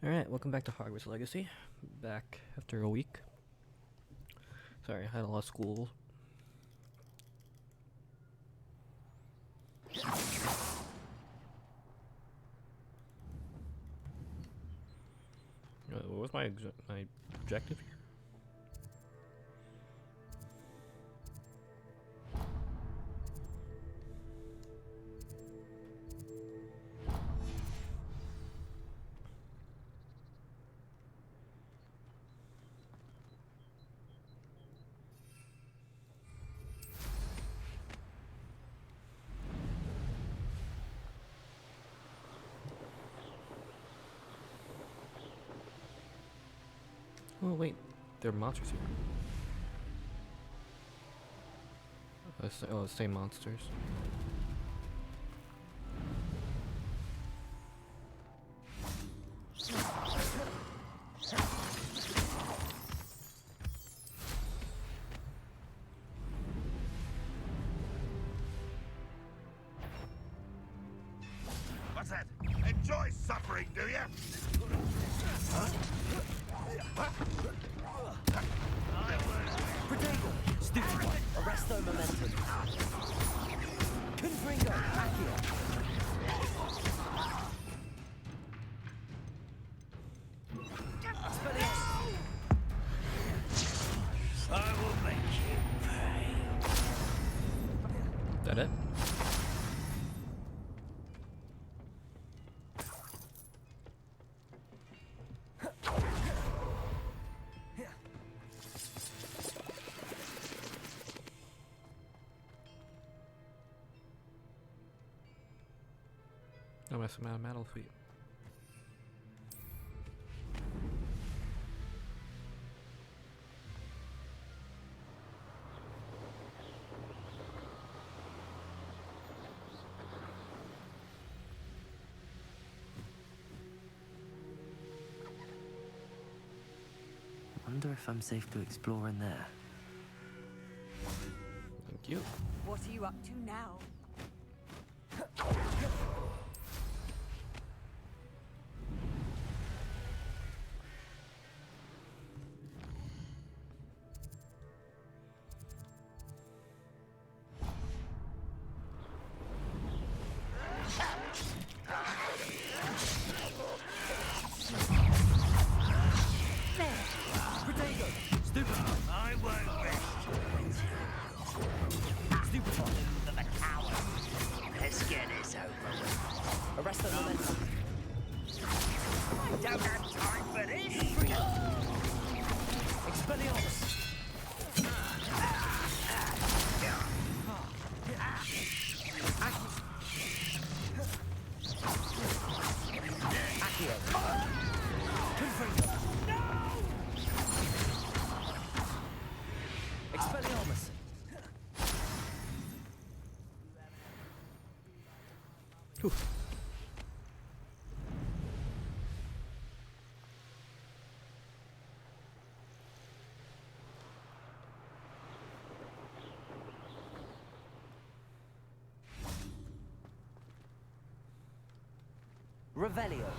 Alright, welcome back to Hogwarts Legacy. Back after a week. Sorry, I had a lot of school. What was my objective here? Oh wait, there are monsters here. Oh, the same monsters. What's that? Enjoy suffering, do you? Protego, Stupefy, Arresto Momentum. Confringo, Accio. I will make you pay. Is that it? Oh, that's some metal feet. Wonder if I'm safe to explore in there. Thank you. What are you up to now? Protego, Stupefy, I won't rest. Stupefy, For the coward. Let's get this over with. Arresto Momentum. I don't have time for this. Expelliarmus. Accio. Confringo. Expelliarmus. Whew. Revelio.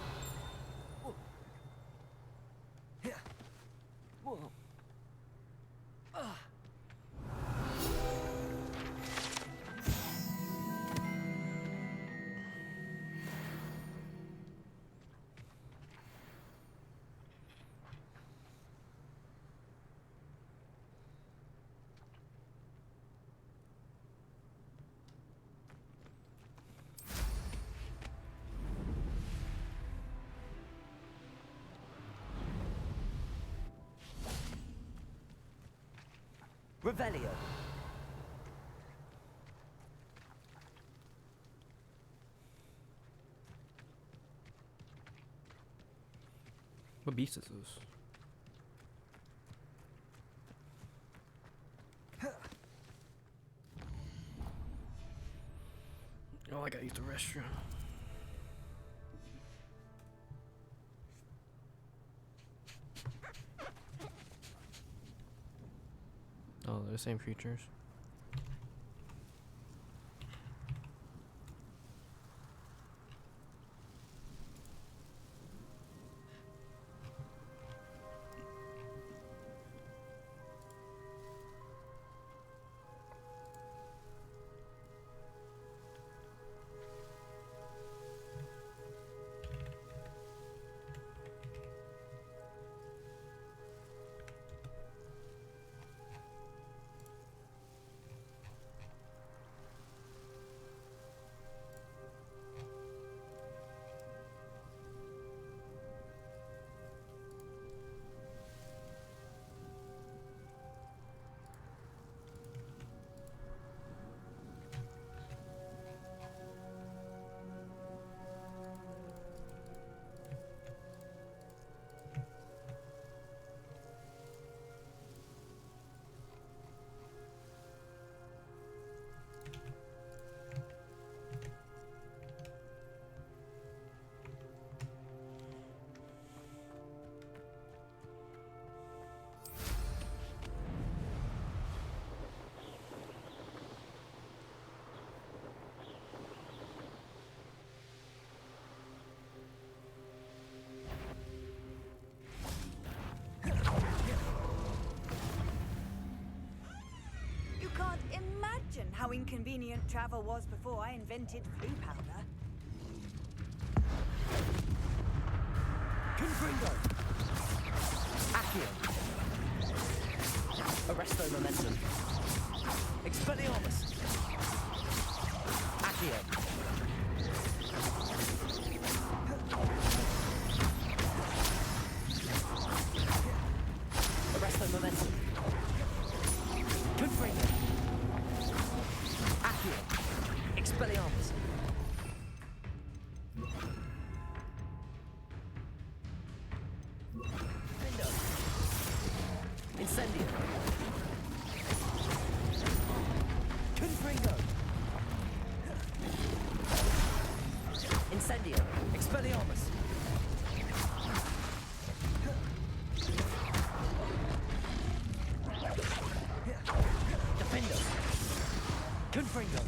Revelio. What beast is this? Oh, I gotta use the restroom. Oh, they're the same creatures. convenient travel was before I invented flue powder. Confringo. Accio. Arresto momentum. Expelliarmus. Accio. Arresto momentum. Confringo. Accio. Expelliarmus. Window. Incendio. Confringo. Incendio. Expelliarmus. Defendo. Confringo.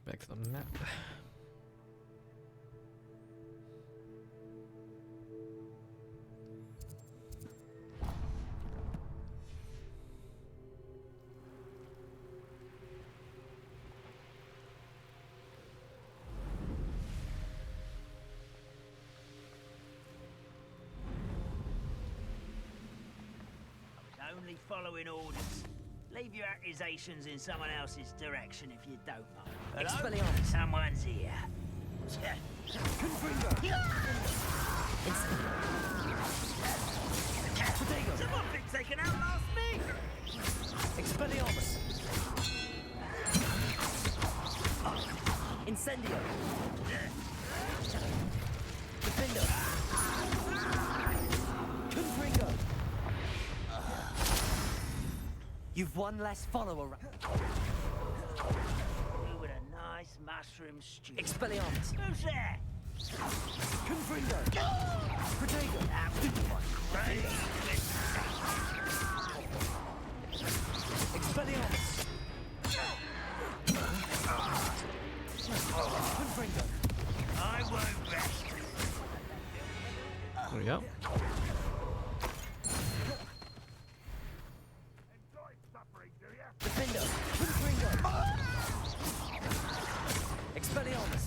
Back to the map. Only following orders. Leave your accusations in someone else's direction if you don't mind. Hello? Expelliarmus. Someone's here. Confringo. Incendio. Protego. Someone thinks they can outlast me! Expelliarmus. Incendio. Defendo. Confringo. You've one less follower. You with a nice mushroom stew. Expelliarmus. Who's there? Confringo. Protego. Expelliarmus. Confringo. I won't rest. There we go. Defendo. Confringo. Expelliarmus.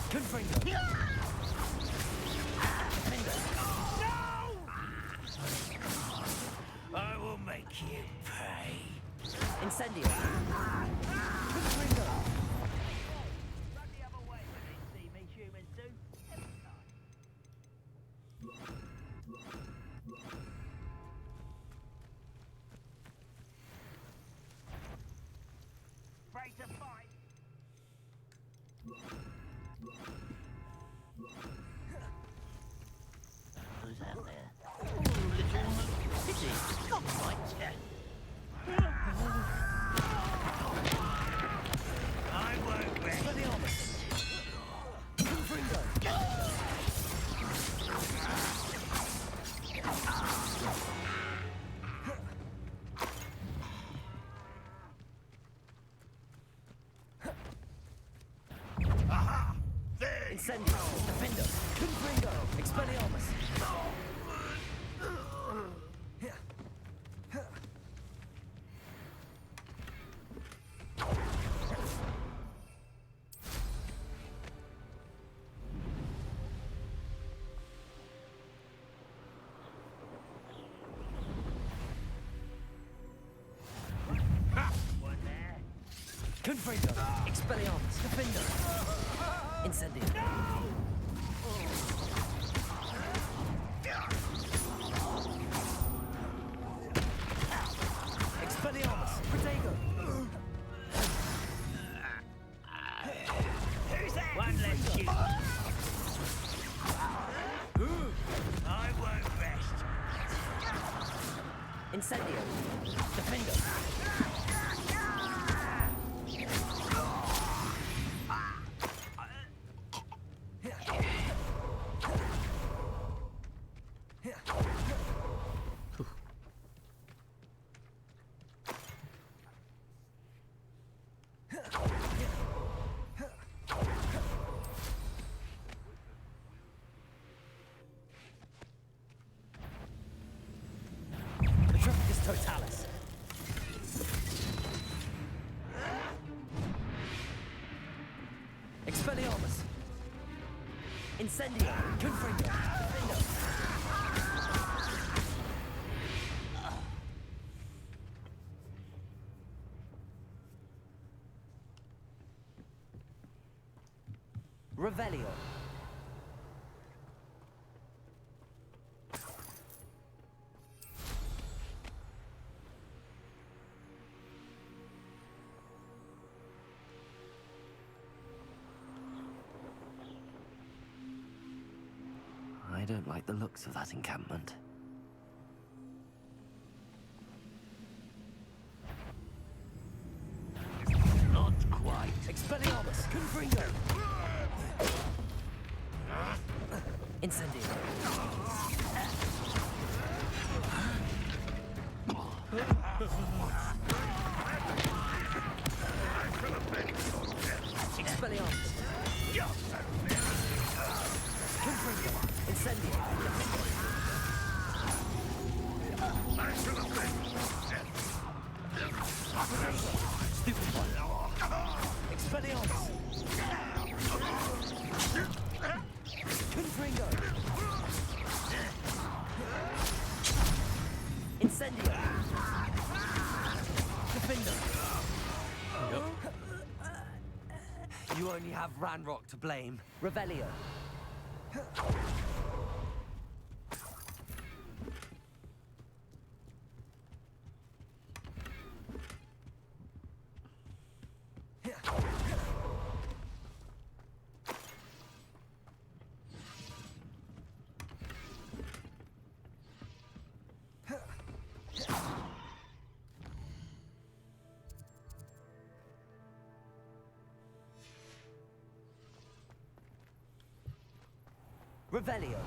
Confringo. Defendo. I will make you pay. Incendio. Confringo. Run the other way when they see me, humans do. Every time. Ready to fight? Who's out there? Little pity. Not quite yet. I won't rest. Expelliarmus. Confringo. Aha! There! Incendio. Defendo. Confringo. Expelliarmus. One there. Confringo. Expelliarmus. Defendo. Incendio. Expelliarmus. Protego. Who's that? One less shoot. I won't rest. Incendio. Defendo. Incendio. Confringo. Defendo. Revelio. I don't like the looks of that encampment. Not quite. Expelliarmus. Confringo. Incendio. Expelliarmus. Confringo. Incendio. Stupefy. Expelliarmus. Confringo. Incendio. Defender. You only have Ranrock to blame. Revelio. Revelio.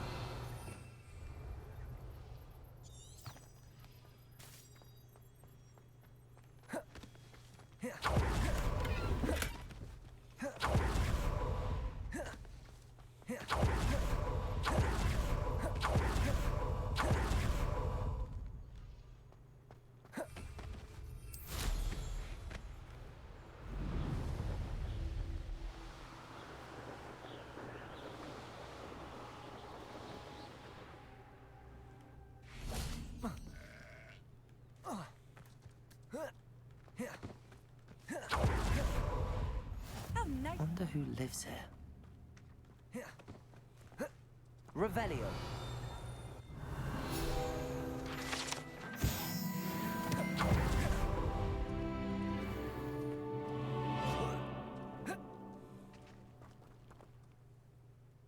How nice. Wonder who lives here. Revelio.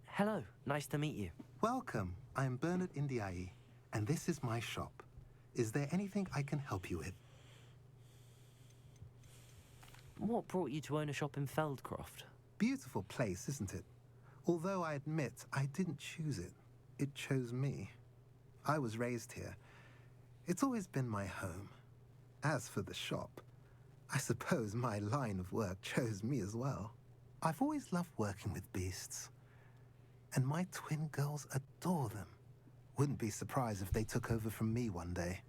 Hello, nice to meet you. Welcome. I'm Bernard Indiai, and this is my shop. Is there anything I can help you with? What brought you to own a shop in Feldcroft? Beautiful place, isn't it? Although I admit I didn't choose it. It chose me. I was raised here. It's always been my home. As for the shop, I suppose my line of work chose me as well. I've always loved working with beasts. And my twin girls adore them. Wouldn't be surprised if they took over from me one day.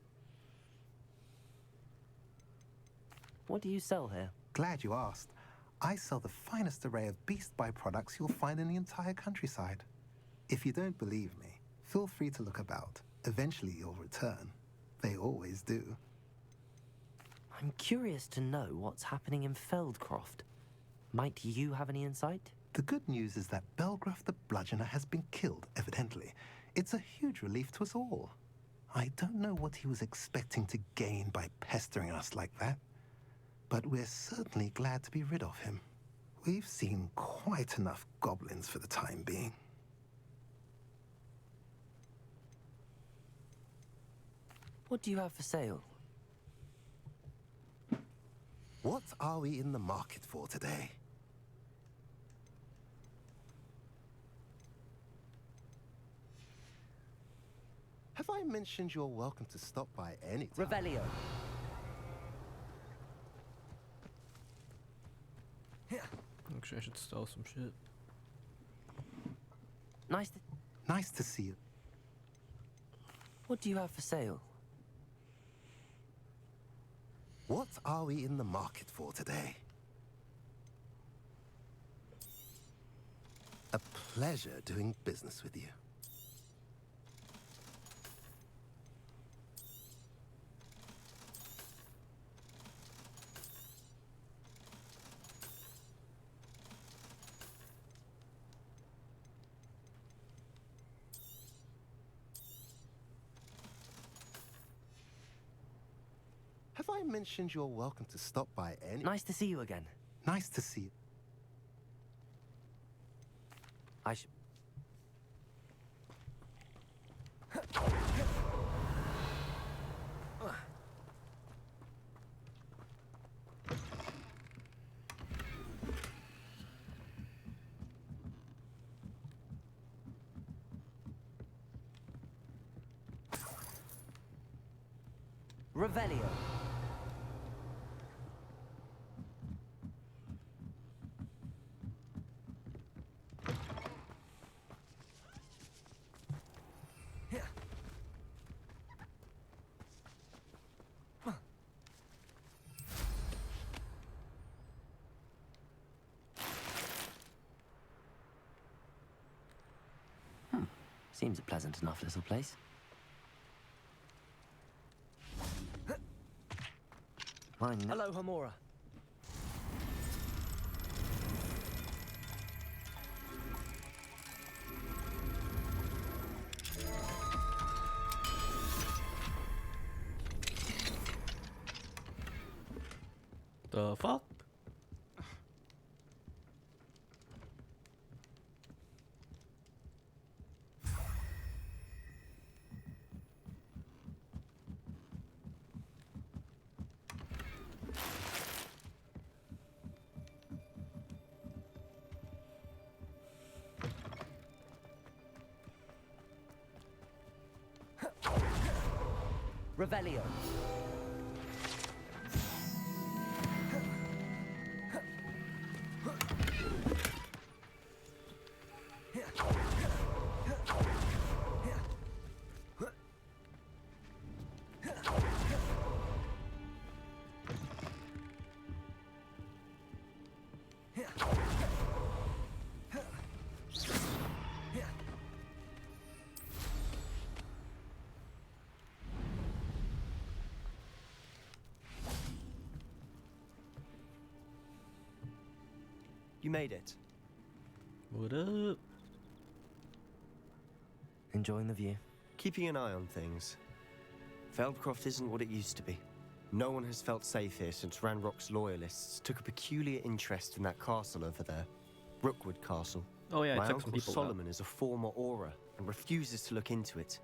What do you sell here? Glad you asked. I sell the finest array of beast byproducts you'll find in the entire countryside. If you don't believe me, feel free to look about. Eventually you'll return. They always do. I'm curious to know what's happening in Feldcroft. Might you have any insight? The good news is that Belgraf the Bludgeoner has been killed, evidently. It's a huge relief to us all. I don't know what he was expecting to gain by pestering us like that, but we're certainly glad to be rid of him. We've seen quite enough goblins for the time being. What do you have for sale? What are we in the market for today? Have I mentioned you're welcome to stop by any time? Revelio. Actually, I should sell some shit. Nice to see you. What do you have for sale? What are we in the market for today? A pleasure doing business with you. Have I mentioned you're welcome to stop by any... Nice to see you again. Nice to see you. I should... Revelio. Seems a pleasant enough little place. Hello, Homora. The fuck? Revelio. You made it. What up? Enjoying the view. Keeping an eye on things. Feldcroft isn't what it used to be. No one has felt safe here since Ranrock's loyalists took a peculiar interest in that castle over there. Rookwood Castle. Oh yeah, My I took uncle some people Solomon is a former Auror and refuses to look into it,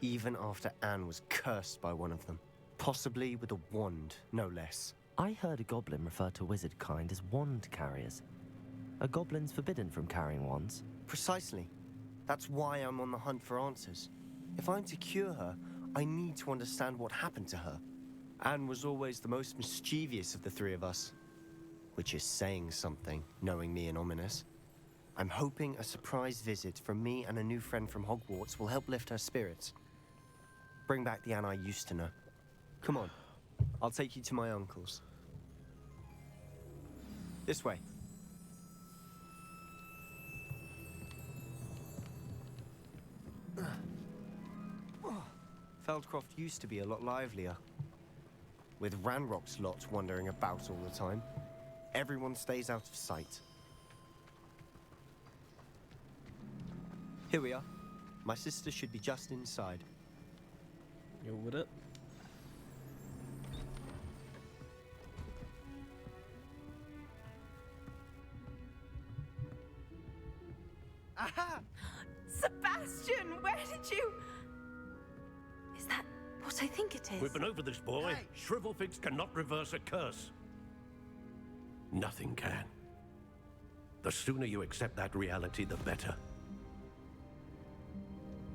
even after Anne was cursed by one of them. Possibly with a wand, no less. I heard a goblin refer to wizard kind as wand carriers. Are goblins forbidden from carrying wands? Precisely. That's why I'm on the hunt for answers. If I'm to cure her, I need to understand what happened to her. Anne was always the most mischievous of the three of us. Which is saying something, knowing me and Ominous. I'm hoping a surprise visit from me and a new friend from Hogwarts will help lift her spirits. Bring back the Anne I used to know. Come on, I'll take you to my uncle's. This way. Feldcroft used to be a lot livelier. With Ranrock's lot wandering about all the time. Everyone stays out of sight. Here we are. My sister should be just inside. Yo, what up? Aha! Sebastian, where did you... Is that what I think it is? We've been over this, boy. Hey. Shrivelfix cannot reverse a curse. Nothing can. The sooner you accept that reality, the better.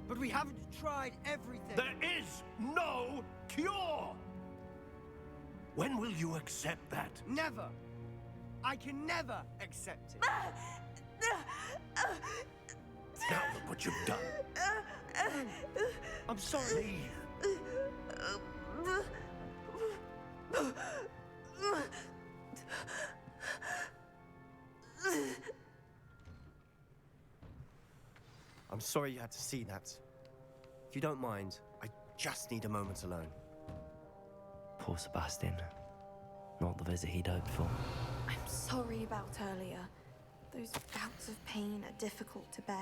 But we haven't tried everything. There is no cure! When will you accept that? Never. I can never accept it. Now look what you've done. I'm sorry. Leave. sorry you had to see that. If you don't mind, I just need a moment alone. Poor Sebastian. Not the visit he'd hoped for. I'm sorry about earlier. Those bouts of pain are difficult to bear.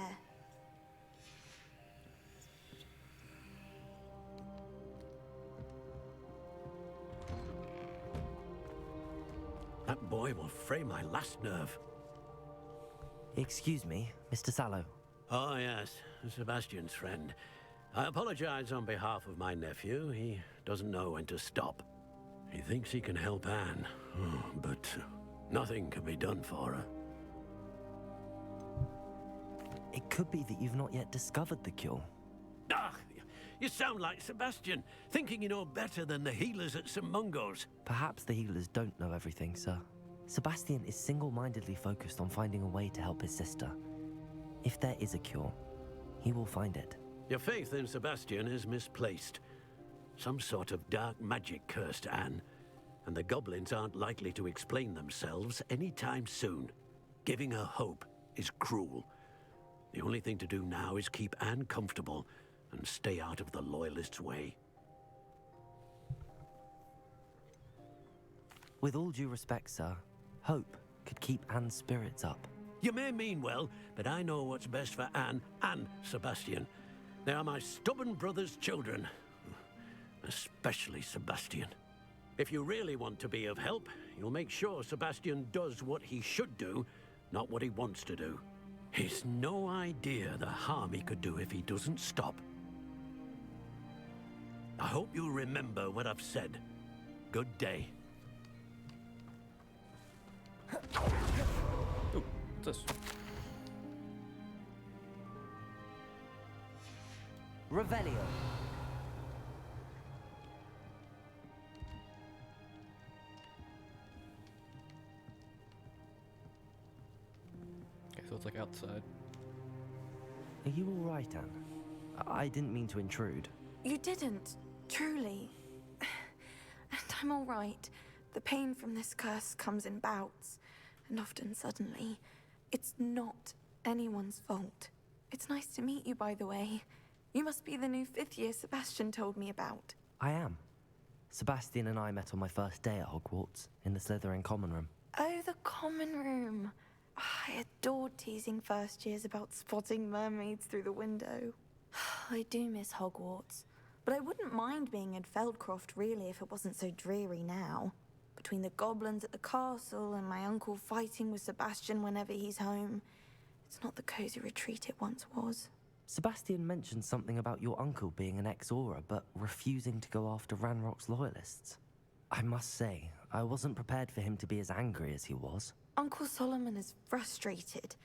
That boy will fray my last nerve. Excuse me, Mr. Sallow. Oh, yes, Sebastian's friend. I apologize on behalf of my nephew. He doesn't know when to stop. He thinks he can help Anne, but nothing can be done for her. It could be that you've not yet discovered the cure. Ah, you sound like Sebastian, thinking you know better than the healers at St. Mungo's. Perhaps the healers don't know everything, sir. Sebastian is single-mindedly focused on finding a way to help his sister. If there is a cure, he will find it. Your faith in Sebastian is misplaced. Some sort of dark magic cursed Anne, and the goblins aren't likely to explain themselves anytime soon. Giving her hope is cruel. The only thing to do now is keep Anne comfortable and stay out of the Loyalists' way. With all due respect, sir, hope could keep Anne's spirits up. You may mean well, but I know what's best for Anne and Sebastian. They are my stubborn brother's children. Especially Sebastian. If you really want to be of help, you'll make sure Sebastian does what he should do, not what he wants to do. He's no idea the harm he could do if he doesn't stop. I hope you'll remember what I've said. Good day. Ooh, what's this? Revelio. Okay, so it's like outside. Are you all right, Anne? I didn't mean to intrude. You didn't, truly. And I'm all right. The pain from this curse comes in bouts, and often suddenly. It's not anyone's fault. It's nice to meet you, by the way. You must be the new 5th year Sebastian told me about. I am. Sebastian and I met on my first day at Hogwarts, in the Slytherin common room. Oh, the common room. I adored teasing first years about spotting mermaids through the window. I do miss Hogwarts, but I wouldn't mind being in Feldcroft, really, if it wasn't so dreary now. Between the goblins at the castle and my uncle fighting with Sebastian whenever he's home, it's not the cozy retreat it once was. Sebastian mentioned something about your uncle being an ex-Auror, but refusing to go after Ranrock's loyalists. I must say, I wasn't prepared for him to be as angry as he was. Uncle Solomon is frustrated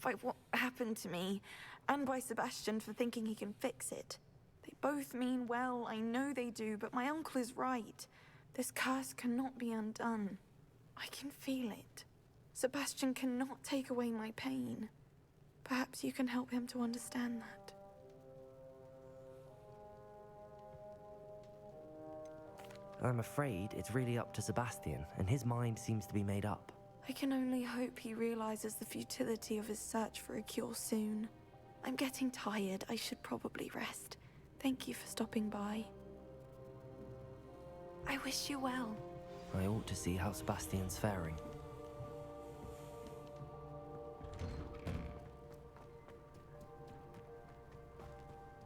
by what happened to me, and by Sebastian for thinking he can fix it. They both mean well, I know they do, but my uncle is right. This curse cannot be undone. I can feel it. Sebastian cannot take away my pain. Perhaps you can help him to understand that. I'm afraid it's really up to Sebastian, and his mind seems to be made up. I can only hope he realizes the futility of his search for a cure soon. I'm getting tired. I should probably rest. Thank you for stopping by. I wish you well. I ought to see how Sebastian's faring.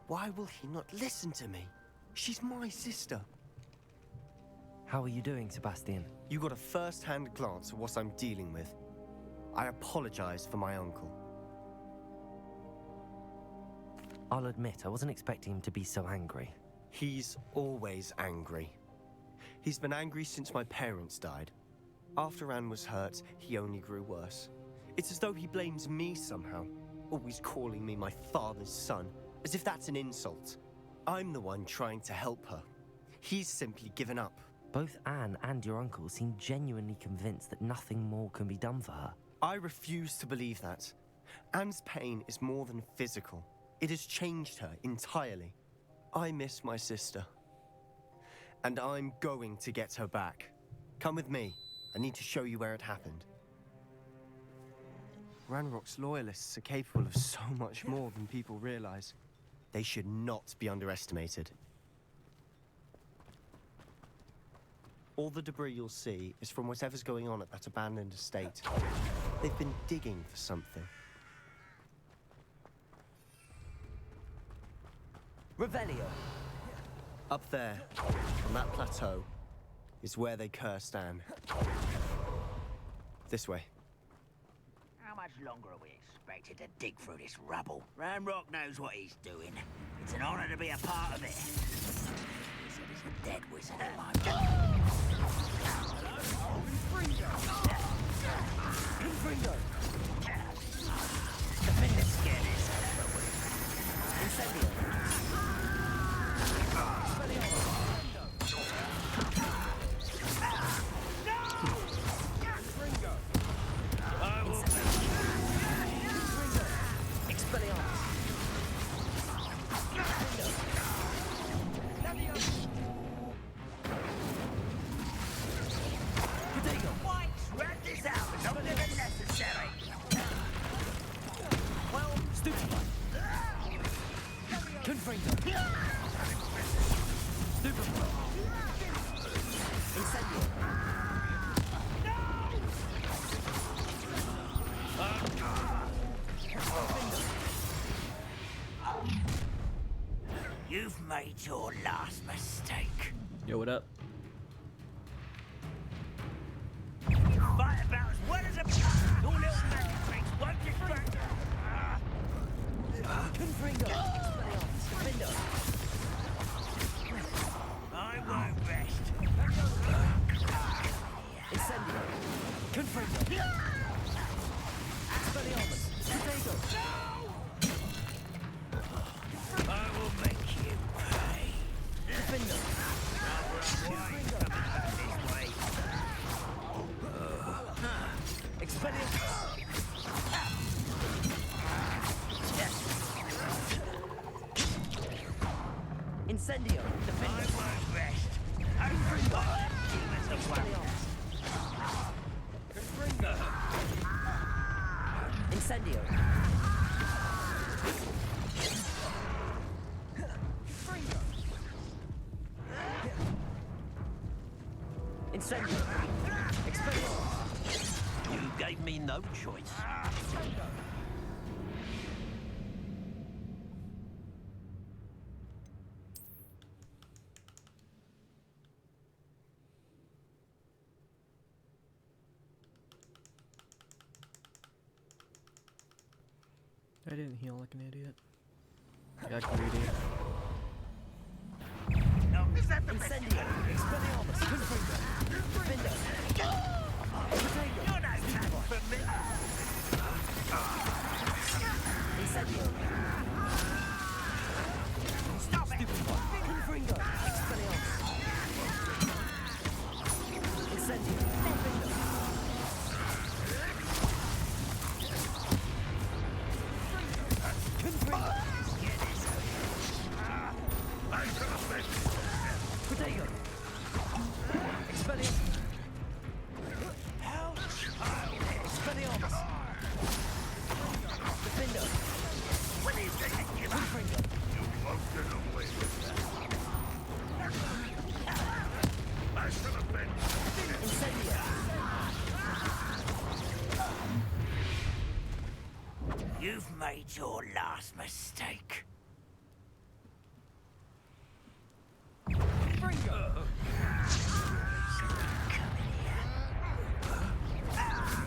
Why will he not listen to me? She's my sister. How are you doing, Sebastian? You got a first-hand glance at what I'm dealing with. I apologize for my uncle. I'll admit, I wasn't expecting him to be so angry. He's always angry. He's been angry since my parents died. After Anne was hurt, he only grew worse. It's as though he blames me somehow, always calling me my father's son, as if that's an insult. I'm the one trying to help her. He's simply given up. Both Anne and your uncle seem genuinely convinced that nothing more can be done for her. I refuse to believe that. Anne's pain is more than physical. It has changed her entirely. I miss my sister. And I'm going to get her back. Come with me. I need to show you where it happened. Ranrock's loyalists are capable of so much more than people realize. They should not be underestimated. All the debris you'll see is from whatever's going on at that abandoned estate. They've been digging for something. Revelio. Up there, on that plateau, is where they cursed Anne. This way. How much longer are we expected to dig through this rubble? Ranrock knows what he's doing. It's an honor to be a part of it. He said he's a dead wizard at my back. Confringo. Defend the scaredest. Incendio. You've made your last mistake. Yo, what up? Fight about as well as a your little magic tricks won't distract. Confringo. I won't rest. Incendio. Confringo. Expelliarmus. Potato. I will make you pay. Defender. This way. Expelliarmus. Incendio. I Defender. won't rest. Over demons of Expelliarmus. Confringo. Incendio. Incendio. Expelliarmus. You gave me no choice. I didn't heal like an idiot. I got greedy. No, is that the Incendio. Expelliarmus. Confringo. Defender. Potato. You're no match for me. Incendio. Stop it. Confringo. Expelliarmus. Incendio. Defender. Confringo. Potato. Expelliarmus. Expelliarmus. Defender. What is it? Confringo. Incendio. You've made your last mistake.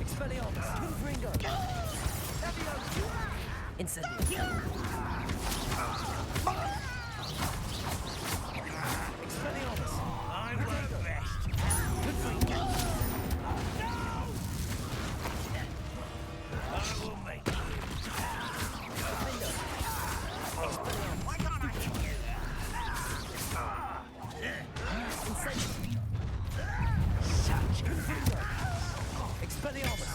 Expelliarmus. Confringo. Incendio. Expelliarmus. I won't rest. Confringo. I will make you. Defender. Expelliarmus. Why can't I hit you? Incendio. Such Confringo. Expelliarmus.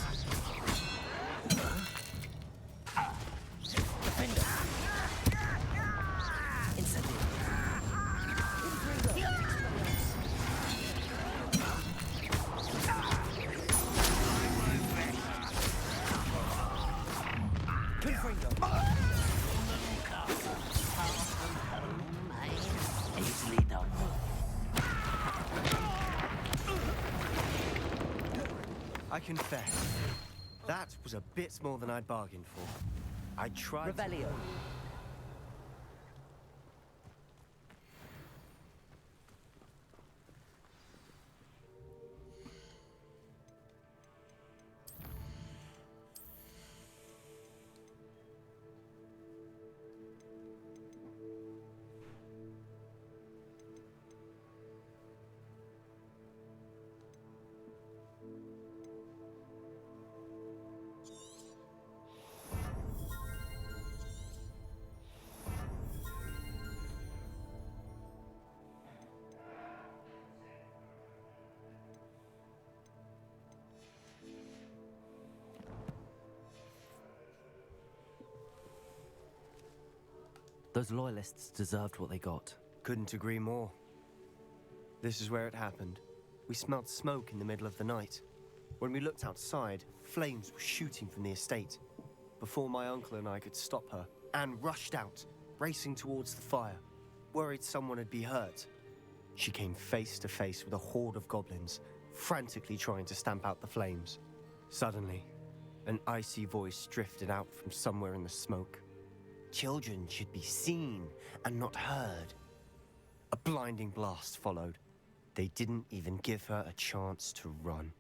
Defender. confess, that was a bit more than I'd bargained for. I tried to... Revelio. Those loyalists deserved what they got. Couldn't agree more. This is where it happened. We smelled smoke in the middle of the night. When we looked outside, flames were shooting from the estate. Before my uncle and I could stop her, Anne rushed out, racing towards the fire, worried someone would be hurt. She came face to face with a horde of goblins, frantically trying to stamp out the flames. Suddenly, an icy voice drifted out from somewhere in the smoke. Children should be seen and not heard. A blinding blast followed. They didn't even give her a chance to run.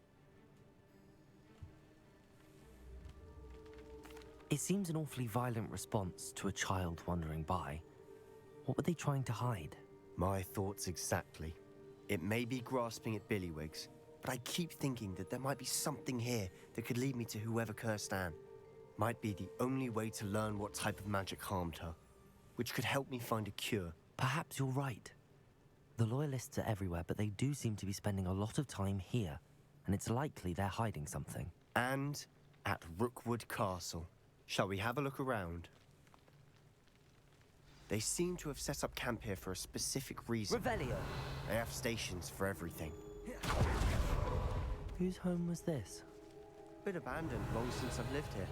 It seems an awfully violent response to a child wandering by. What were they trying to hide? My thoughts exactly. It may be grasping at Billywigs, but I keep thinking that there might be something here that could lead me to whoever cursed Anne. Might be the only way to learn what type of magic harmed her, which could help me find a cure. Perhaps you're right. The loyalists are everywhere, but they do seem to be spending a lot of time here, and it's likely they're hiding something. And at Rookwood Castle. Shall we have a look around? They seem to have set up camp here for a specific reason. Revelio! They have stations for everything. Whose home was this? Been abandoned long since I've lived here.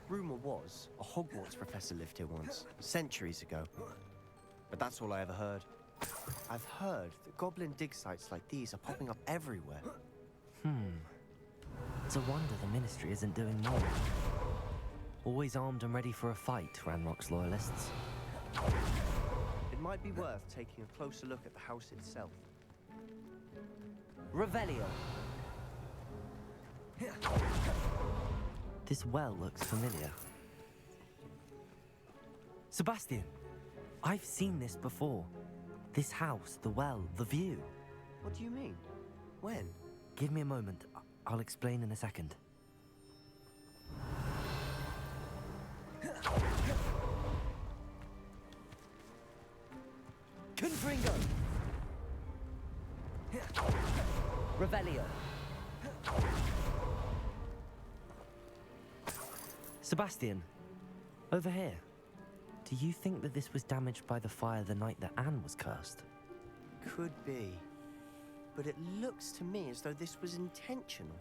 Rumor was a Hogwarts professor lived here once, centuries ago. But that's all I ever heard. I've heard that goblin dig sites like these are popping up everywhere. It's a wonder the Ministry isn't doing more. Always armed and ready for a fight, Ranrock's loyalists. It might be worth taking a closer look at the house itself. Revelio! This well looks familiar. Sebastian! I've seen this before. This house, the well, the view. What do you mean? When? Give me a moment. I'll explain in a second. Confringo! Revelio! Sebastian, over here. Do you think that this was damaged by the fire the night that Anne was cursed? Could be. But it looks to me as though this was intentional.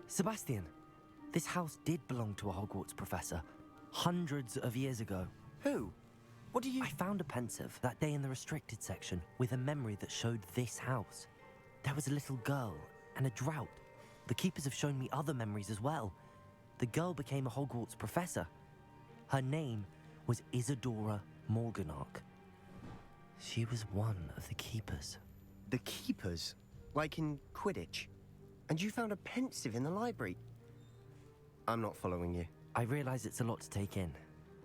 Sebastian, this house did belong to a Hogwarts professor, hundreds of years ago. Who? What do you... I found a pensive that day in the restricted section with a memory that showed this house. There was a little girl and a drought. The keepers have shown me other memories as well. The girl became a Hogwarts professor. Her name was Isadora Morganark. She was one of the keepers. The keepers? Like in Quidditch? And you found a pensive in the library? I'm not following you. I realize it's a lot to take in.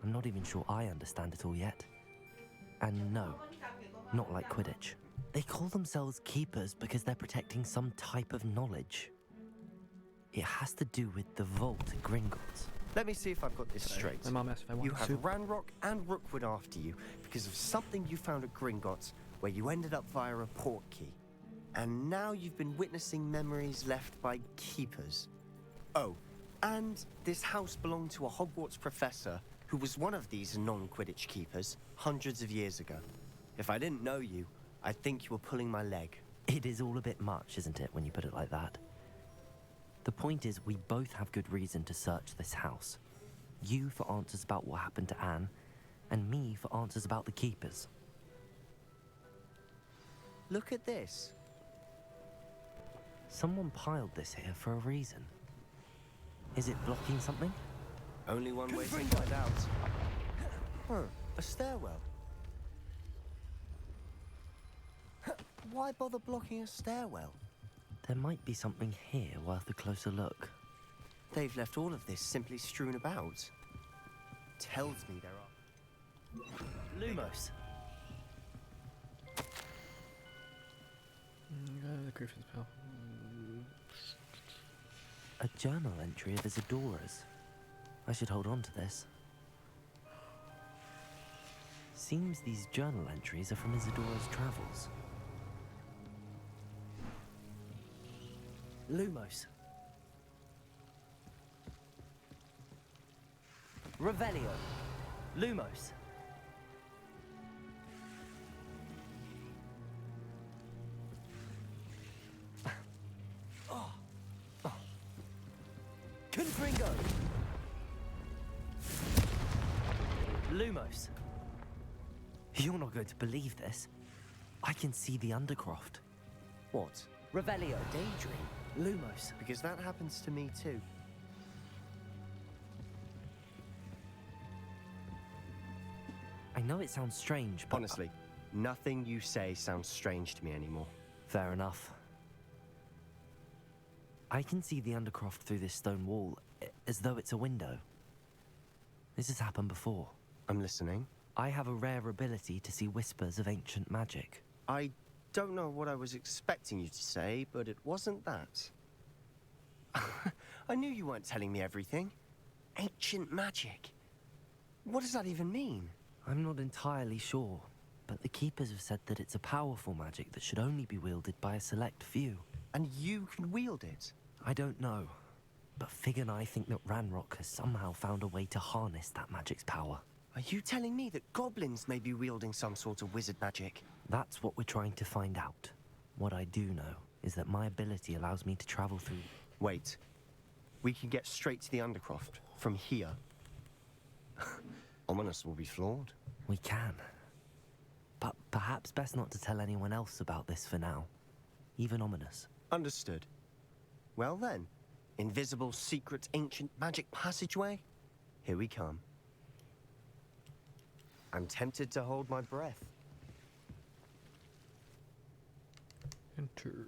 I'm not even sure I understand it all yet. And no, not like Quidditch. They call themselves keepers because they're protecting some type of knowledge. It has to do with the vault at Gringotts. Let me see if I've got this straight. My mom asked if I You wanted have soup. Ranrock and Rookwood after you because of something you found at Gringotts where you ended up via a portkey. And now you've been witnessing memories left by keepers. Oh, and this house belonged to a Hogwarts professor who was one of these non-Quidditch keepers hundreds of years ago. If I didn't know you, I'd think you were pulling my leg. It is all a bit much, isn't it, when you put it like that? The point is, we both have good reason to search this house. You for answers about what happened to Anne, and me for answers about the keepers. Look at this. Someone piled this here for a reason. Is it blocking something? Only one way to find out. Huh, a stairwell. Why bother blocking a stairwell? There might be something here worth a closer look. They've left all of this simply strewn about. Tells me there are... Lumos! The Griffin's Bell. A journal entry of Isadora's. I should hold on to this. Seems these journal entries are from Isadora's travels. Lumos. Revelio. Lumos. Confringo. Lumos. You're not going to believe this. I can see the Undercroft. What? Revelio. Daydream? Lumos. Because that happens to me too. I know it sounds strange, but... Honestly, nothing you say sounds strange to me anymore. Fair enough. I can see the Undercroft through this stone wall, as though it's a window. This has happened before. I'm listening. I have a rare ability to see whispers of ancient magic. I don't know what I was expecting you to say, but it wasn't that. I knew you weren't telling me everything. Ancient magic. What does that even mean? I'm not entirely sure, but the Keepers have said that it's a powerful magic that should only be wielded by a select few. And you can wield it? I don't know, but Fig and I think that Ranrock has somehow found a way to harness that magic's power. Are you telling me that goblins may be wielding some sort of wizard magic? That's what we're trying to find out. What I do know is that my ability allows me to travel through... Wait. We can get straight to the Undercroft from here. Ominous will be floored. We can. But perhaps best not to tell anyone else about this for now. Even Ominous. Understood. Well then, invisible, secret, ancient magic passageway? Here we come. I'm tempted to hold my breath. Enter.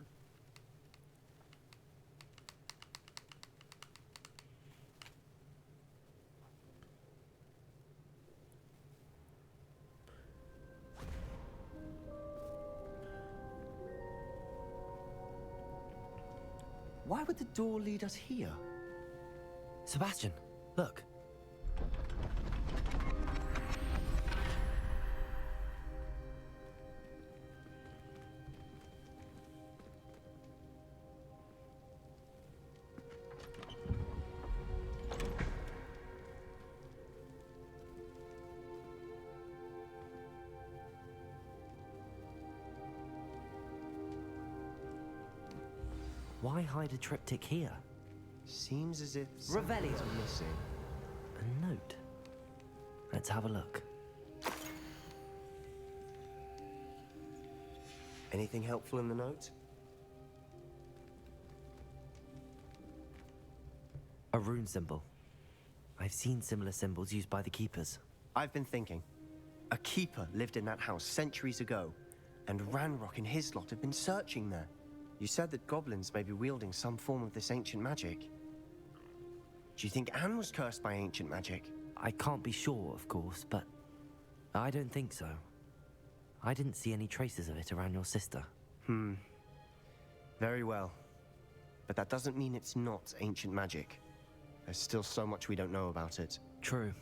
Why would the door lead us here? Sebastian, look. Why hide a triptych here? Seems as if Revelio. something's missing. A note. Let's have a look. Anything helpful in the note? A rune symbol. I've seen similar symbols used by the Keepers. I've been thinking. A keeper lived in that house centuries ago, and Ranrock and his lot have been searching there. You said that goblins may be wielding some form of this ancient magic. Do you think Anne was cursed by ancient magic? I can't be sure, of course, but I don't think so. I didn't see any traces of it around your sister. Very well. But that doesn't mean it's not ancient magic. There's still so much we don't know about it. True.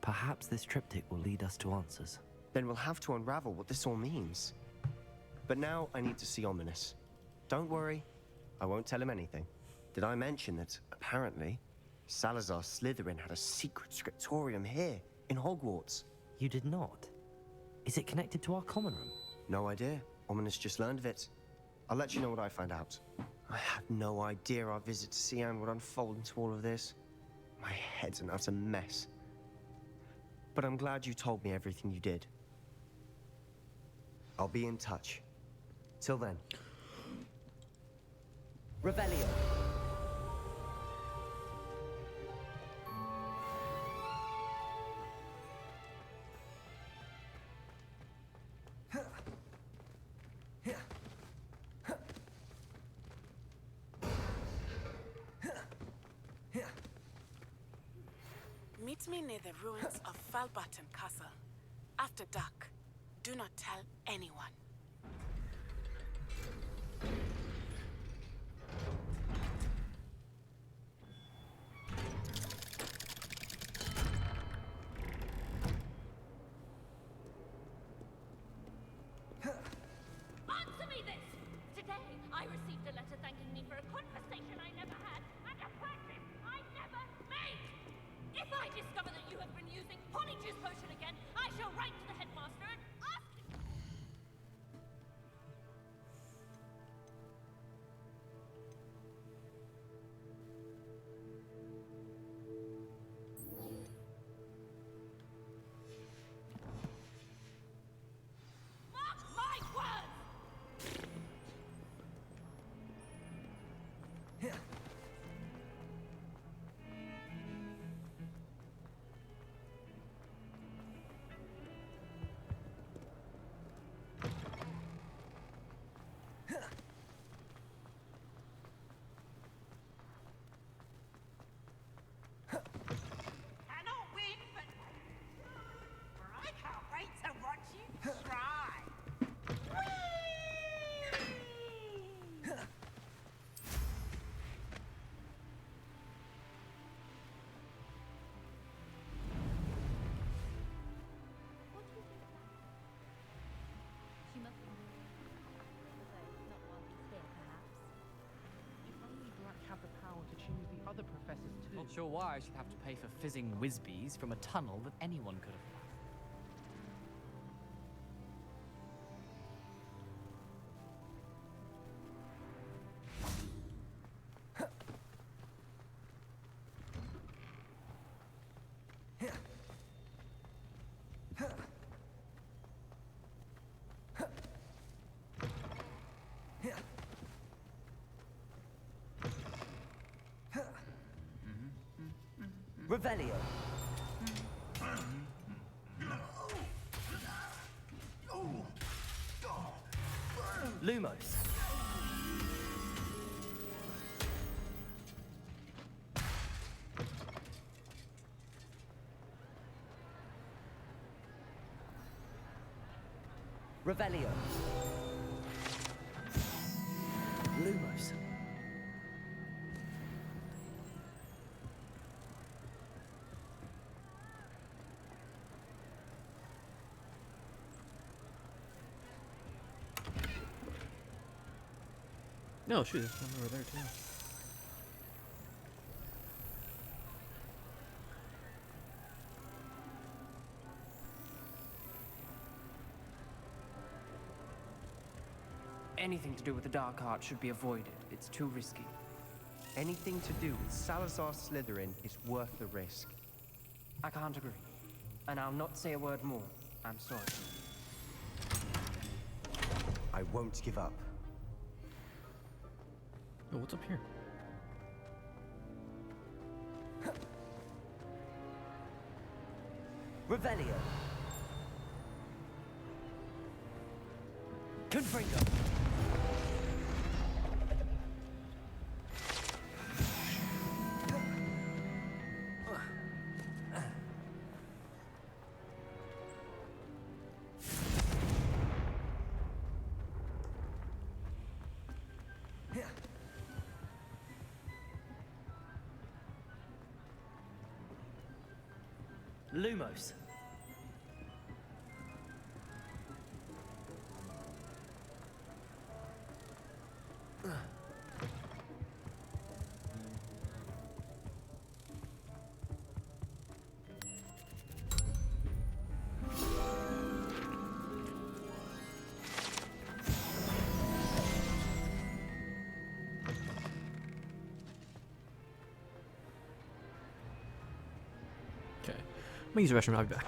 Perhaps this triptych will lead us to answers. Then we'll have to unravel what this all means. But now I need to see Ominous. Don't worry, I won't tell him anything. Did I mention that, apparently, Salazar Slytherin had a secret scriptorium here, in Hogwarts? You did not? Is it connected to our common room? No idea. Ominous just learned of it. I'll let you know what I find out. I had no idea our visit to Cian would unfold into all of this. My head's an utter mess. But I'm glad you told me everything you did. I'll be in touch. Till then. Revelio. Meet me near the ruins of Falbaton Castle. After dark. Do not tell anyone. Answer me this! Today, I received a letter thanking me for a conversation I never had and a practice I never made! If I discover that you have been using Polyjuice Potion again, I shall write to the headmaster and ask him... Mark my words! Cannot win, but I can't wait to watch you try. She must be although not while he's here, perhaps. If only Black had the power to choose the other professors too. Not sure why I should have to pay for fizzing whiz-bees from a tunnel that anyone could have passed. Revelio. Lumos. Revelio. Lumos. No, shoot, there's one over there too. Anything to do with the dark art should be avoided. It's too risky. Anything to do with Salazar Slytherin is worth the risk. I can't agree. And I'll not say a word more. I'm sorry. I won't give up. Oh, what's up here? Revelio. Confringo. Lumos. Okay. I'm gonna use the restroom, I'll be back.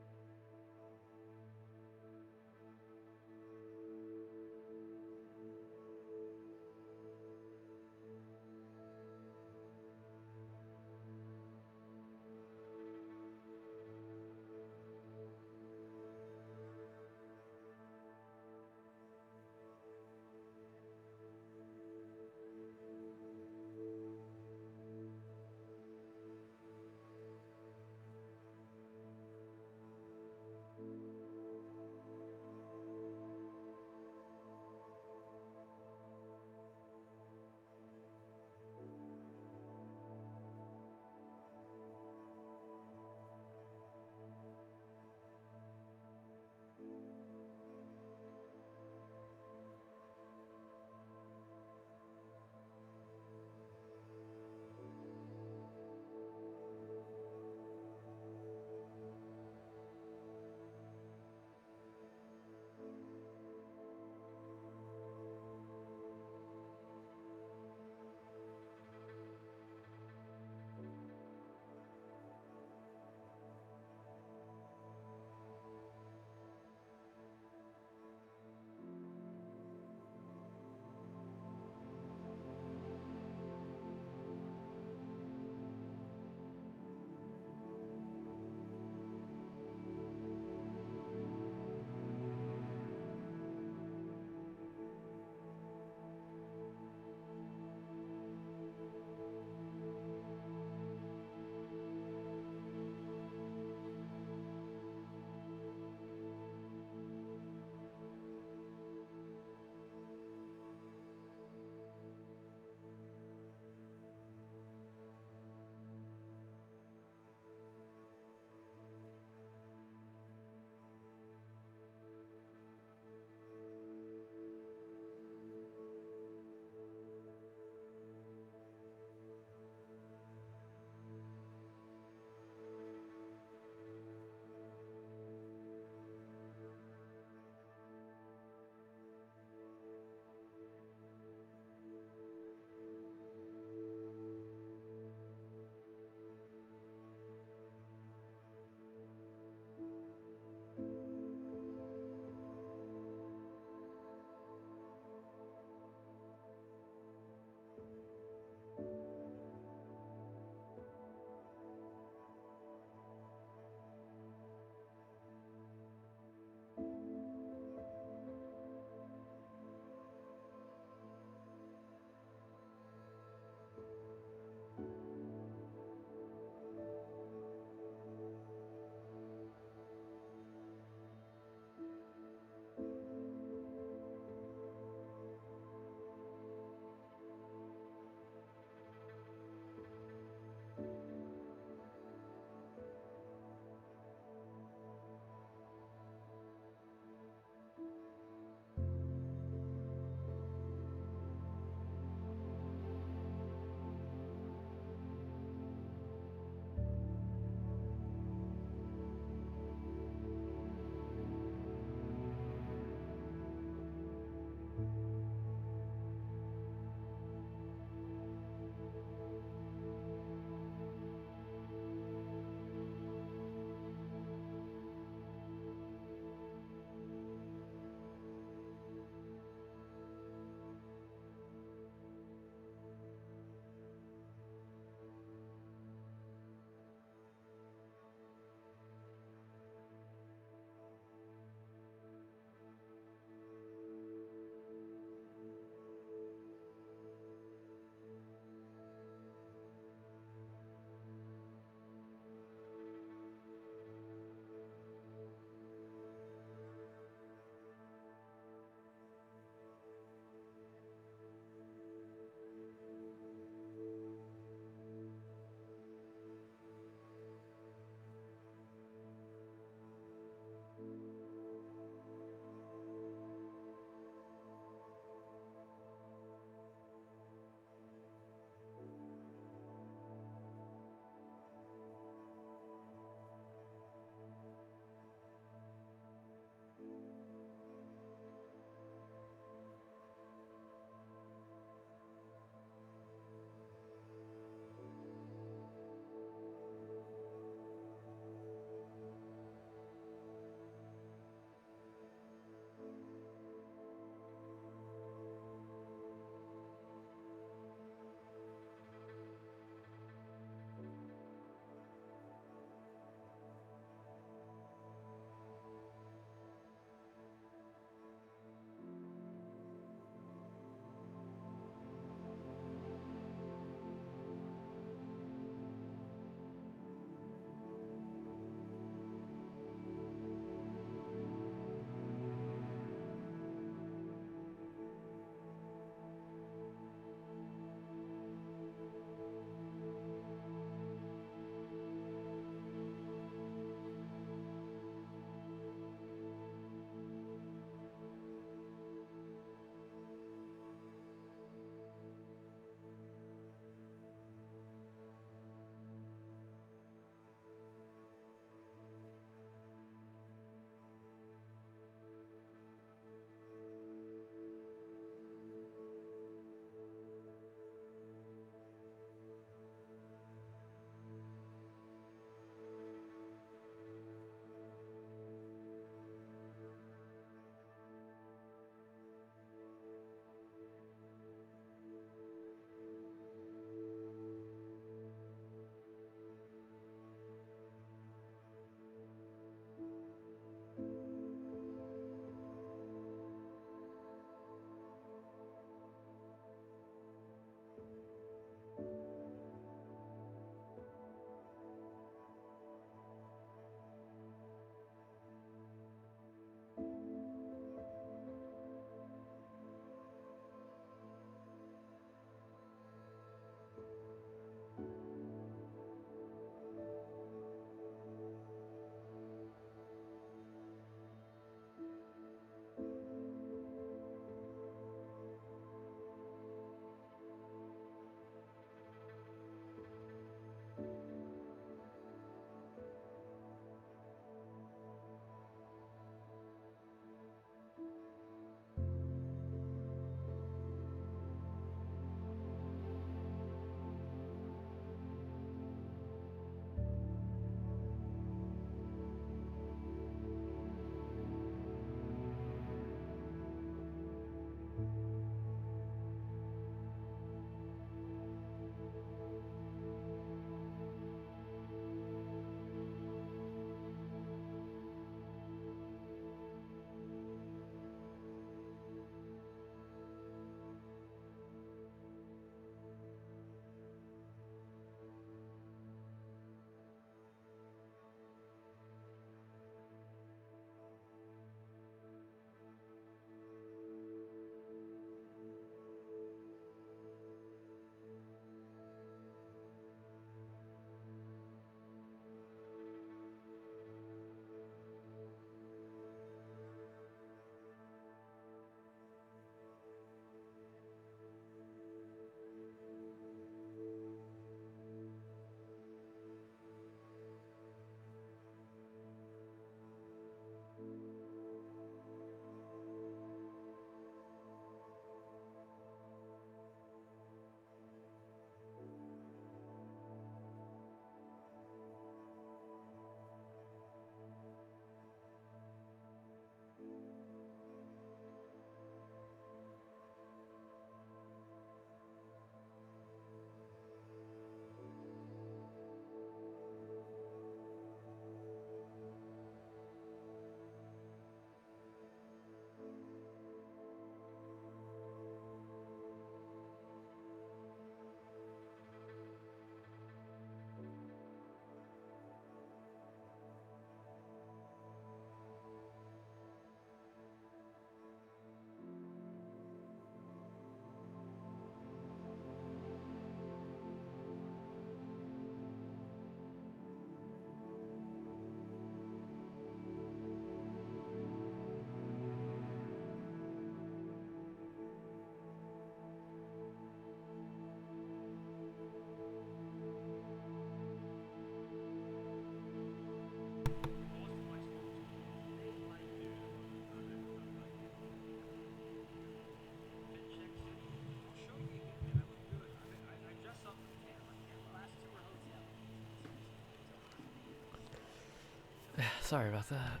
Sorry about that.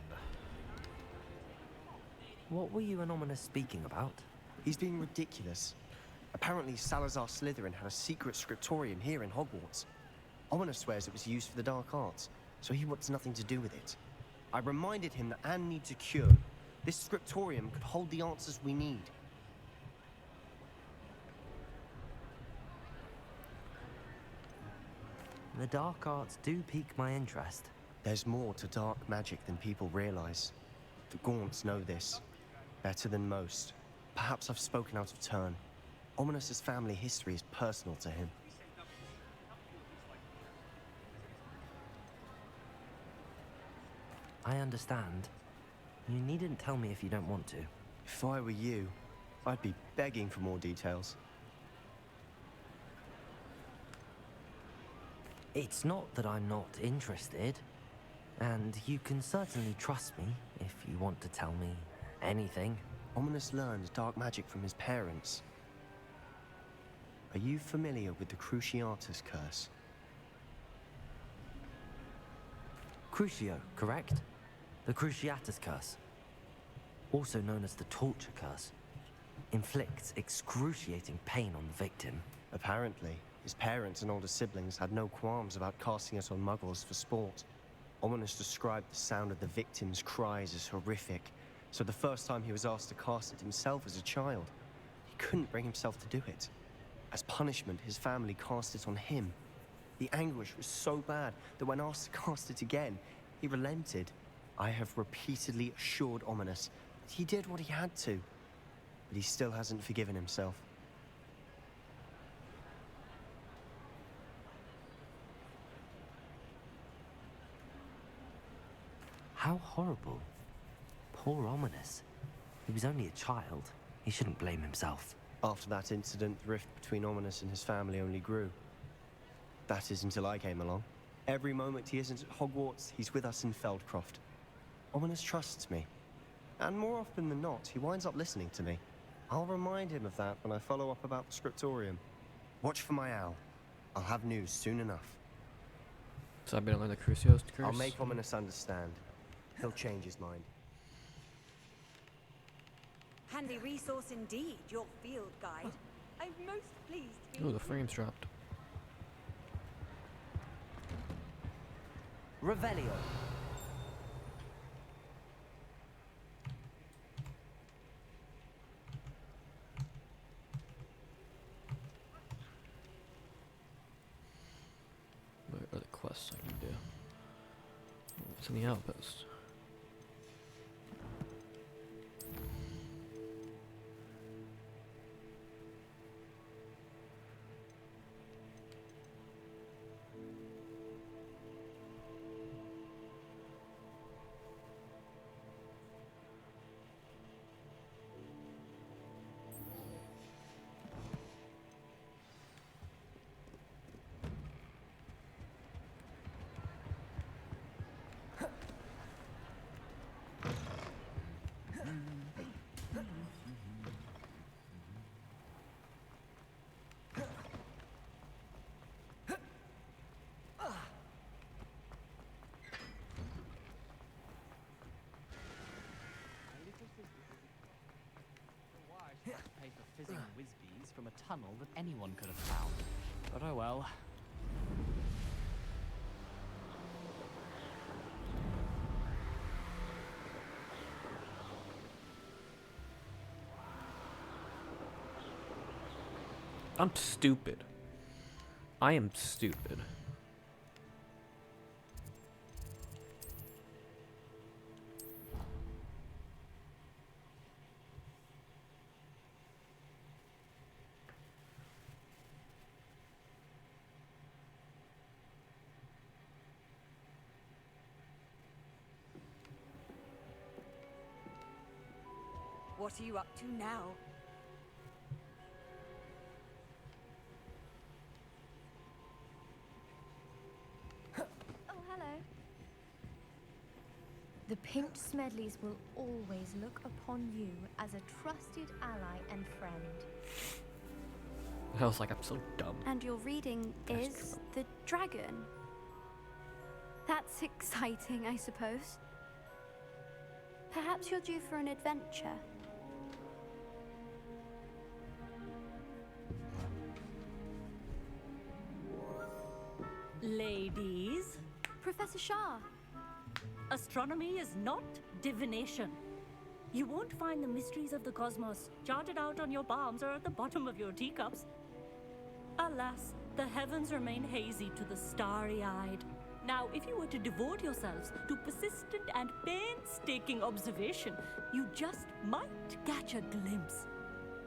What were you and Ominous speaking about? He's being ridiculous. Apparently, Salazar Slytherin had a secret scriptorium here in Hogwarts. Ominous swears it was used for the dark arts, so he wants nothing to do with it. I reminded him that Anne needs a cure. This scriptorium could hold the answers we need. The dark arts do pique my interest. There's more to dark magic than people realize. The Gaunts know this better than most. Perhaps I've spoken out of turn. Ominous's family history is personal to him. I understand. You needn't tell me if you don't want to. If I were you, I'd be begging for more details. It's not that I'm not interested. And you can certainly trust me if you want to tell me anything. Ominous learned dark magic from his parents. Are you familiar with the Cruciatus curse? Crucio, correct? The Cruciatus curse. Also known as the torture curse. Inflicts excruciating pain on the victim. Apparently, his parents and older siblings had no qualms about casting it on muggles for sport. Ominous described the sound of the victim's cries as horrific, so the first time he was asked to cast it himself as a child, he couldn't bring himself to do it. As punishment, his family cast it on him. The anguish was so bad that when asked to cast it again, he relented. I have repeatedly assured Ominous that he did what he had to, but he still hasn't forgiven himself. How horrible. Poor Ominous. He was only a child. He shouldn't blame himself. After that incident, the rift between Ominous and his family only grew. That is until I came along. Every moment he isn't at Hogwarts, he's with us in Feldcroft. Ominous trusts me. And more often than not, he winds up listening to me. I'll remind him of that when I follow up about the scriptorium. Watch for my owl. I'll have news soon enough. So I've been learn the Cruciatus curse. I'll make Ominous understand. He'll change his mind. Handy resource indeed, your field guide. I'm most pleased to be... Oh, the frames dropped. Revelio. What are the quests I can do? What's in the outpost? Pay for fizzing whiz-bees from a tunnel that anyone could have found. But oh well. I'm stupid. I am stupid. What are you up to now? Oh, hello. The Pimped Smedleys will always look upon you as a trusted ally and friend. I was like, I'm so dumb. And your reading is The Dragon. That's exciting, I suppose. Perhaps you're due for an adventure. Ladies, Professor Shah. astronomy is not divination. You won't find the mysteries of the cosmos charted out on your palms or at the bottom of your teacups. Alas, the heavens remain hazy to the starry-eyed. Now, if you were to devote yourselves to persistent and painstaking observation, you just might catch a glimpse.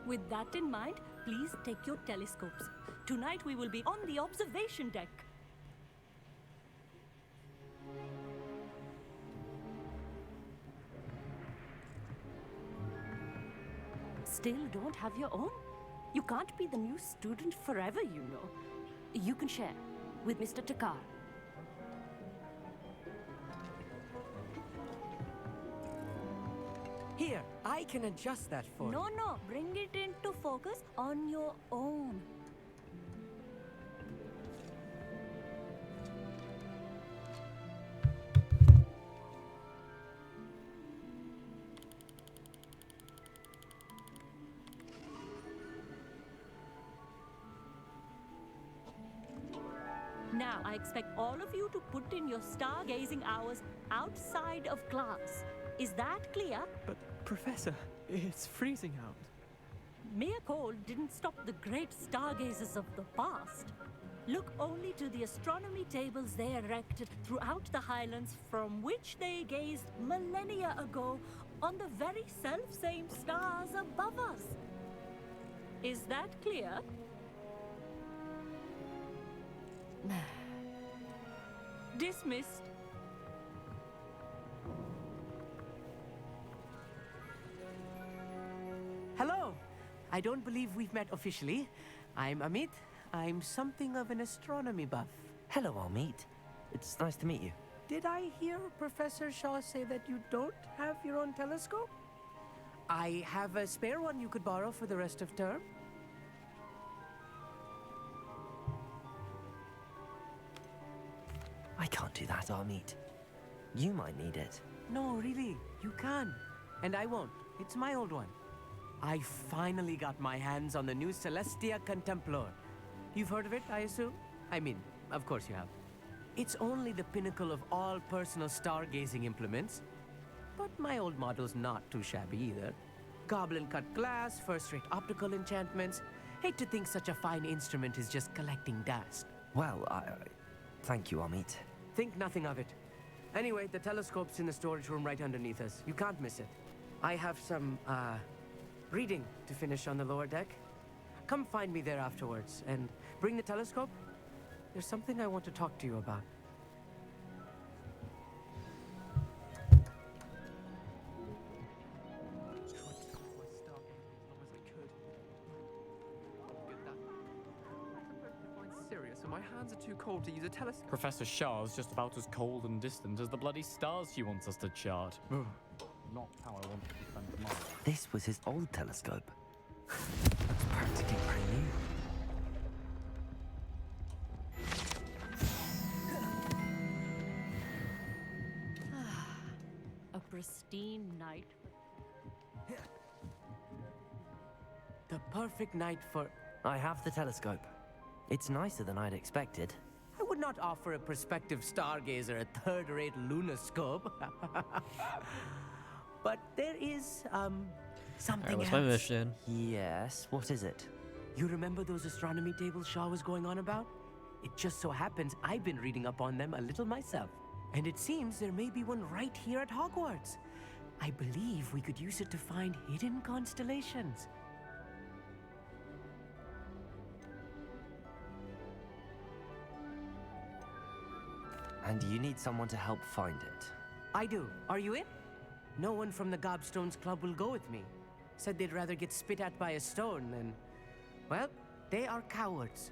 With that in mind, please take your telescopes. Tonight we will be on the observation deck. Still don't have your own? You can't be the new student forever, you know. You can share with Mr. Takar. Here, I can adjust that for you. No, bring it into focus on your own. Now, I expect all of you to put in your stargazing hours outside of class. Is that clear? But, Professor, it's freezing out. Mere cold didn't stop the great stargazers of the past. Look only to the astronomy tables they erected throughout the highlands from which they gazed millennia ago on the very self-same stars above us. Is that clear? Dismissed. Hello. I don't believe we've met officially. I'm Amit. I'm something of an astronomy buff. Hello, Amit. It's nice to meet you. Did I hear Professor Shaw say that you don't have your own telescope? I have a spare one you could borrow for the rest of term. I can't do that, Amit. You might need it. No, really, you can. And I won't. It's my old one. I finally got my hands on the new Celestia Contemplor. You've heard of it, I assume? I mean, of course you have. It's only the pinnacle of all personal stargazing implements. But my old model's not too shabby either. Goblin-cut glass, first-rate optical enchantments. Hate to think such a fine instrument is just collecting dust. Well, thank you, Amit. Think nothing of it. Anyway, the telescope's in the storage room right underneath us. You can't miss it. I have some, reading to finish on the lower deck. Come find me there afterwards, and bring the telescope. There's something I want to talk to you about. My hands are too cold to use a telescope. Professor Shah's just about as cold and distant as the bloody stars she wants us to chart. Not how I want to defend mine. This was his old telescope. Looks practically brand new. A pristine night. The perfect night for... I have the telescope. It's nicer than I'd expected. I would not offer a prospective stargazer a third-rate lunoscope. But there is, something What's else. my mission? Yes, what is it? You remember those astronomy tables Shaw was going on about? It just so happens I've been reading up on them a little myself. And it seems there may be one right here at Hogwarts. I believe we could use it to find hidden constellations. And you need someone to help find it. I do. Are you in? No one from the Gobstones Club will go with me. Said they'd rather get spit at by a stone than... Well, they are cowards.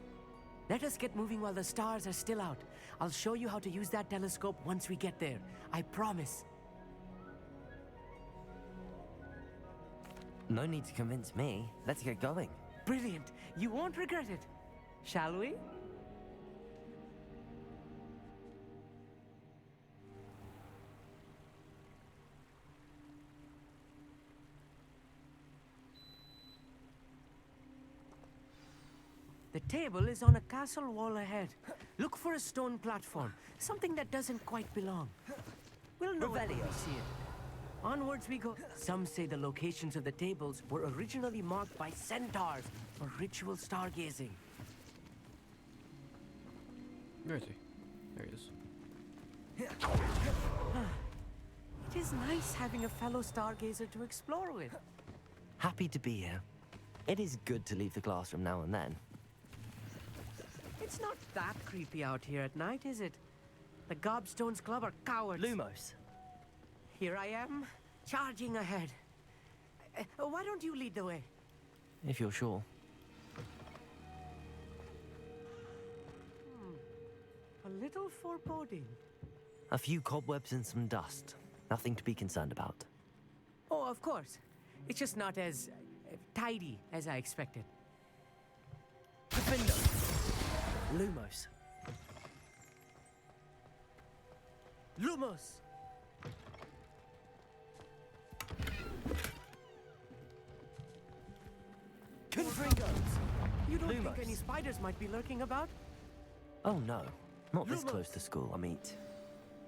Let us get moving while the stars are still out. I'll show you how to use that telescope once we get there. I promise. No need to convince me. Let's get going. Brilliant. You won't regret it. Shall we? The table is on a castle wall ahead. Look for a stone platform, something that doesn't quite belong. We'll know it when we see it. Onwards we go. Some say the locations of the tables were originally marked by centaurs for ritual stargazing. Where is he? There he is. It is nice having a fellow stargazer to explore with. Happy to be here. It is good to leave the classroom now and then. It's not that creepy out here at night, is it? The Gobstones Club are cowards. Lumos. Here I am, charging ahead. Why don't you lead the way? If you're sure. A little foreboding. A few cobwebs and some dust. Nothing to be concerned about. Oh, of course. It's just not as tidy as I expected. Defender! Lumos. Lumos! Confringos! You don't Lumos. think any spiders might be lurking about? Oh no. Not this Lumos. close to school, I meet.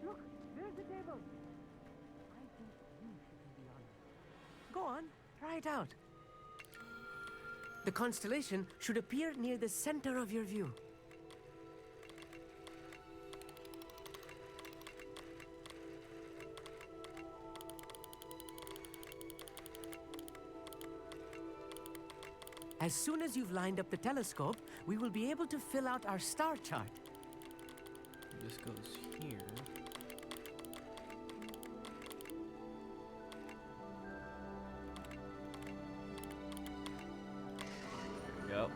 Look, there's the table. I think you should be on it. Go on, try it out. The constellation should appear near the center of your view. As soon as you've lined up the telescope, we will be able to fill out our star chart. This goes here. There we go.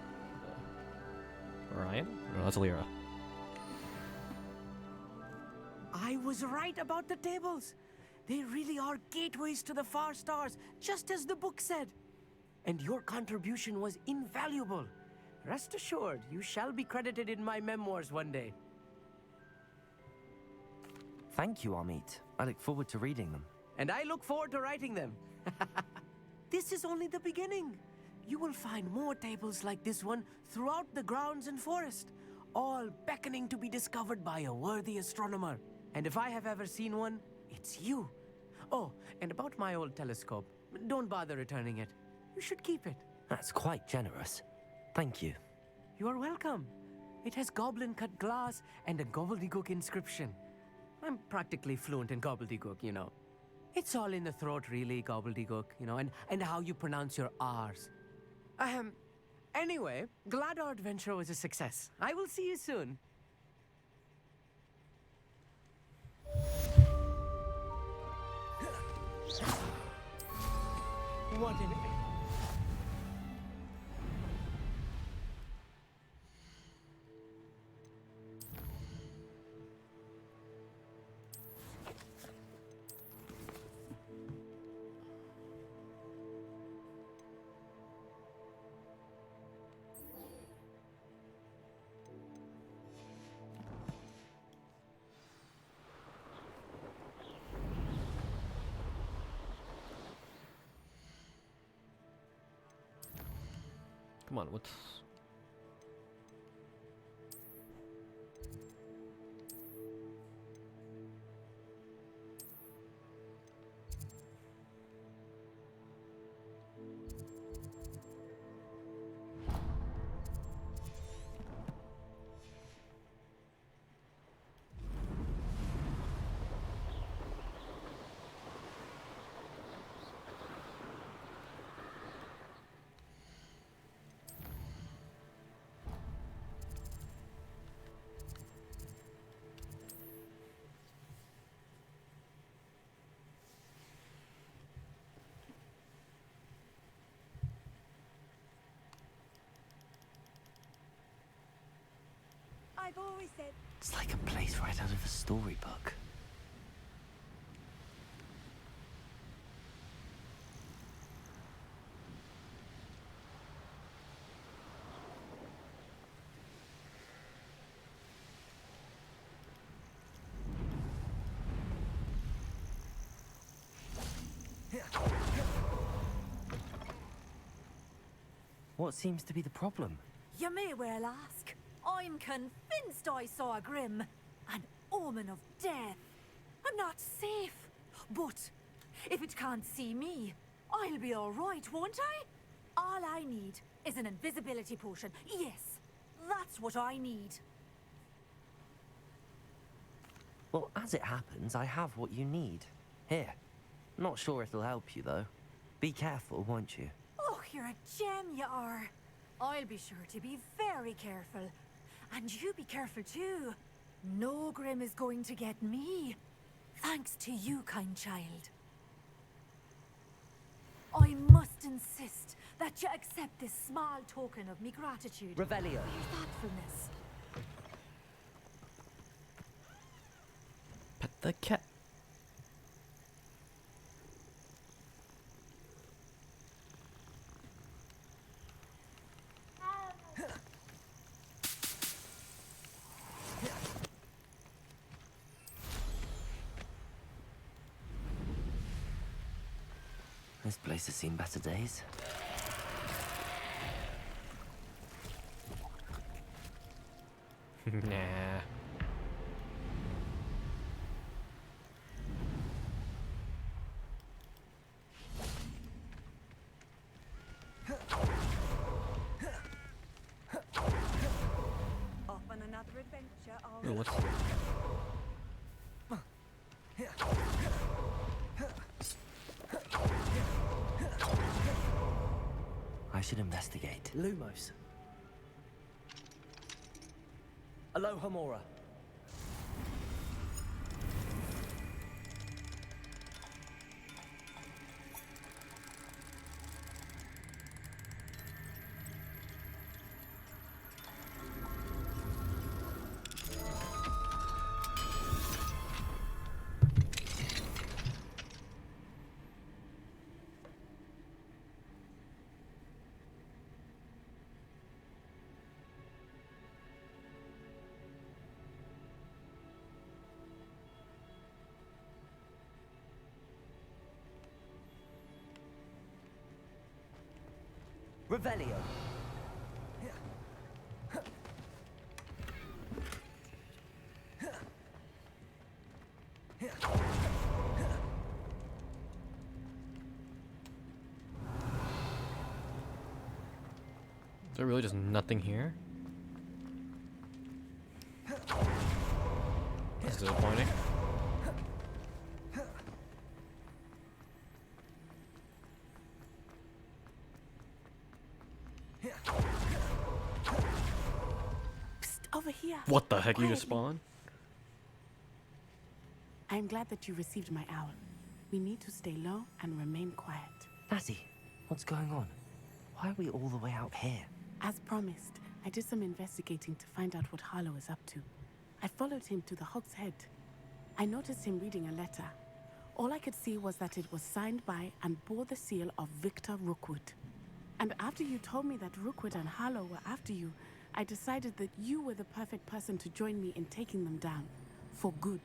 Orion? No, that's Lyra. I was right about the tables. They really are gateways to the far stars, just as the book said. And your contribution was invaluable. Rest assured, you shall be credited in my memoirs one day. Thank you, Amit. I look forward to reading them. And I look forward to writing them. This is only the beginning. You will find more tables like this one throughout the grounds and forest, all beckoning to be discovered by a worthy astronomer. And if I have ever seen one, it's you. Oh, and about my old telescope, don't bother returning it. You should keep it. That's quite generous. Thank you. You are welcome. It has goblin-cut glass and a gobbledygook inscription. I'm practically fluent in gobbledygook, you know. It's all in the throat, really, gobbledygook, you know, and how you pronounce your R's. Anyway, glad our adventure was a success. I will see you soon. What an... Come on, what's... I've always said... It's like a place right out of a storybook. What seems to be the problem? You may well ask. I'm convinced I saw a Grim, an omen of death. I'm not safe. But if it can't see me, I'll be all right, won't I? All I need is an invisibility potion. Yes, that's what I need. Well, as it happens, I have what you need. Here. Not sure it'll help you, though. Be careful, won't you? Oh, you're a gem, you are. I'll be sure to be very careful. And you be careful, too. No Grim is going to get me. Thanks to you, kind child. I must insist that you accept this small token of me gratitude. Revelio. For your thoughtfulness. Pet the cat. This place has seen better days. Nah. Off on another adventure, all Oh, what's I should investigate. Lumos. Aloha Mora. Revelio. Is there really just nothing here? That's disappointing. Psst, over here. What the heck? You just Quietly. spawned? I'm glad that you received my owl. We need to stay low and remain quiet. Natty, what's going on? Why are we all the way out here? As promised, I did some investigating to find out what Harlow is up to. I followed him to the Hog's Head. I noticed him reading a letter. All I could see was that it was signed by and bore the seal of Victor Rookwood. And after you told me that Rookwood and Harlow were after you, I decided that you were the perfect person to join me in taking them down. For good.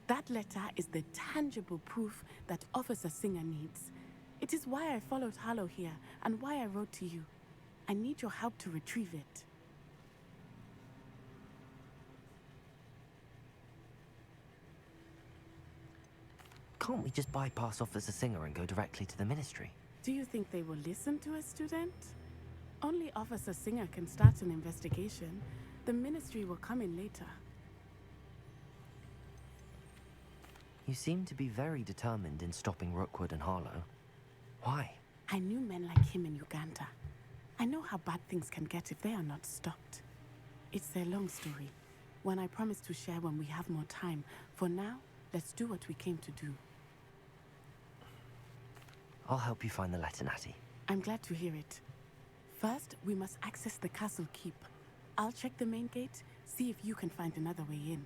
That letter is the tangible proof that Officer Singer needs. It is why I followed Harlow here and why I wrote to you. I need your help to retrieve it. Can't we just bypass Officer Singer and go directly to the Ministry? Do you think they will listen to a student? Only Officer Singer can start an investigation. The Ministry will come in later. You seem to be very determined in stopping Rookwood and Harlow. Why? I knew men like him in Uganda. I know how bad things can get if they are not stopped. It's a long story, one I promise to share when we have more time. For now, let's do what we came to do. I'll help you find the letter, Natty. I'm glad to hear it. First, we must access the castle keep. I'll check the main gate, see if you can find another way in.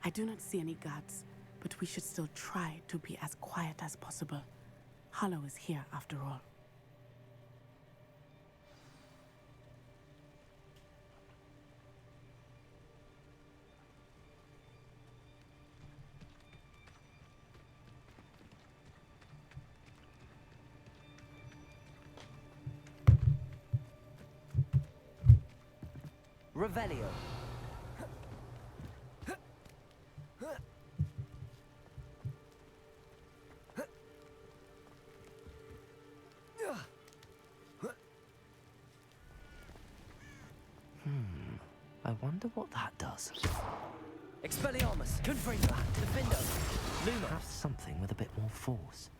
I do not see any guards, but we should still try to be as quiet as possible. Harlow is here after all. Revelio. I wonder what that does. Expelliarmus! Confringo! Defendo! Lumos! Perhaps something with a bit more force.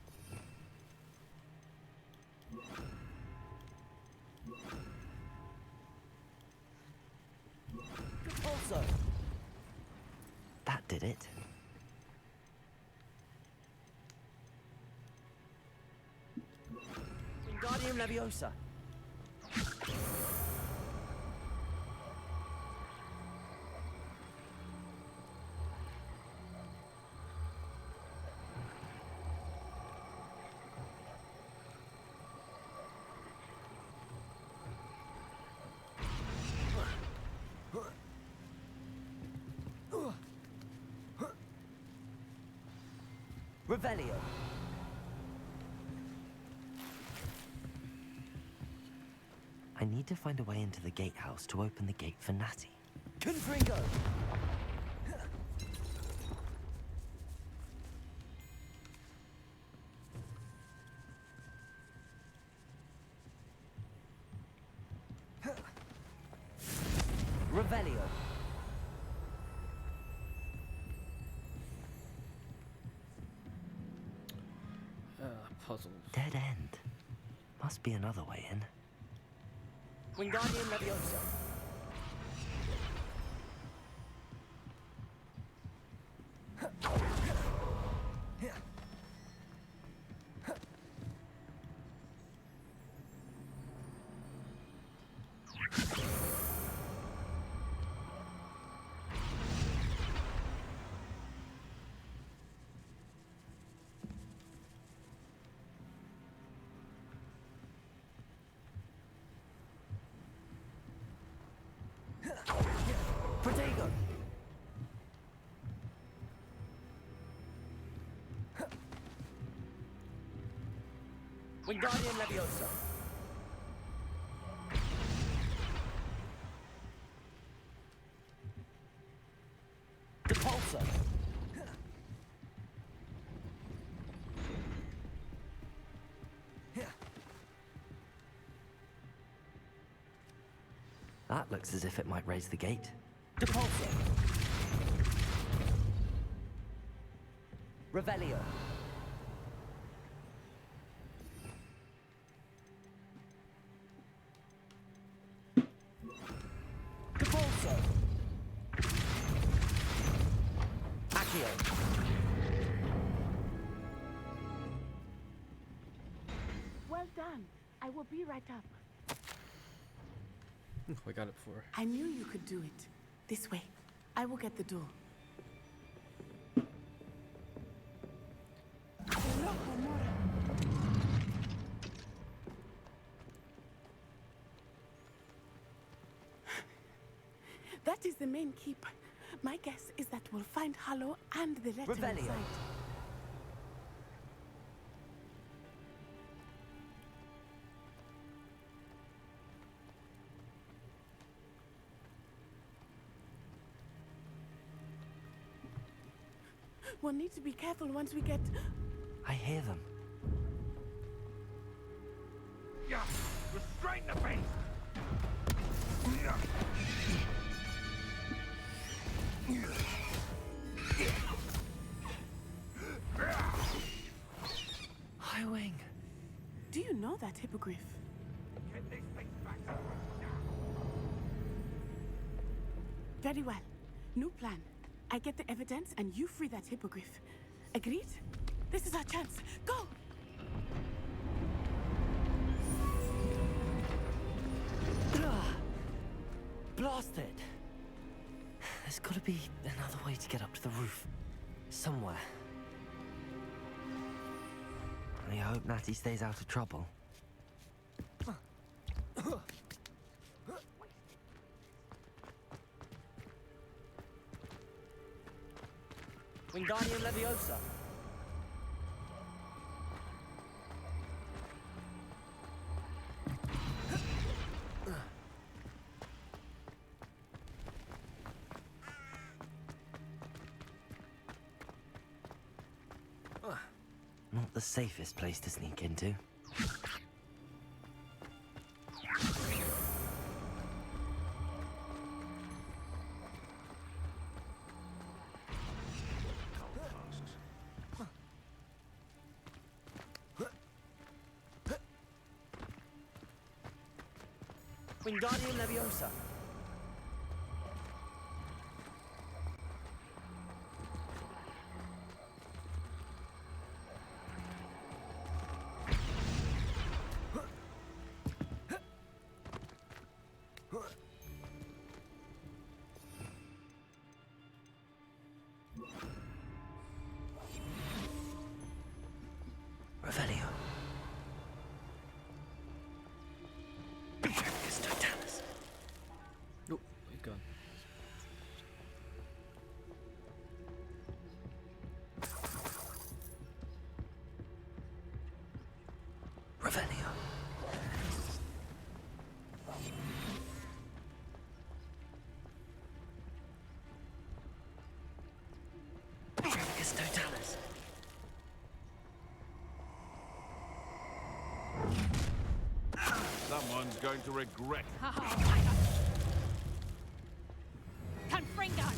Also! That did it. Wingardium Leviosa! Revelio. I need to find a way into the gatehouse to open the gate for Natty. Confringo! Revelio. Puzzles. Dead end. Must be another way in. Wingardium Leviosa! Protego! Wingardium Leviosa! Depulso! That looks as if it might raise the gate. Depulso! Revelio! Depulso! Accio! Well done. I will be right up. We got it before. I knew you could do it. This way. I will get the door. That is the main keep. My guess is that we'll find Hollow and the letter Revelio. inside. We'll need to be careful once we get... I hear them. Yeah, restrain the beast! Highwing. Do you know that hippogriff? Get these things back to Very well. New plan. I get the evidence and you free that hippogriff. Agreed? This is our chance. Go! Blasted! There's gotta be another way to get up to the roof. Somewhere. I hope Natty stays out of trouble. Wingardium Leviosa! Not the safest place to sneak into. Wingardium Leviosa. Revelio. Petricus totalis. Oh, he's gone. Revelio. Petricus totalis. Someone's going to regret. Confringo!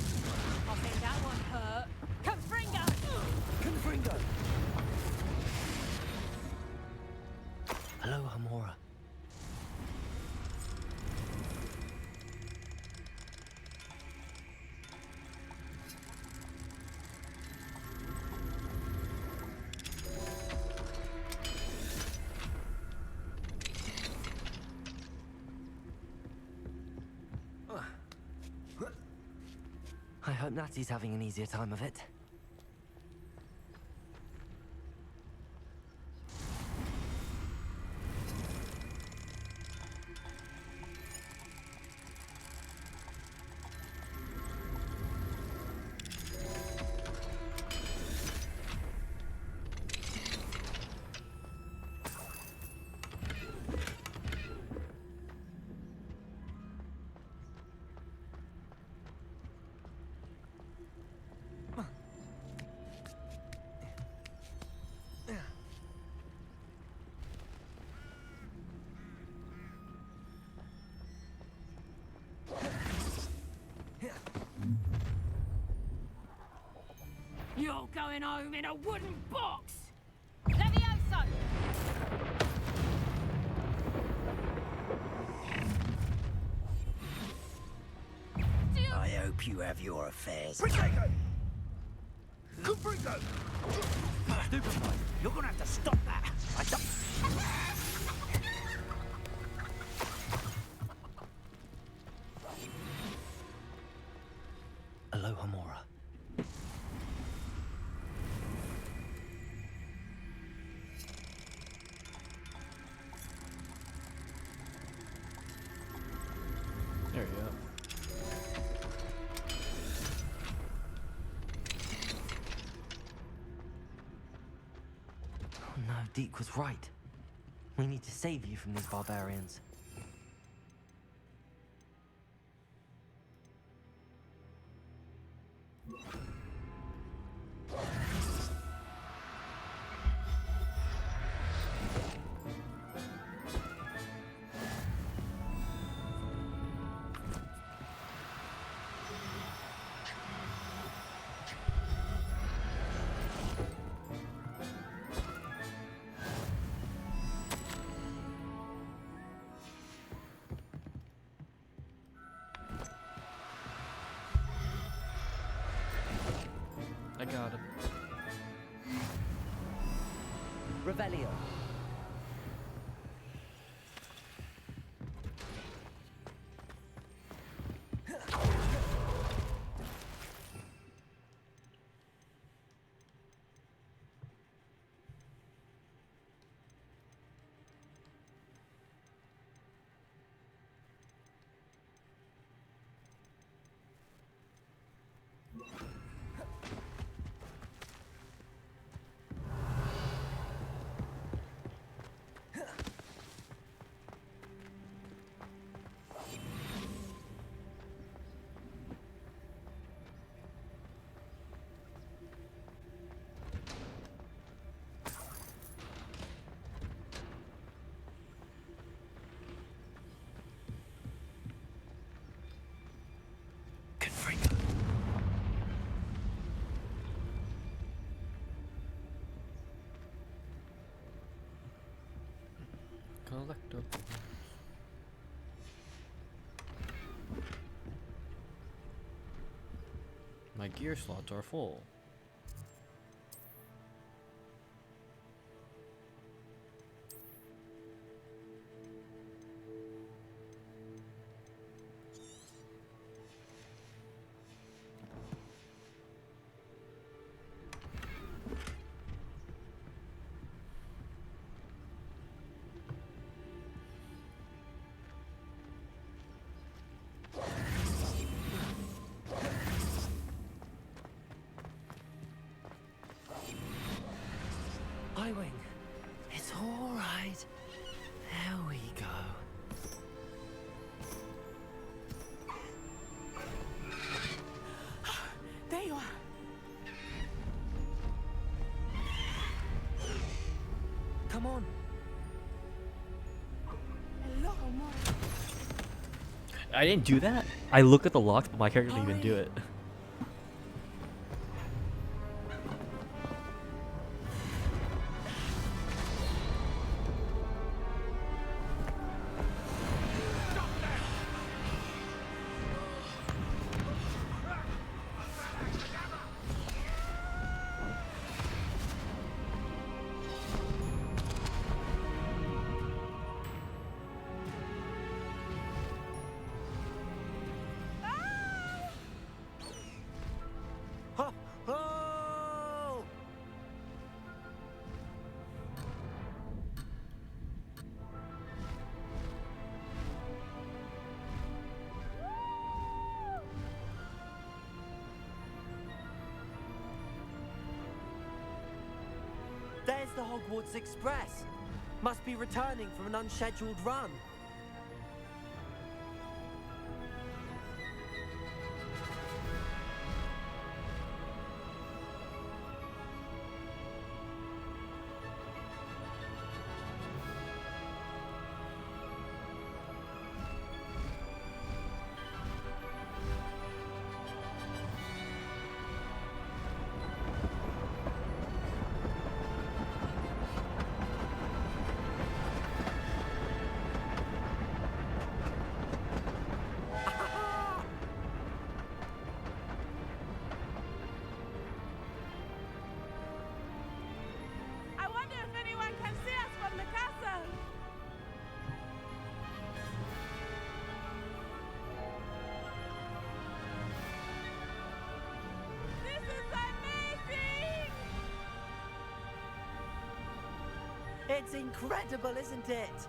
I think that one hurt. Confringo! Confringo. Hello, Hamora. I hope Natty's having an easier time of it. You're going home in a wooden box! Levioso! I hope you have your affairs. Protego! Confringo! Stupefy, you're gonna have to stop that. I don't... Hello, Hamora. There you go. Oh no, Deke was right. We need to save you from these barbarians. I got him. Revelio. Freak. Collectible. My gear slots are full. Highwing, it's all right. There we go. There you are. Come on. Hello, Mom. I didn't do that. I look at the locks, but my character didn't even do it. Ho! Ho! There's the Hogwarts Express. Must be returning from an unscheduled run. I wonder if anyone can see us from the castle. This is amazing! It's incredible, isn't it?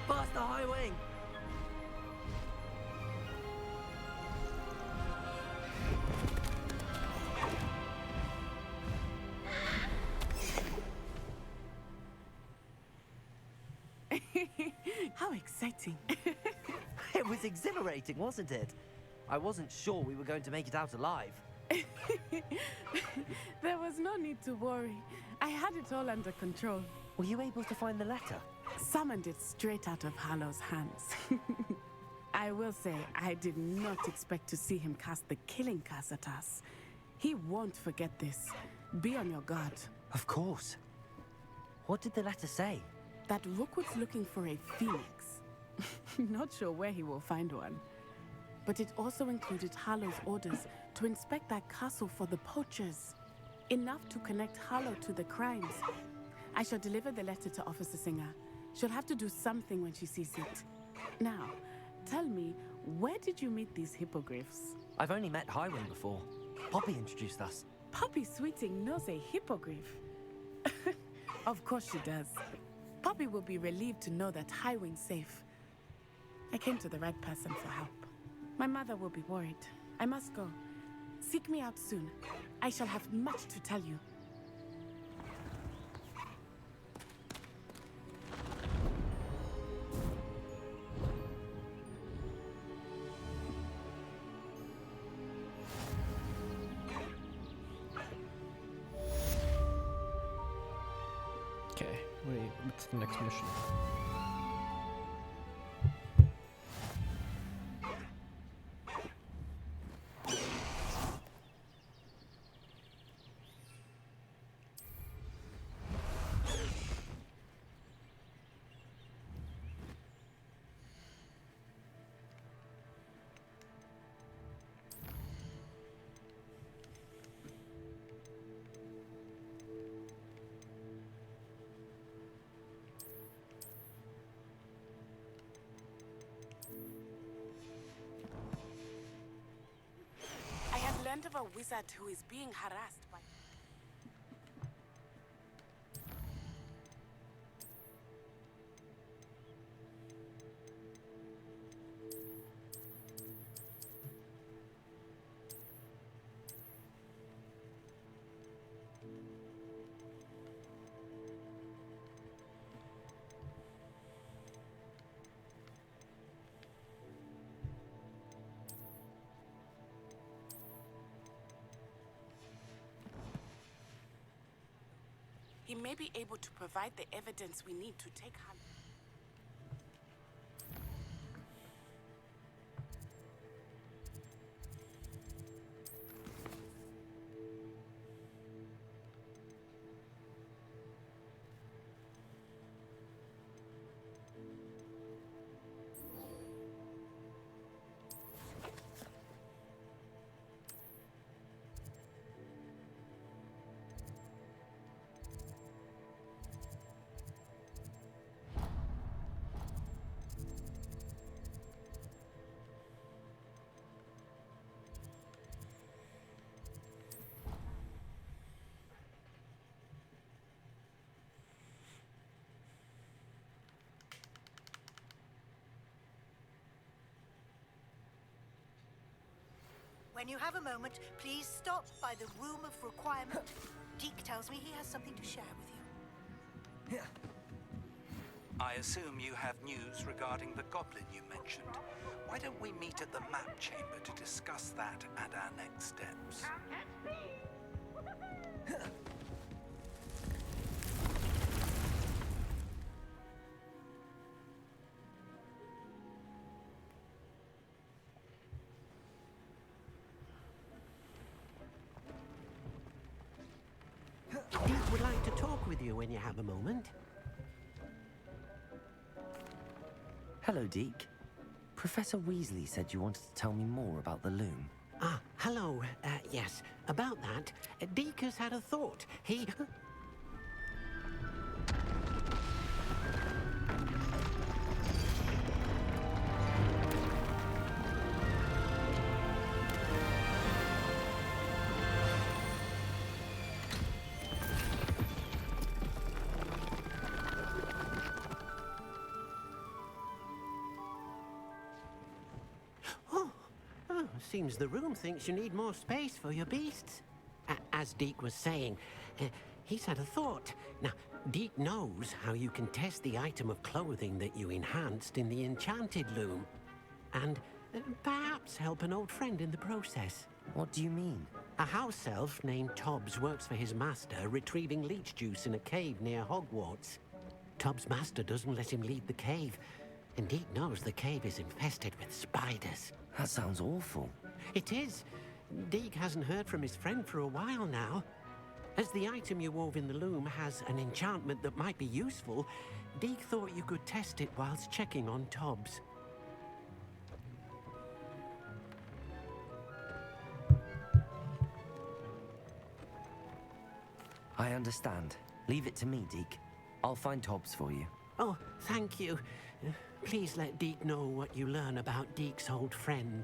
Faster, Highwing! How exciting. It was exhilarating, wasn't it? I wasn't sure we were going to make it out alive. There was no need to worry. I had it all under control. Were you able to find the letter? Summoned it straight out of Hallow's hands. I will say, I did not expect to see him cast the killing curse at us. He won't forget this. Be on your guard. Of course. What did the letter say? That Rookwood's looking for a phoenix. Not sure where he will find one. But it also included Harlow's orders to inspect that castle for the poachers. Enough to connect Harlow to the crimes. I shall deliver the letter to Officer Singer. She'll have to do something when she sees it. Now, tell me, where did you meet these hippogriffs? I've only met Highwing before. Poppy introduced us. Poppy Sweeting knows a hippogriff. Of course she does. Poppy will be relieved to know that Highwing's safe. I came to the right person for help. My mother will be worried. I must go. Seek me out soon. I shall have much to tell you. Okay, what's the next mission? I have learned of a wizard who is being harassed by... He may be able to provide the evidence we need to take Hannah. When you have a moment, please stop by the Room of Requirement. Deke tells me he has something to share with you. I assume you have news regarding the goblin you mentioned. Why don't we meet at the map chamber to discuss that and our next steps? Deke would like to talk with you when you have a moment. Hello, Deke. Professor Weasley said you wanted to tell me more about the loom. Ah, hello. Yes, about that. Deke has had a thought. He... Seems the room thinks you need more space for your beasts. As Deke was saying, he's had a thought. Now, Deke knows how you can test the item of clothing that you enhanced in the enchanted loom. And perhaps help an old friend in the process. What do you mean? A house elf named Tobbs works for his master, retrieving leech juice in a cave near Hogwarts. Tobbs' master doesn't let him leave the cave, and Deke knows the cave is infested with spiders. That sounds awful. It is. Deke hasn't heard from his friend for a while now. As the item you wove in the loom has an enchantment that might be useful, Deke thought you could test it whilst checking on Tobbs. I understand. Leave it to me, Deke. I'll find Tobbs for you. Oh, thank you. Please let Deke know what you learn about Deke's old friend.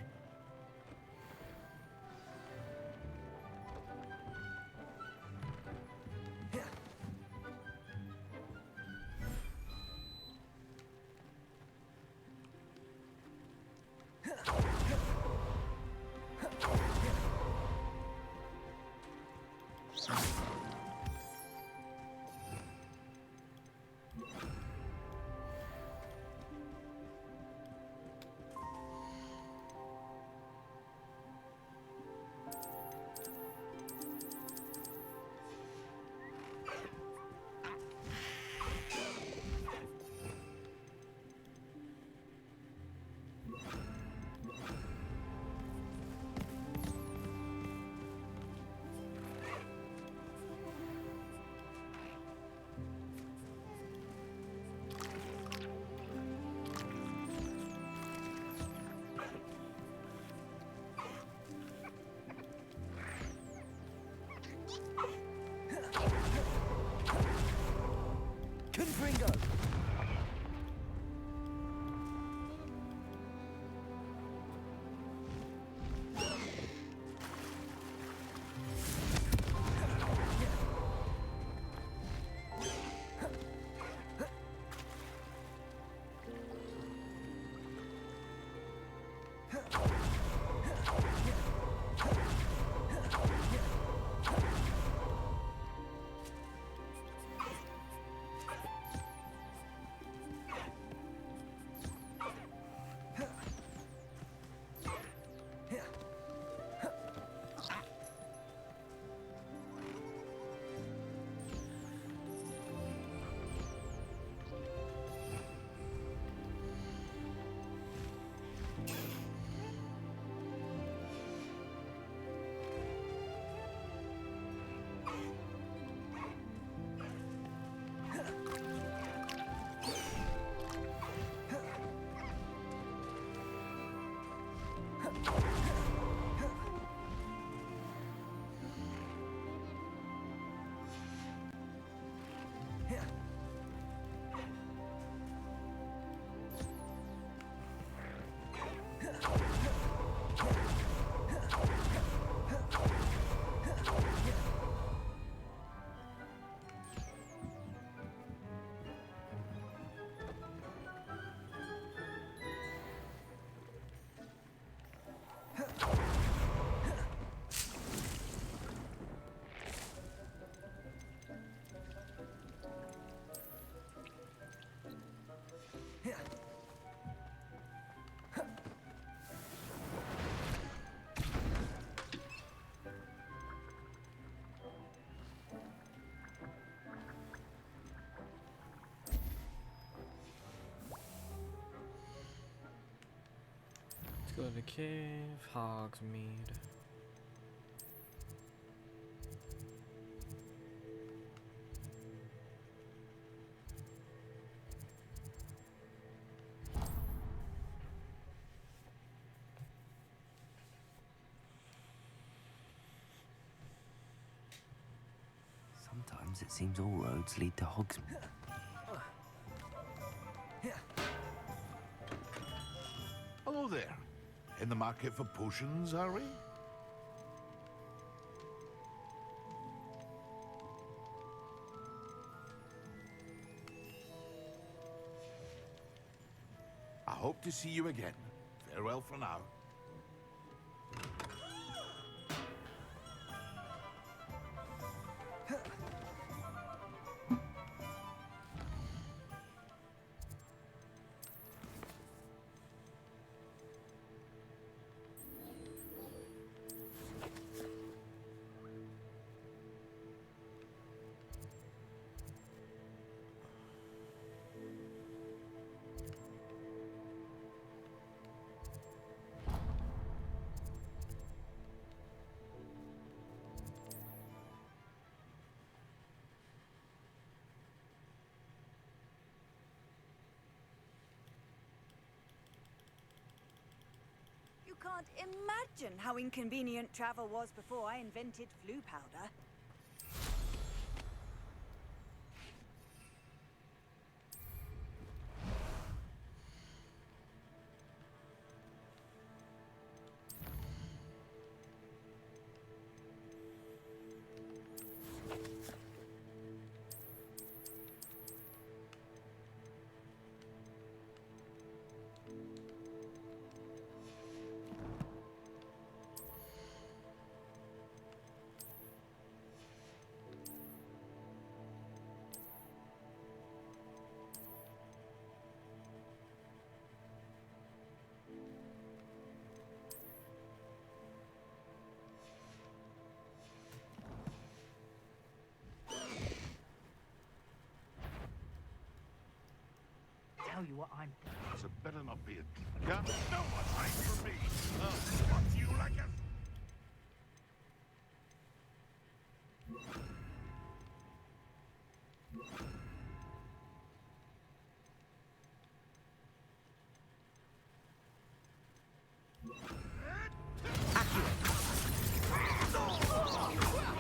Confringo! Go to the cave, Hogsmeade. Sometimes it seems all roads lead to Hogsmeade. Hello there. In the market for potions, are we? I hope to see you again. Farewell for now. You can't imagine how inconvenient travel was before I invented flu powder. Tell you what I'm... So better not be a... Can't no one's right for me. What do you like a...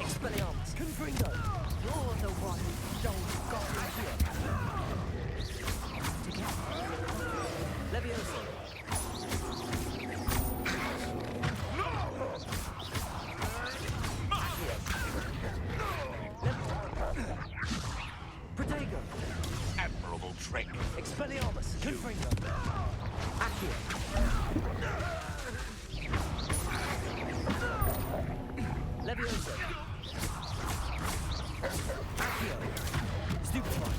Expelliarmus! Confringo! You're the one who don't got here. Confringo. Accio. Levioso. Accio. Stupefy.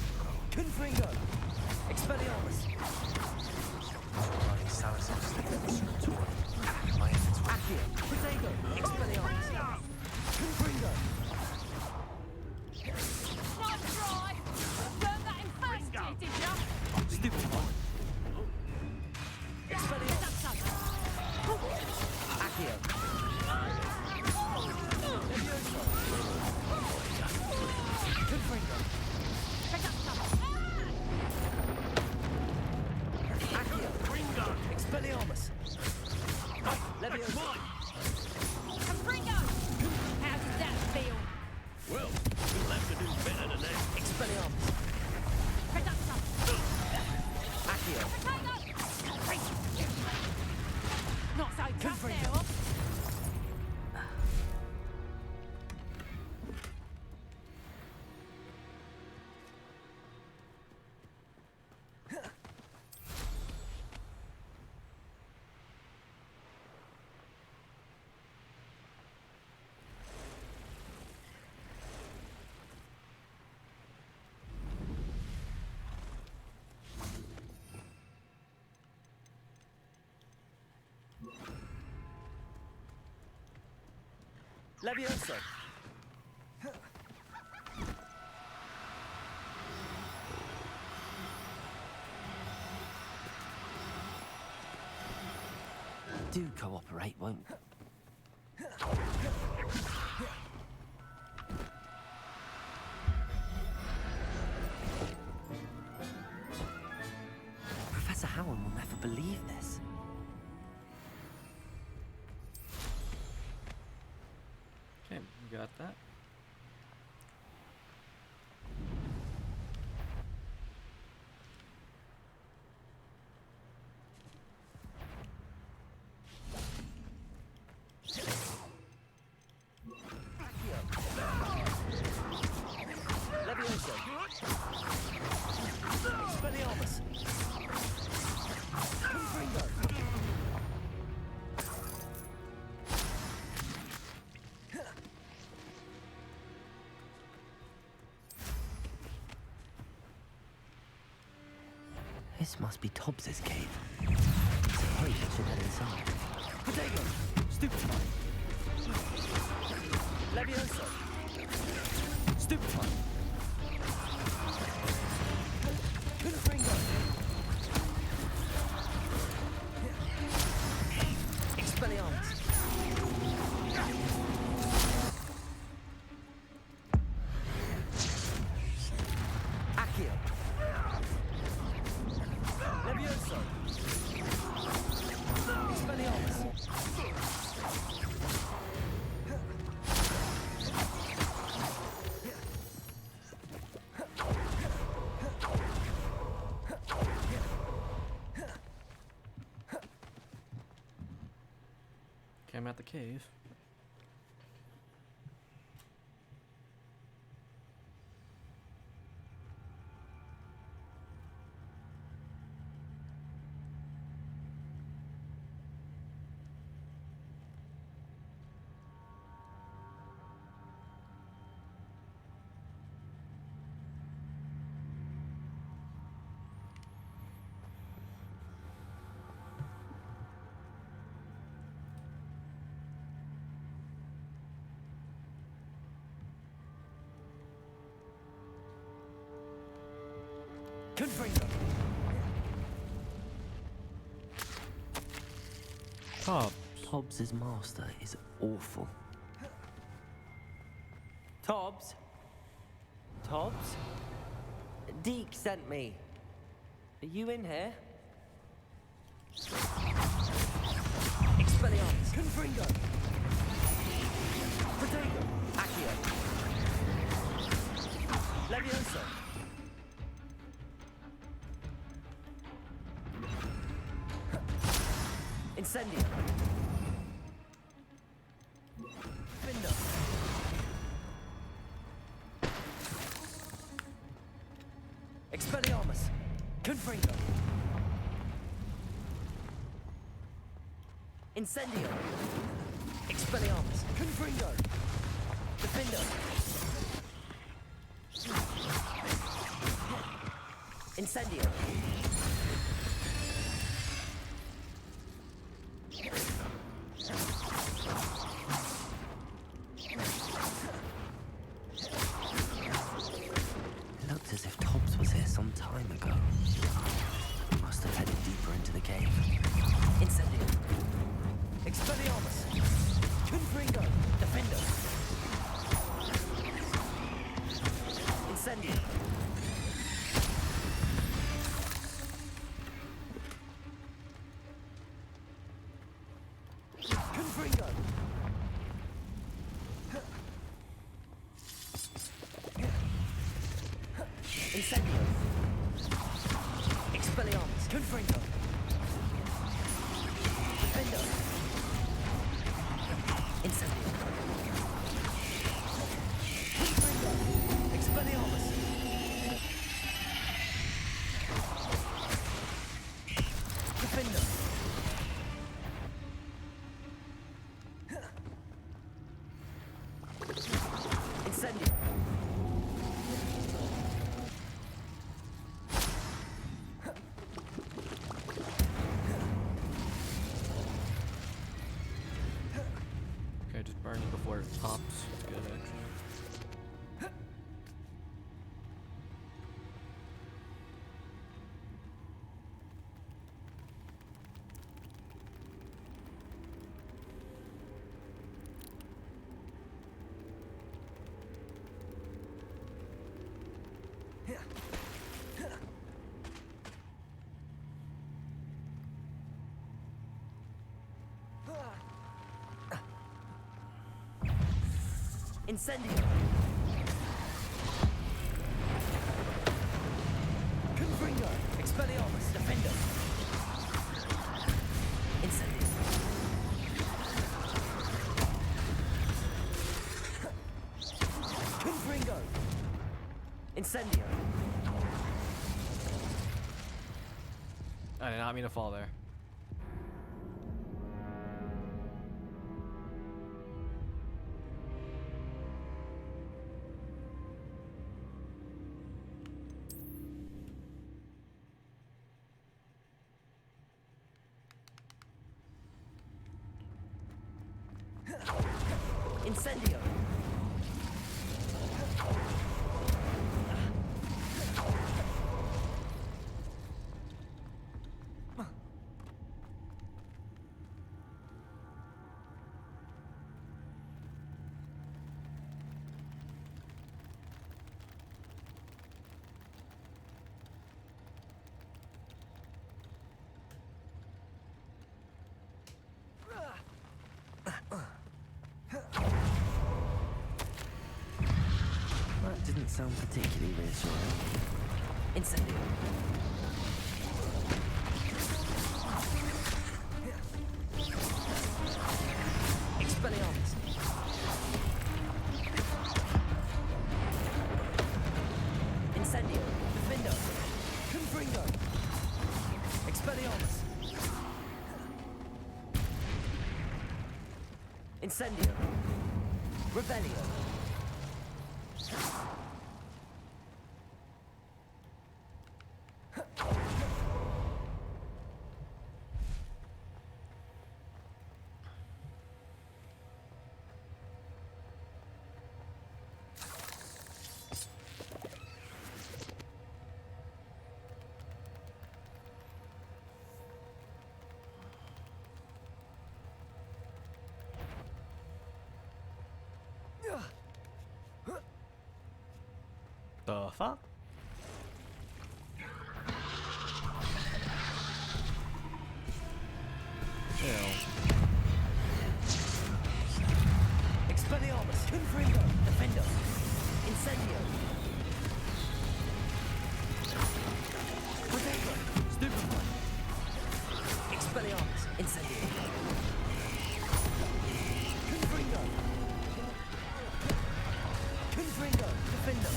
Confringo. Expelliarmus. Accio. Protego. Expelliarmus. Confringo. Not dry! Learn that in first year, did ya? Stupefy. Expelliarmus. Accio. Levioso. Confringo. Accio. Expelliarmus. Levioso. Confringo! How does that feel? Well, we'll have to do better than that. Expelliarmus. Accio. Not so tough Confringo. now. Levioso. Do cooperate, won't you? Professor Howard will never believe this. Okay, we got that. Levioso. Expelliarmus. Confringo. This must be Tobbs's cave. Suppose I should head inside. Protego! Stupefy! Levioso! Stupefy! Confringo! Expelliarmus! Accio! Levioso! Expelliarmus! Okay, I'm at the cave. Confringo! Tobbs. Tobbs's master is awful. Tobbs? Tobbs? Deke sent me. Are you in here? Expelliarmus! Confringo! Protego! Accio! Levioso! Incendio! Findo! Expelliarmus! Confringo! Incendio! Expelliarmus! Confringo! Defendo! Incendio! It looked as if Tobbs was here some time ago. He must have headed deeper into the cave. Incendio! Expelliarmus! Confringo! Defendo! Incendio! Confringo! Incendio! Expelliarmus! Confringo! Defendo! Incendio! Confringo! Expelliarmus! Defendo! Incendio! Okay, just burn it before it pops. That's good, actually. Incendio! Confringo! Expelliarmus! Defendo! Incendio! Confringo! Incendio! I did not mean to fall there. Incendio! That didn't sound particularly reassuring. Incendio! Expelliarmus! Incendio! Defendo! Confringo! Expelliarmus! Incendio! Rebellion! The fuck? Ew. Expelliarmus! Confringo! Defendo! Incendio! Protego! Stupefy! Expelliarmus! Incendio! Confringo! Confringo! Defendo!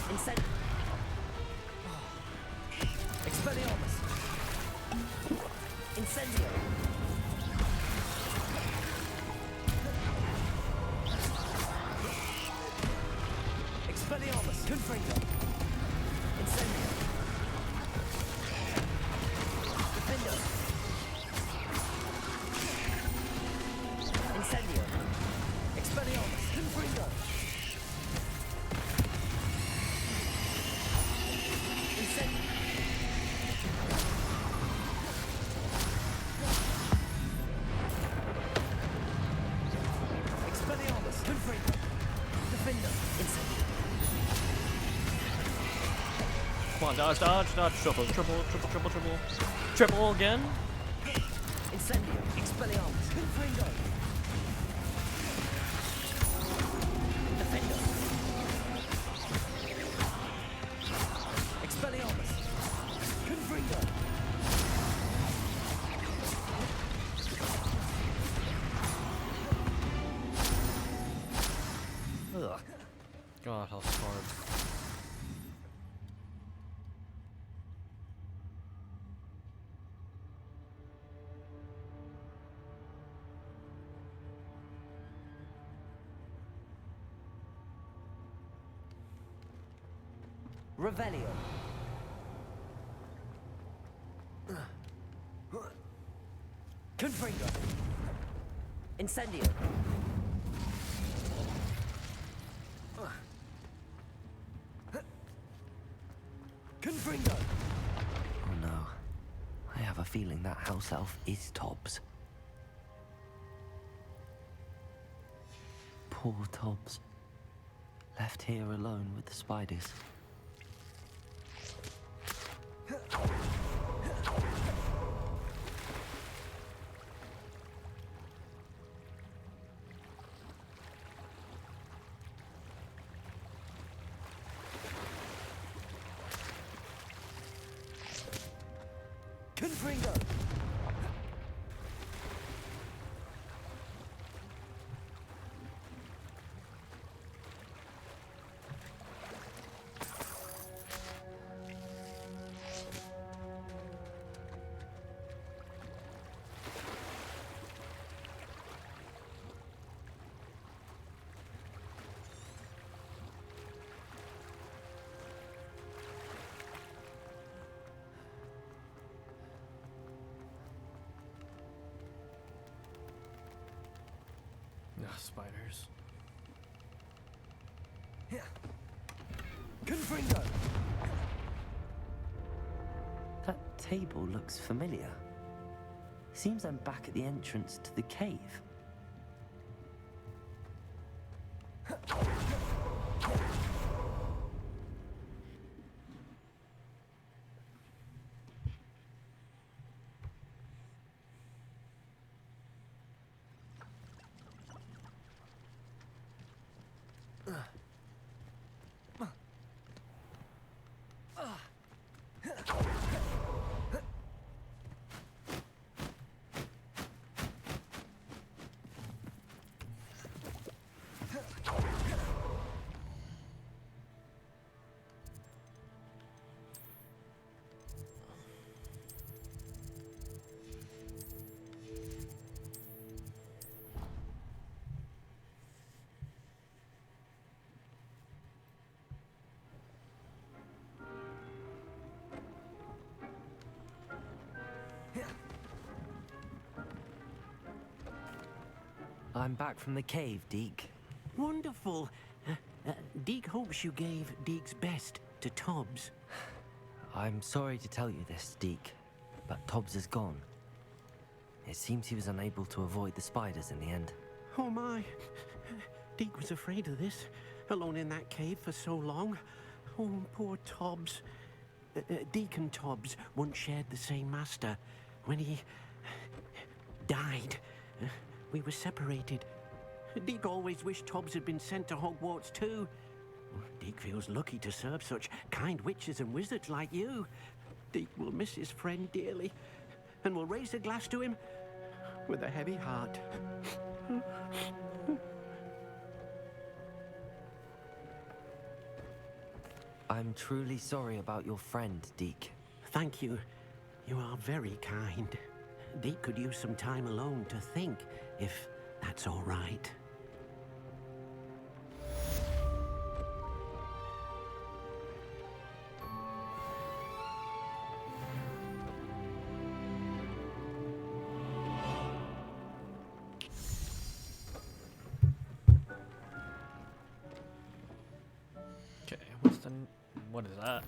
Incendio! Expelliarmus! Confringo. Incendio. Defendo. Incendio. Expelliarmus. Confringo. Incendio. Expelliarmus. Confringo. Defendo. Incendio. Come on, dodge, dodge, dodge. Triple, triple, triple, triple, triple. Triple again. Incendio. Expelliarmus. Confringo. Defendo. Expelliarmus. Confringo. Ugh. God, how hard. Revelio. Confringo. Incendio. Confringo. Oh no. I have a feeling that house elf is Tobbs. Poor Tobbs. Left here alone with the spiders. Confringo! Ugh, spiders. Confringo! That table looks familiar. Seems I'm back at the entrance to the cave. I'm back from the cave, Deke. Wonderful. Deke hopes you gave Deke's best to Tobbs. I'm sorry to tell you this, Deke, but Tobbs is gone. It seems he was unable to avoid the spiders in the end. Oh my. Deke was afraid of this, alone in that cave for so long. Oh, poor Tobbs. Deke and Tobbs once shared the same master. When he died, we were separated. Deke always wished Tobbs had been sent to Hogwarts too. Deke feels lucky to serve such kind witches and wizards like you. Deke will miss his friend dearly, and will raise a glass to him with a heavy heart. I'm truly sorry about your friend, Deke. Thank you. You are very kind. Deke could use some time alone to think, if that's all right. nothing. What is that?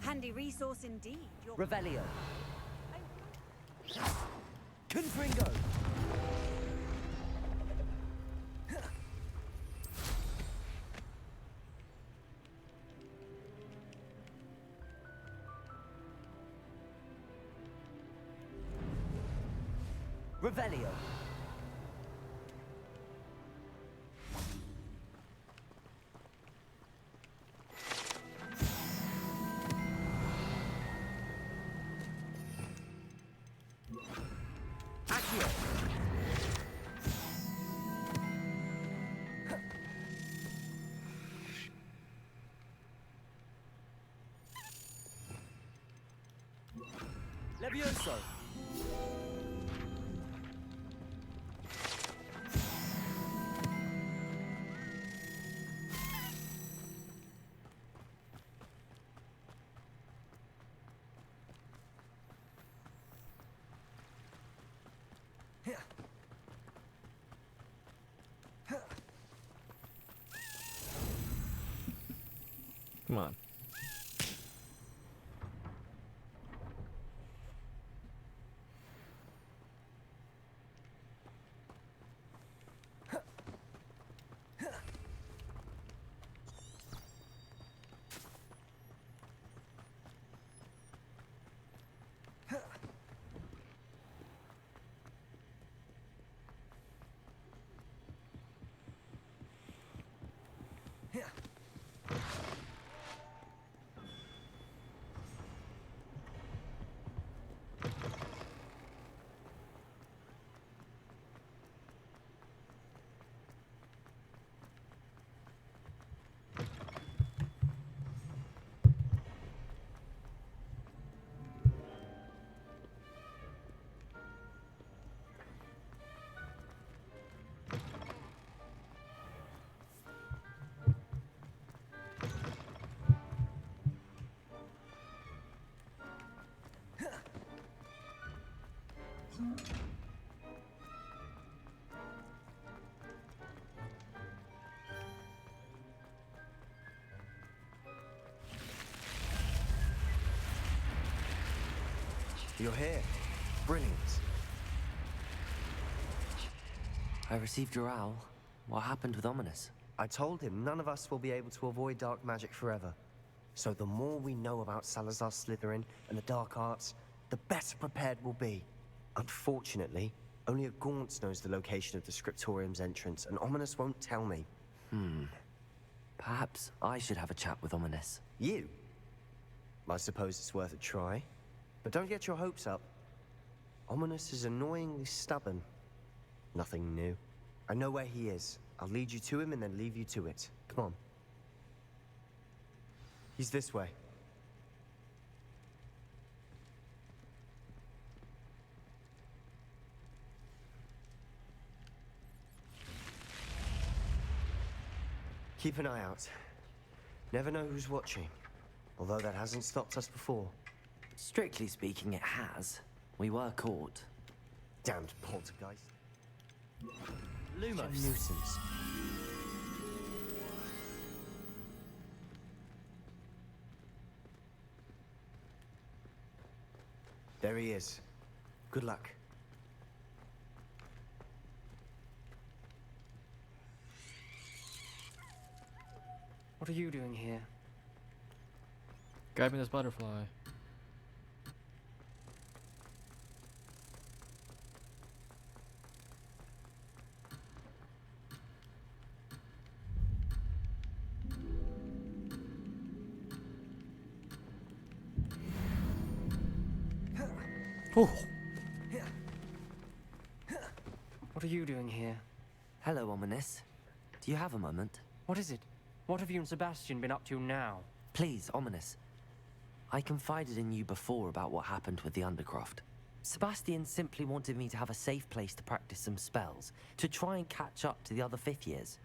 Handy resource indeed. Revelio. Confringo. Revelio. Accio. Levioso. Come on. You're here. Brilliant. I received your owl. What happened with Ominous? I told him none of us will be able to avoid dark magic forever. So the more we know about Salazar Slytherin and the dark arts, the better prepared we'll be. Unfortunately, only a Gaunt knows the location of the Scriptorium's entrance, and Ominous won't tell me. Perhaps I should have a chat with Ominous. You? I suppose it's worth a try. But don't get your hopes up. Ominous is annoyingly stubborn. Nothing new. I know where he is. I'll lead you to him and then leave you to it. Come on. He's this way. Keep an eye out. Never know who's watching. Although that hasn't stopped us before. Strictly speaking, it has. We were caught. Damned poltergeist. Lumos. Such a nuisance. There he is. Good luck. What are you doing here? Grab me this butterfly. Oh. What are you doing here? Hello, Ominous. Do you have a moment? What is it? What have you and Sebastian been up to now? Please, Ominous. I confided in you before about what happened with the Undercroft. Sebastian simply wanted me to have a safe place to practice some spells, to try and catch up to the other fifth years.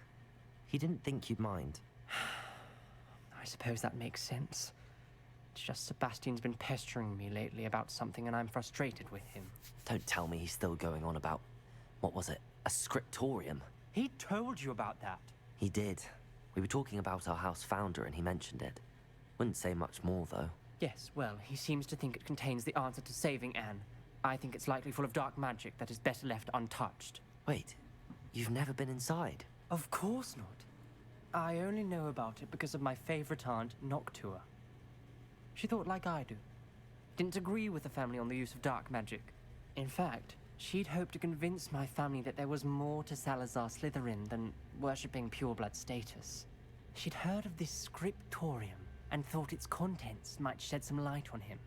He didn't think you'd mind. I suppose that makes sense. It's just Sebastian's been pestering me lately about something and I'm frustrated with him. Don't tell me he's still going on about, what was it, a scriptorium? He told you about that. He did. We were talking about our house founder and he mentioned it. Wouldn't say much more, though. Yes, well, he seems to think it contains the answer to saving Anne. I think it's likely full of dark magic that is better left untouched. Wait, you've never been inside? Of course not. I only know about it because of my favorite aunt, Noctua. She thought like I do. Didn't agree with the family on the use of dark magic. In fact, she'd hoped to convince my family that there was more to Salazar Slytherin than worshipping pureblood status. She'd heard of this scriptorium and thought its contents might shed some light on him.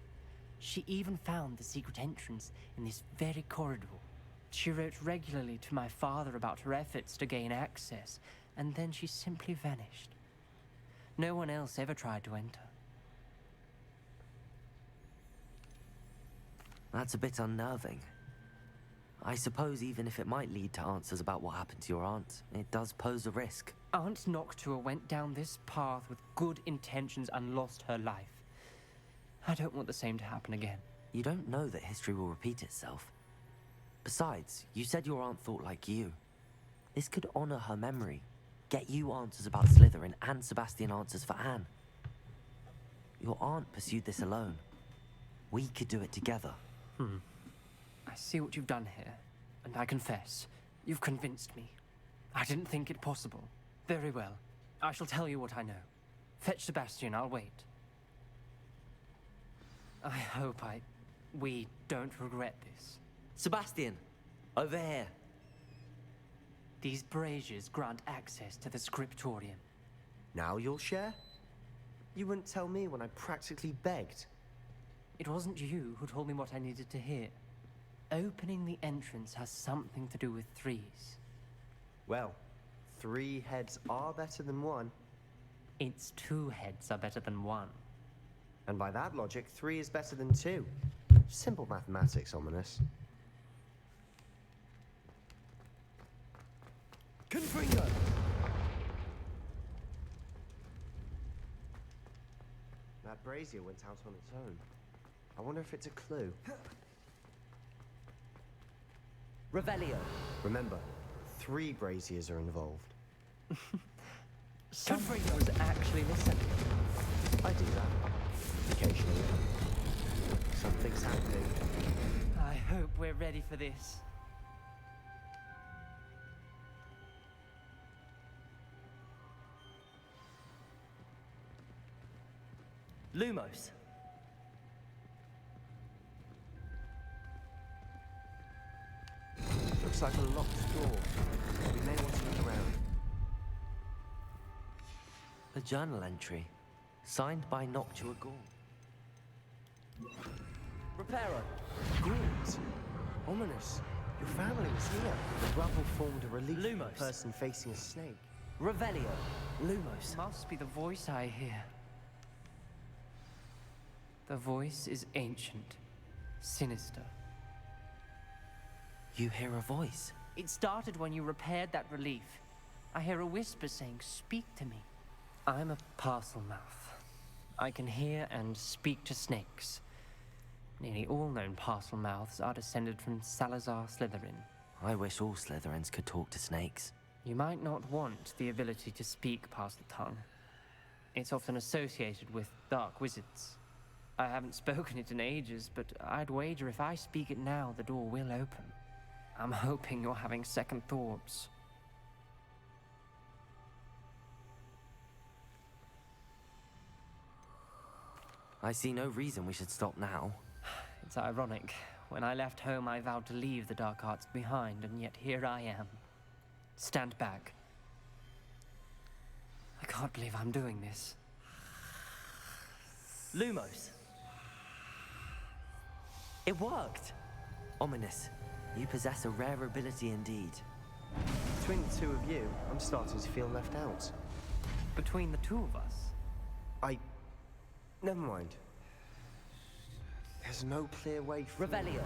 She even found the secret entrance in this very corridor. She wrote regularly to my father about her efforts to gain access, and then she simply vanished. No one else ever tried to enter. That's a bit unnerving. I suppose even if it might lead to answers about what happened to your aunt, it does pose a risk. Aunt Noctua went down this path with good intentions and lost her life. I don't want the same to happen again. You don't know that history will repeat itself. Besides, you said your aunt thought like you. This could honor her memory, get you answers about Slytherin and Sebastian answers for Anne. Your aunt pursued this alone. We could do it together. I see what you've done here, and I confess, you've convinced me. I didn't think it possible. Very well. I shall tell you what I know. Fetch Sebastian, I'll wait. I hope we don't regret this. Sebastian, over here. These braziers grant access to the scriptorium. Now you'll share? You wouldn't tell me when I practically begged. It wasn't you who told me what I needed to hear. Opening the entrance has something to do with threes. Well, 3 heads are better than 1. It's 2 heads are better than 1. And by that logic, 3 is better than 2. Simple mathematics, Ominous. Confringo! That brazier went out on its own. I wonder if it's a clue. Revelio. Remember, 3 braziers are involved. Someone was actually listening. I do that. Occasionally. Something's happening. I hope we're ready for this. Lumos. Looks like a locked door. We may want to look around. A journal entry, signed by Noctua Gaunt. Reparo. Gaunt. Ominous. Your family was here. The rubble formed a relief of Lumos. a person facing a snake. Revelio. Lumos. Must be the voice I hear. The voice is ancient, sinister. You hear a voice. It started when you repaired that relief. I hear a whisper saying, "Speak to me." I'm a parcel mouth. I can hear and speak to snakes. Nearly all known parcel mouths are descended from Salazar Slytherin. I wish all Slytherins could talk to snakes. You might not want the ability to speak past the tongue. It's often associated with dark wizards. I haven't spoken it in ages, but I'd wager if I speak it now, the door will open. I'm hoping you're having second thoughts. I see no reason we should stop now. It's ironic. When I left home, I vowed to leave the dark arts behind, and yet here I am. Stand back. I can't believe I'm doing this. Lumos! It worked! Ominous. You possess a rare ability indeed. Between the two of you, I'm starting to feel left out. Between the two of us? Never mind. There's no clear way through. Revelio.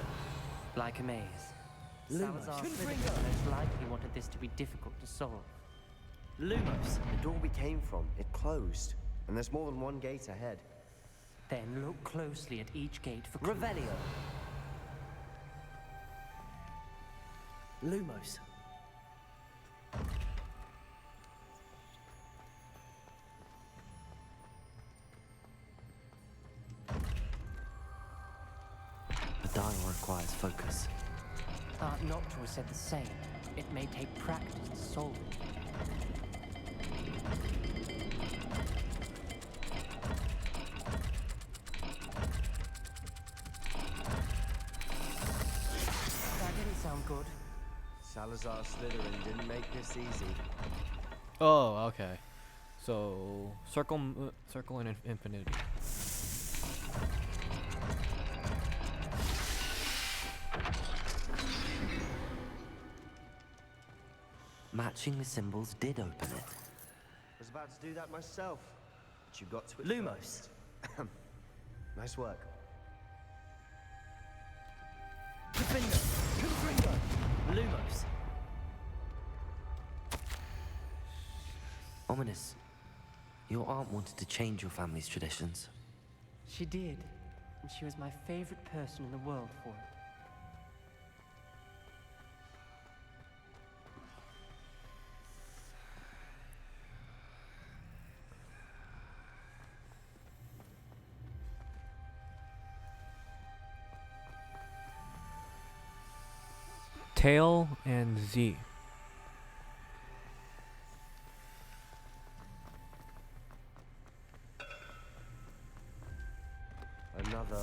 Like a maze. Lumos. Salazar Slytherin most likely wanted this to be difficult to solve. Lumos. The door we came from, it closed. And there's more than one gate ahead. Then look closely at each gate for clues. Revelio. Lumos. The dial requires focus. Art Noctua said the same. It may take practice to solve it. That didn't sound good. Salazar Slytherin didn't make this easy. Oh, okay. So circle and infinity. Matching the symbols did open it. I was about to do that myself, but you got to it Lumos. first. Nice work. Lumos. Ominous. Your aunt wanted to change your family's traditions. She did, and she was my favorite person in the world for it. Tail and Z. Another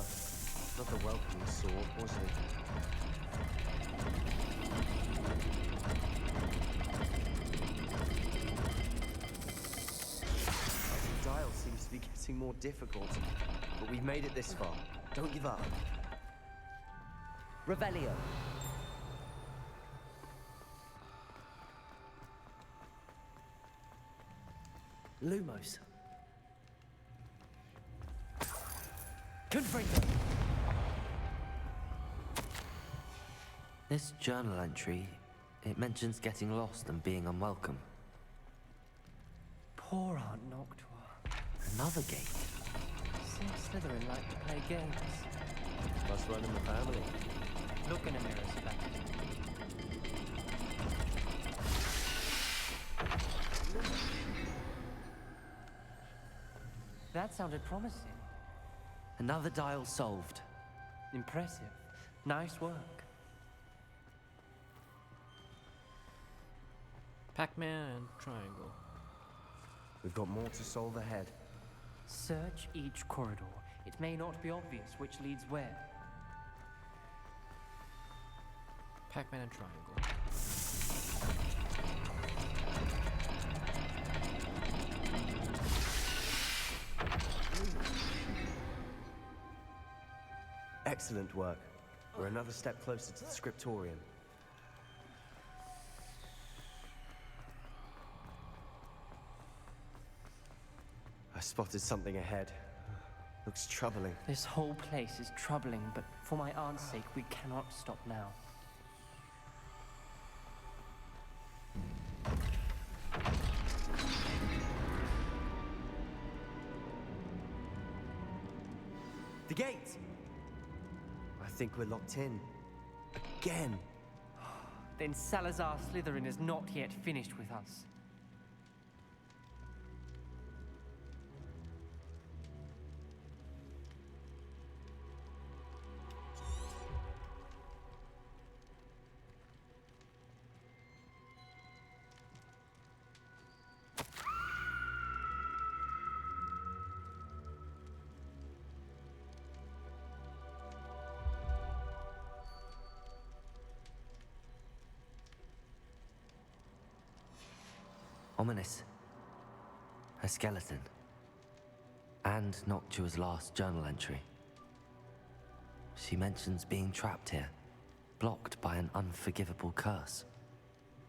welcome sword, wasn't it? The dial seems to be getting more difficult, but we've made it this far. Don't give up. Revelio. Lumos. Confringo. This journal entry, it mentions getting lost and being unwelcome. Poor Aunt Noctua. Another gate. Seems Slytherin like to play games. Must run in the family. Look in a mirror, Sebastian. That sounded promising. Another dial solved. Impressive. Nice work. Pac-Man and triangle. We've got more to solve ahead. Search each corridor. It may not be obvious which leads where. Pac-Man and triangle. Excellent work. We're another step closer to the scriptorium. I spotted something ahead. Looks troubling. This whole place is troubling, but for my aunt's sake, we cannot stop now. gate! I think we're locked in. Again. Then Salazar Slytherin is not yet finished with us. Ominous. A skeleton. And Noctua's last journal entry. She mentions being trapped here, blocked by an unforgivable curse.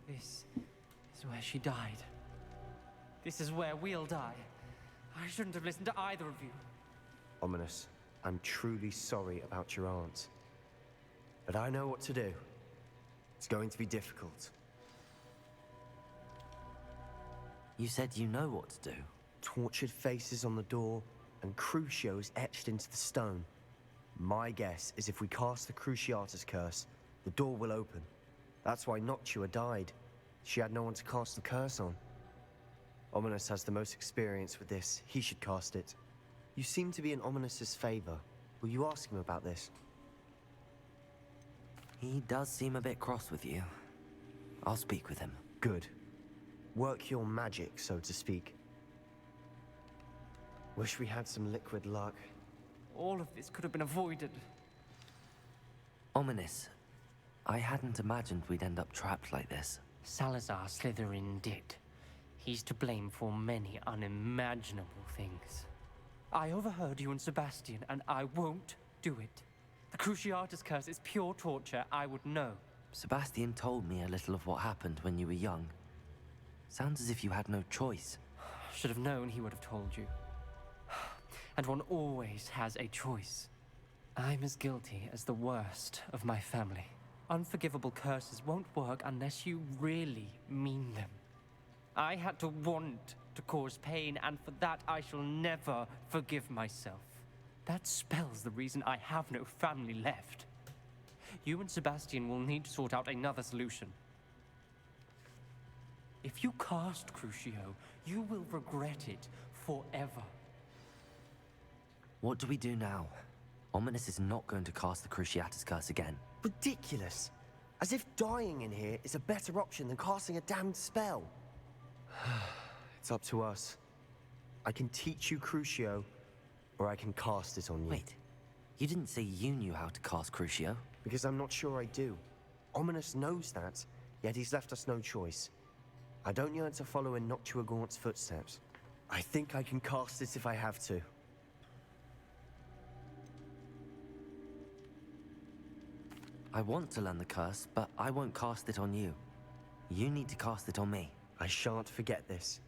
This is where she died. This is where we'll die. I shouldn't have listened to either of you. Ominous, I'm truly sorry about your aunt. But I know what to do. It's going to be difficult. You said you know what to do. Tortured faces on the door, and Crucios etched into the stone. My guess is if we cast the Cruciatus curse, the door will open. That's why Noctua died. She had no one to cast the curse on. Ominous has the most experience with this. He should cast it. You seem to be in Ominous's favor. Will you ask him about this? He does seem a bit cross with you. I'll speak with him. Good. Work your magic, so to speak. Wish we had some liquid luck. All of this could have been avoided. Ominous. I hadn't imagined we'd end up trapped like this. Salazar Slytherin did. He's to blame for many unimaginable things. I overheard you and Sebastian, and I won't do it. The Cruciatus curse is pure torture. I would know. Sebastian told me a little of what happened when you were young. Sounds as if you had no choice. Should have known he would have told you. And one always has a choice. I'm as guilty as the worst of my family. Unforgivable curses won't work unless you really mean them. I had to want to cause pain, and for that I shall never forgive myself. That spells the reason I have no family left. You and Sebastian will need to sort out another solution. If you cast Crucio, you will regret it forever. What do we do now? Ominous is not going to cast the Cruciatus curse again. Ridiculous! As if dying in here is a better option than casting a damned spell. It's up to us. I can teach you Crucio, or I can cast it on you. Wait, you didn't say you knew how to cast Crucio? Because I'm not sure I do. Ominous knows that, yet he's left us no choice. I don't yearn to follow in Noctua Gaunt's footsteps. I think I can cast it if I have to. I want to learn the curse, but I won't cast it on you. You need to cast it on me. I shan't forget this.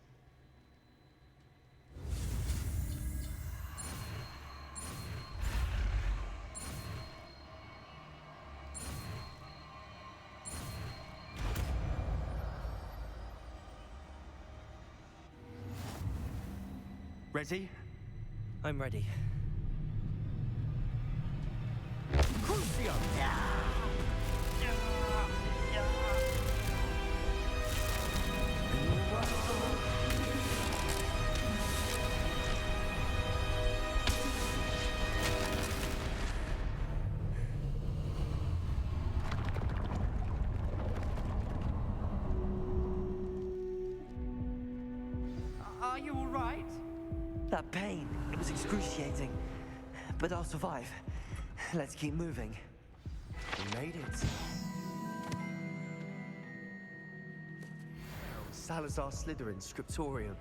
Ready? I'm ready. Crucio! Are you all right? That pain, it was excruciating. But I'll survive. Let's keep moving. We made it. Salazar Slytherin Scriptorium.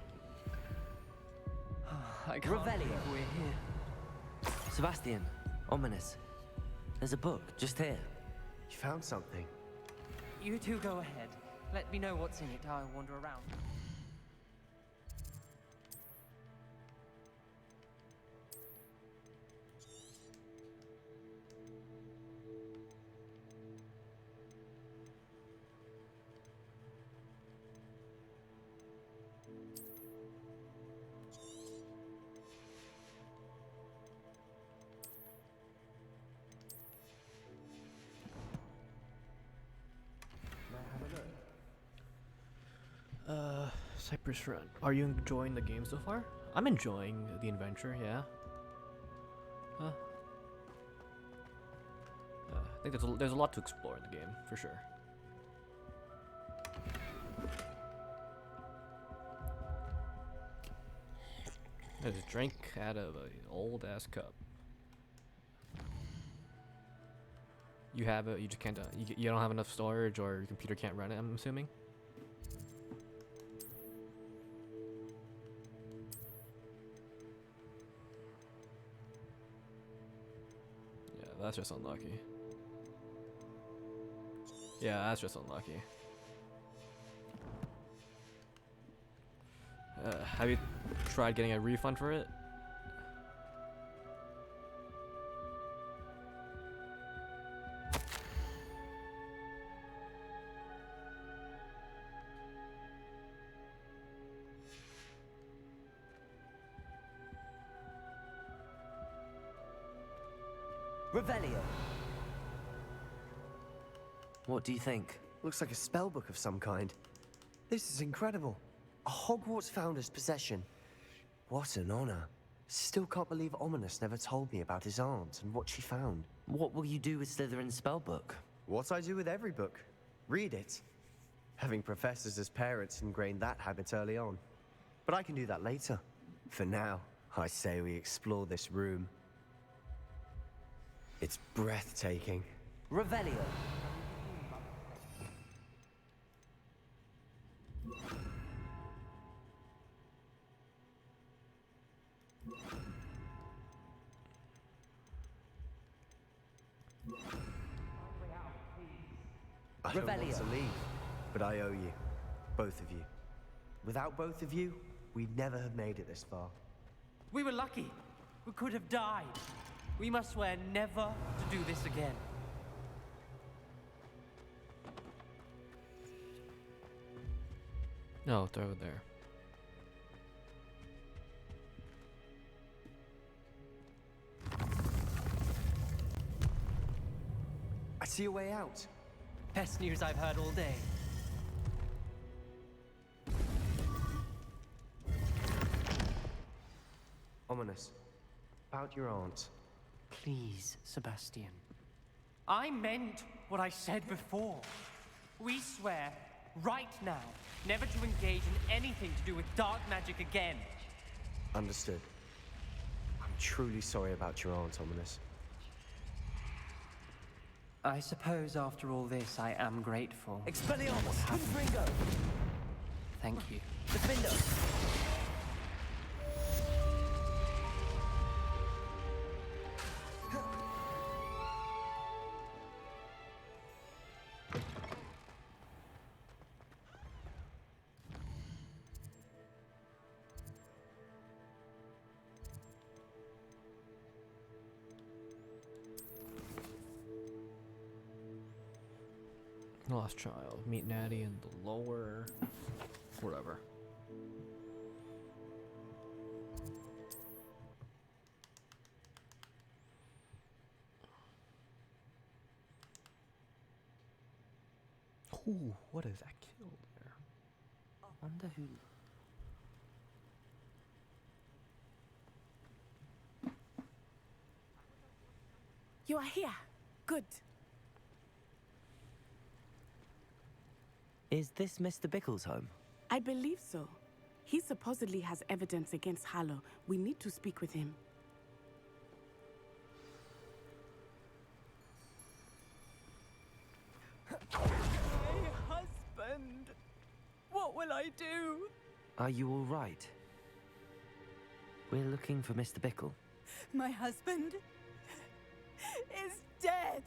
I can't Revelio. believe we're here. Sebastian, Ominous. There's a book just here. You found something. You two go ahead. Let me know what's in it. I'll wander around. Cypress Run. Are you enjoying the game so far? I'm enjoying the adventure, yeah. I think there's a lot to explore in the game, for sure. I just drank out of an old ass cup. You have it. You just can't. You don't have enough storage, or your computer can't run it. I'm assuming. Yeah, that's just unlucky. Yeah, that's just unlucky. Have you tried getting a refund for it? Revelio. What do you think? Looks like a spellbook of some kind. This is incredible. A Hogwarts founder's possession. What an honor. Still can't believe Ominous never told me about his aunt and what she found. What will you do with Slytherin's spellbook? What I do with every book. Read it. Having professors as parents ingrained that habit early on. But I can do that later. For now, I say we explore this room. It's breathtaking. Revelio. I don't want to leave, but I owe you. Both of you. Without both of you, we'd never have made it this far. We were lucky. We could have died. We must swear never to do this again. No, throw it there. I see a way out. Best news I've heard all day. Ominous. About your aunt. Please, Sebastian. I meant what I said before. We swear, right now, never to engage in anything to do with dark magic again. Understood. I'm truly sorry about your aunt, Ominous. I suppose after all this, I am grateful. Expelliarmus! Confringo! Thank you. Defender! Lost child. Meet Natty in the lower. Whatever. Ooh, what is that killed there? I wonder who. You are here. Good. Is this Mr. Bickle's home? I believe so. He supposedly has evidence against Harlow. We need to speak with him. My husband! What will I do? Are you all right? We're looking for Mr. Bickle. My husband is dead!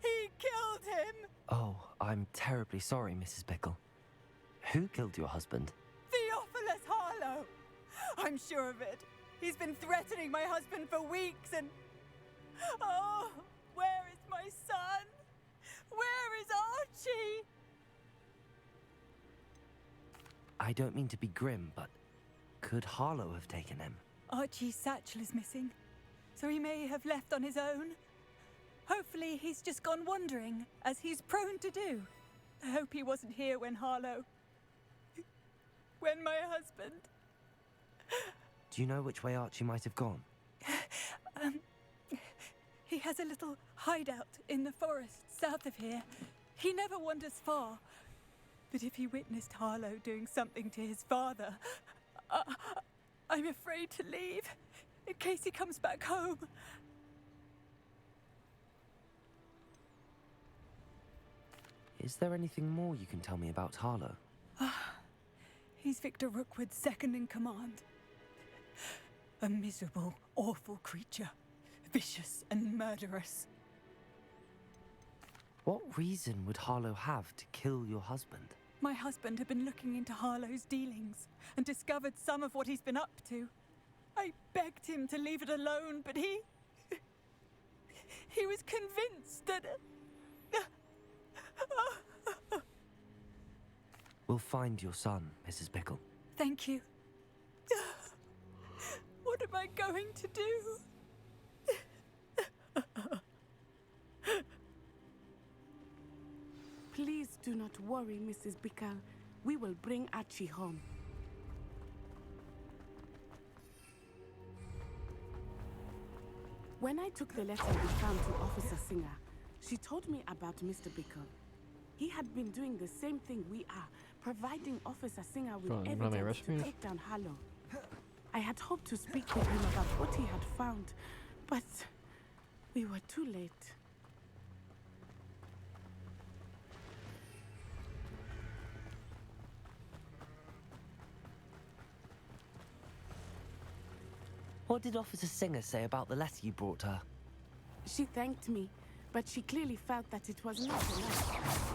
He killed him! Oh, I'm terribly sorry, Mrs. Bickle. Who killed your husband? Theophilus Harlow! I'm sure of it. He's been threatening my husband for weeks and... Oh, where is my son? Where is Archie? I don't mean to be grim, but could Harlow have taken him? Archie's satchel is missing, so he may have left on his own. Hopefully he's just gone wandering, as he's prone to do. I hope he wasn't here when Harlow... when my husband... Do you know which way Archie might have gone? He has a little hideout in the forest south of here. He never wanders far. But if he witnessed Harlow doing something to his father, I'm afraid to leave in case he comes back home. Is there anything more you can tell me about Harlow? He's Victor Rookwood's second in command. A miserable, awful creature. Vicious and murderous. What reason would Harlow have to kill your husband? My husband had been looking into Harlow's dealings and discovered some of what he's been up to. I begged him to leave it alone, but he was convinced that... We'll find your son, Mrs. Bickle. Thank you. What am I going to do? Please do not worry, Mrs. Bickle. We will bring Archie home. When I took the letter we found to Officer Singer, she told me about Mr. Bickle. He had been doing the same thing we are, providing Officer Singer with evidence to take down Harlow. I had hoped to speak with him about what he had found, but we were too late. What did Officer Singer say about the letter you brought her? She thanked me, but she clearly felt that it was not enough.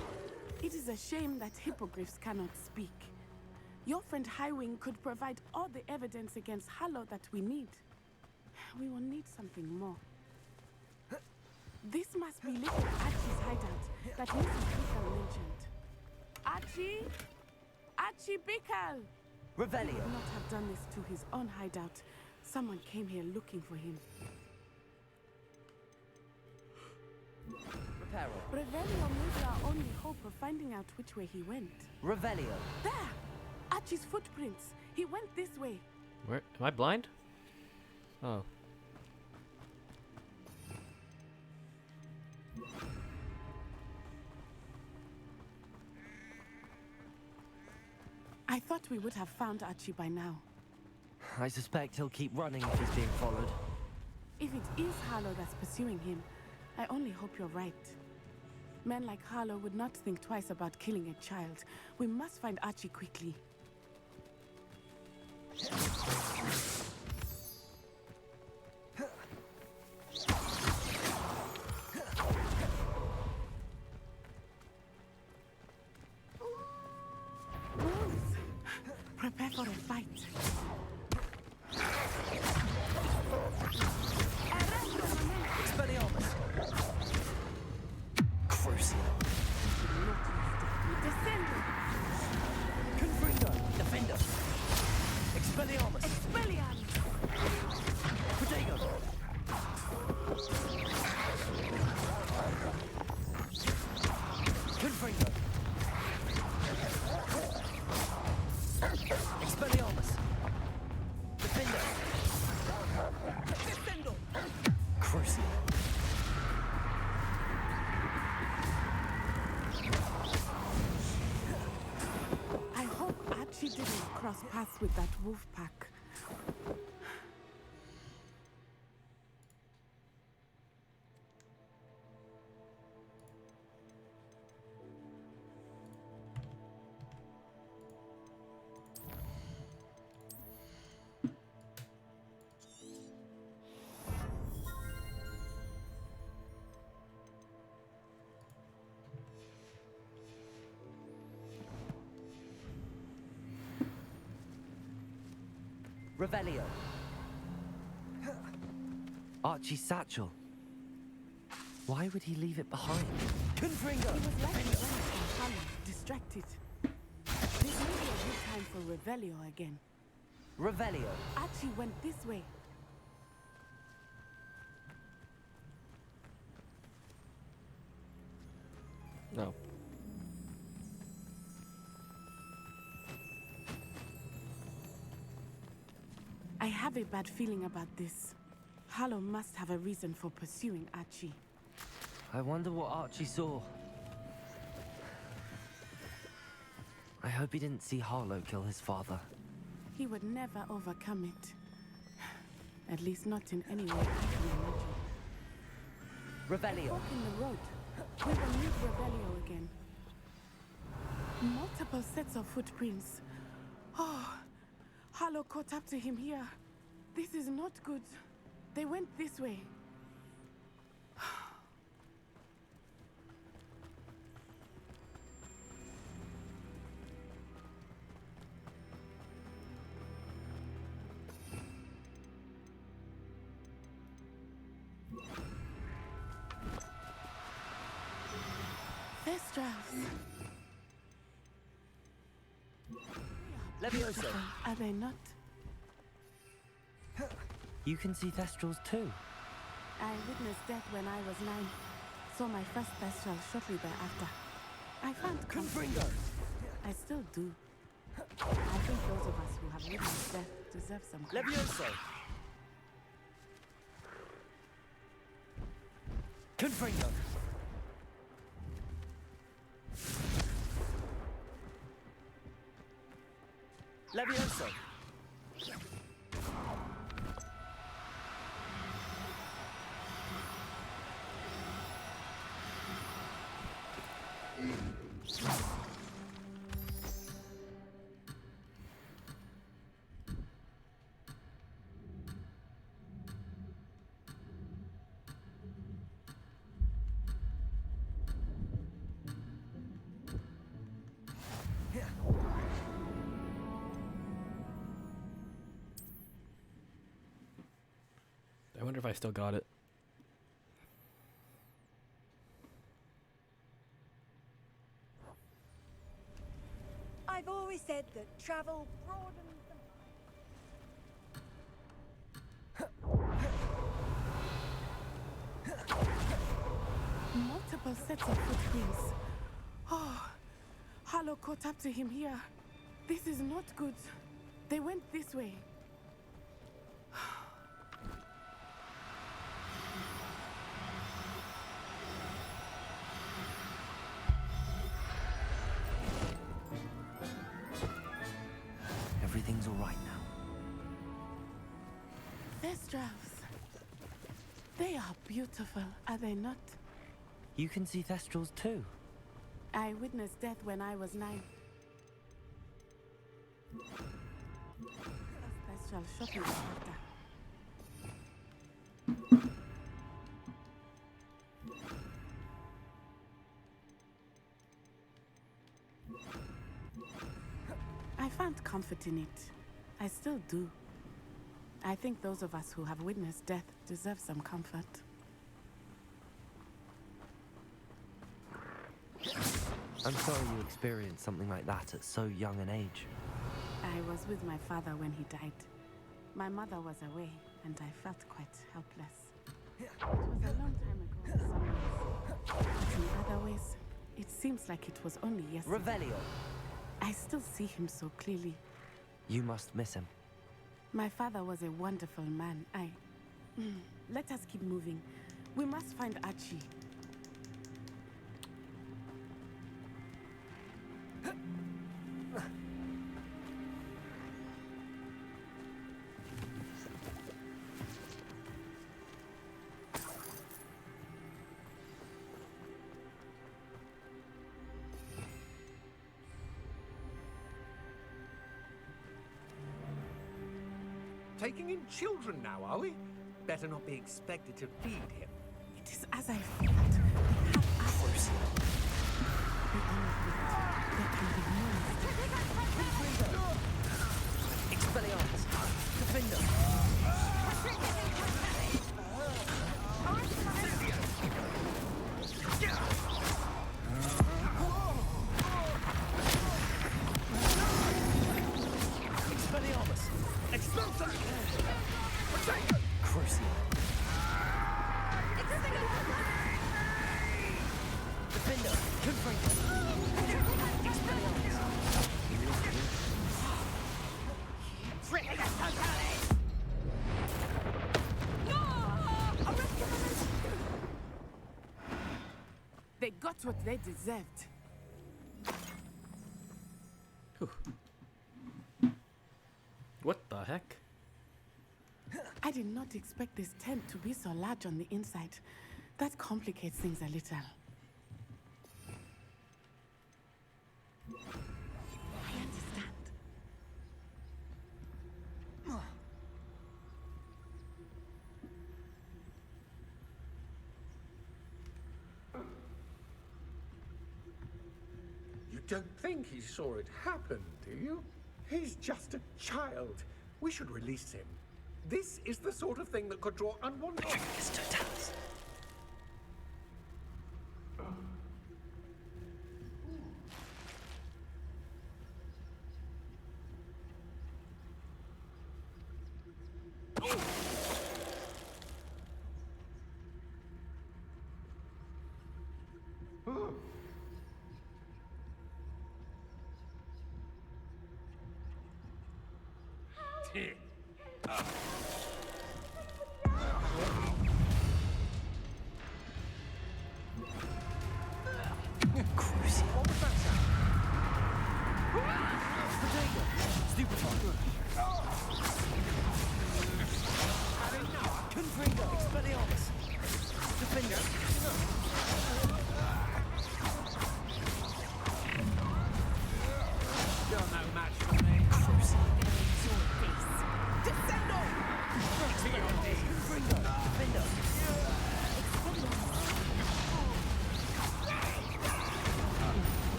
It is a shame that hippogriffs cannot speak. Your friend Highwing could provide all the evidence against Harlow that we need. We will need something more. This must be little Archie's hideout that Mrs. Bickle mentioned. Archie? Archie Bickle! Revelio! He would not have done this to his own hideout. Someone came here looking for him. Reparo. Revelio may be our only hope of finding out which way he went. Revelio. There! Archie's footprints. He went this way. Where? Am I blind? Oh. I thought we would have found Archie by now. I suspect he'll keep running if he's being followed. If it is Harlow that's pursuing him, I only hope you're right. Men like Harlow would not think twice about killing a child. We must find Archie quickly. Wolves! Prepare for a fight. Expelliarmus! Crucial. Descendo! Confringo! Defender! Expelliarmus! Expelliarmus! Protego! Confringo! Expelliarmus! Defender! Descendo! Crucial. I hope Archie didn't cross paths with that wolf pack. Revelio. Archie's satchel. Why would he leave it behind? Confringo! He was likely running from Harlow, distracted. This may be a good time for Revelio again. Revelio. Archie went this way. No. I have a bad feeling about this. Harlow must have a reason for pursuing Archie. I wonder what Archie saw. I hope he didn't see Harlow kill his father. He would never overcome it. At least not in any way I can imagine. Revelio. Fork in the road. We will meet Revelio again. Multiple sets of footprints. Oh, Harlow caught up to him here. This is not good. They went this way. Thestrals. Levioso. Are they not? You can see Thestrals too. I witnessed death when I was 9. Saw my first Thestral shortly thereafter. I found comfort. I still do. I think those of us who have witnessed death deserve some credit. Levioso. Confringo. Levioso. I wonder if I still got it. I've always said that travel broadens the... Multiple sets of footprints. Oh, Harlow caught up to him here. This is not good. They went this way. Everything's all right now. Thestrals. They are beautiful, are they not? You can see Thestrals too. I witnessed death when I was 9. Thestral shortly thereafter. I found comfort in it. I still do. I think those of us who have witnessed death deserve some comfort. I'm sorry you experienced something like that at so young an age. I was with my father when he died. My mother was away, and I felt quite helpless. It was a long time ago in some ways. But in other ways, it seems like it was only yesterday. Revelio. I still see him so clearly. You must miss him. My father was a wonderful man. Let us keep moving. We must find Archie. Taking in children now, are we? Better not be expected to feed him. It is as I feared. They have us. The unafraid. There can be no mistake. Expelliarmus. Defender. Expelliarmus. Expulsor. Crucial. Defender. Confringo. Expelliarmus. That's what they deserved. What the heck? I did not expect this tent to be so large on the inside. That complicates things a little. I understand. You don't think he saw it happen, do you? He's just a child. We should release him. This is the sort of thing that could draw unwanted... Mr. Dallas.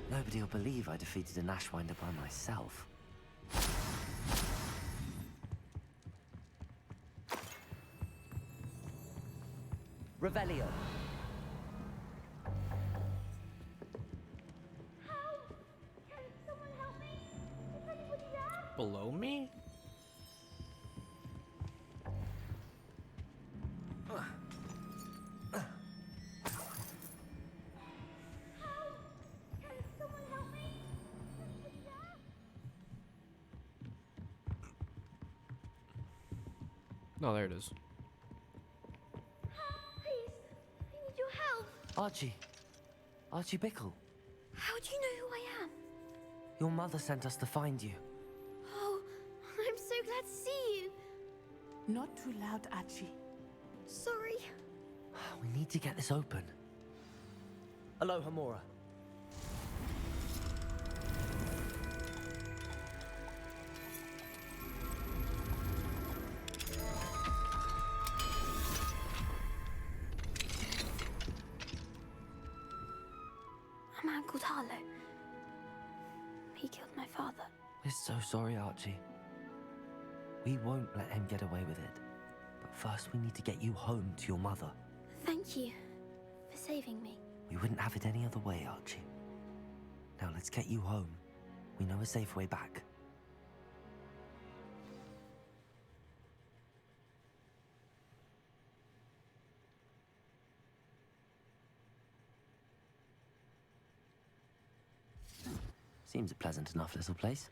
Nobody will believe I defeated an Ashwinder by myself. Revelio. Below me? Oh, there it is. Please, I need your help. Archie. Archie Bickle. How do you know who I am? Your mother sent us to find you. Oh, I'm so glad to see you. Not too loud, Archie. Sorry. We need to get this open. Aloha, Mora. A man called Harlow. He killed my father. We're so sorry, Archie. We won't let him get away with it. But first we need to get you home to your mother. Thank you for saving me. We wouldn't have it any other way, Archie. Now let's get you home. We know a safe way back. Seems a pleasant enough little place.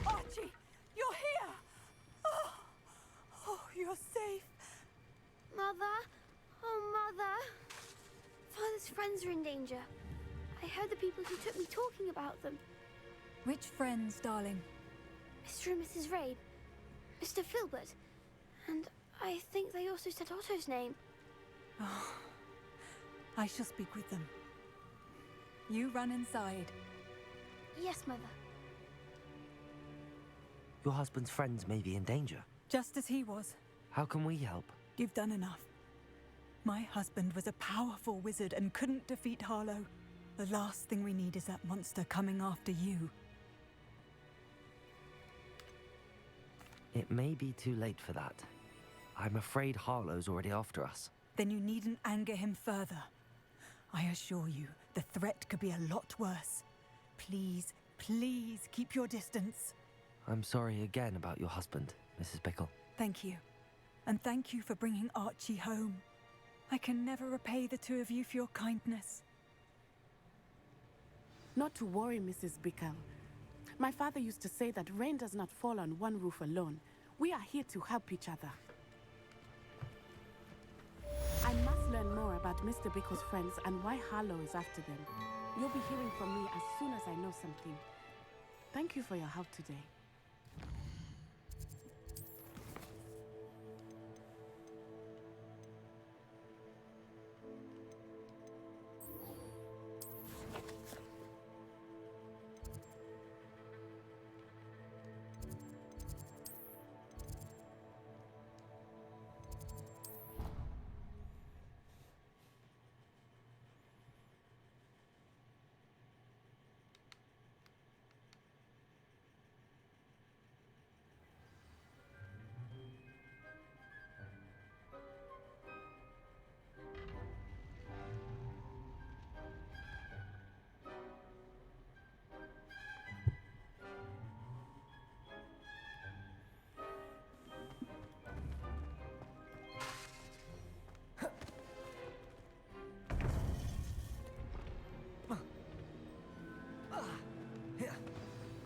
Archie, you're here! Oh, you're safe. Mother? Oh, Mother. Father's friends are in danger. I heard the people who took me talking about them. Which friends, darling? Mr. and Mrs. Rabe, Mr. Filbert, and I think they also said Otto's name. Oh, I shall speak with them. You run inside. Yes, Mother. Your husband's friends may be in danger. Just as he was. How can we help? You've done enough. My husband was a powerful wizard and couldn't defeat Harlow. The last thing we need is that monster coming after you. It may be too late for that. I'm afraid Harlow's already after us. Then you needn't anger him further. I assure you, the threat could be a lot worse. Please, please keep your distance. I'm sorry again about your husband, Mrs. Bickle. Thank you. And thank you for bringing Archie home. I can never repay the two of you for your kindness. Not to worry, Mrs. Bickle. My father used to say that rain does not fall on one roof alone. We are here to help each other. I must learn more about Mr. Bickle's friends and why Harlow is after them. You'll be hearing from me as soon as I know something. Thank you for your help today.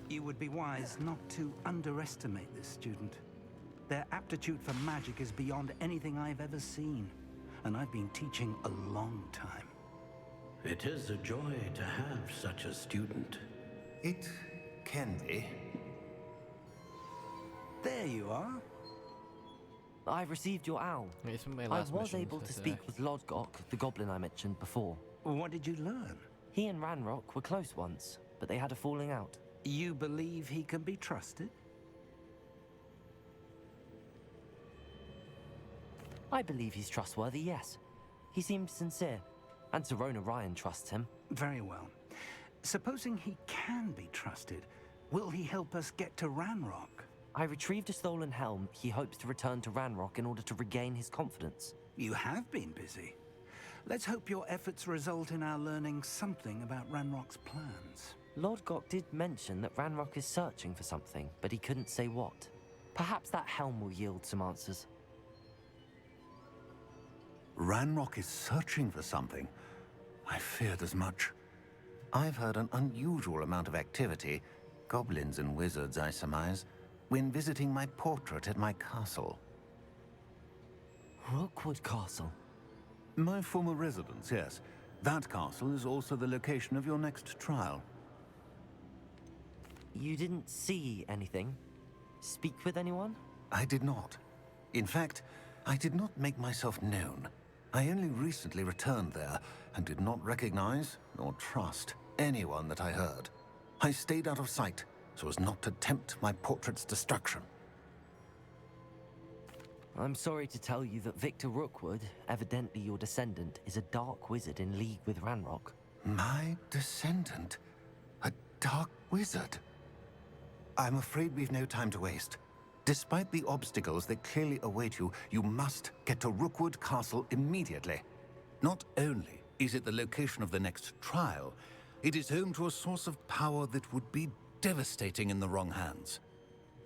You would be wise not to underestimate this student. Their aptitude for magic is beyond anything I've ever seen, and I've been teaching a long time. It is a joy to have such a student. It can be. There you are. I received your owl. It's from my I last was mission, able to so speak with Lodgok, the goblin I mentioned before. What did you learn? He and Ranrock were close once, but they had a falling out. You believe he can be trusted? I believe he's trustworthy, yes. He seems sincere, and Serona Ryan trusts him. Very well. Supposing he can be trusted, will he help us get to Ranrock? I retrieved a stolen helm. He hopes to return to Ranrock in order to regain his confidence. You have been busy. Let's hope your efforts result in our learning something about Ranrock's plans. Lodgok did mention that Ranrock is searching for something, but he couldn't say what. Perhaps that helm will yield some answers. Ranrock is searching for something. I feared as much. I've heard an unusual amount of activity, goblins and wizards, I surmise, when visiting my portrait at my castle. Rookwood Castle? My former residence, yes. That castle is also the location of your next trial. You didn't see anything? Speak with anyone? I did not. In fact, I did not make myself known. I only recently returned there and did not recognize nor trust anyone that I heard. I stayed out of sight so as not to tempt my portrait's destruction. I'm sorry to tell you that Victor Rookwood, evidently your descendant, is a dark wizard in league with Ranrock. My descendant? A dark wizard? I'm afraid we've no time to waste. Despite the obstacles that clearly await you, you must get to Rookwood Castle immediately. Not only is it the location of the next trial, it is home to a source of power that would be devastating in the wrong hands.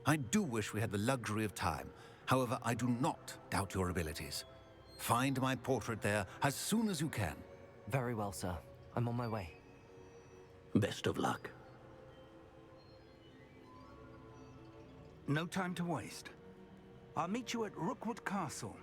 I do wish we had the luxury of time. However, I do not doubt your abilities. Find my portrait there as soon as you can. Very well, sir. I'm on my way. Best of luck. No time to waste. I'll meet you at Rookwood Castle.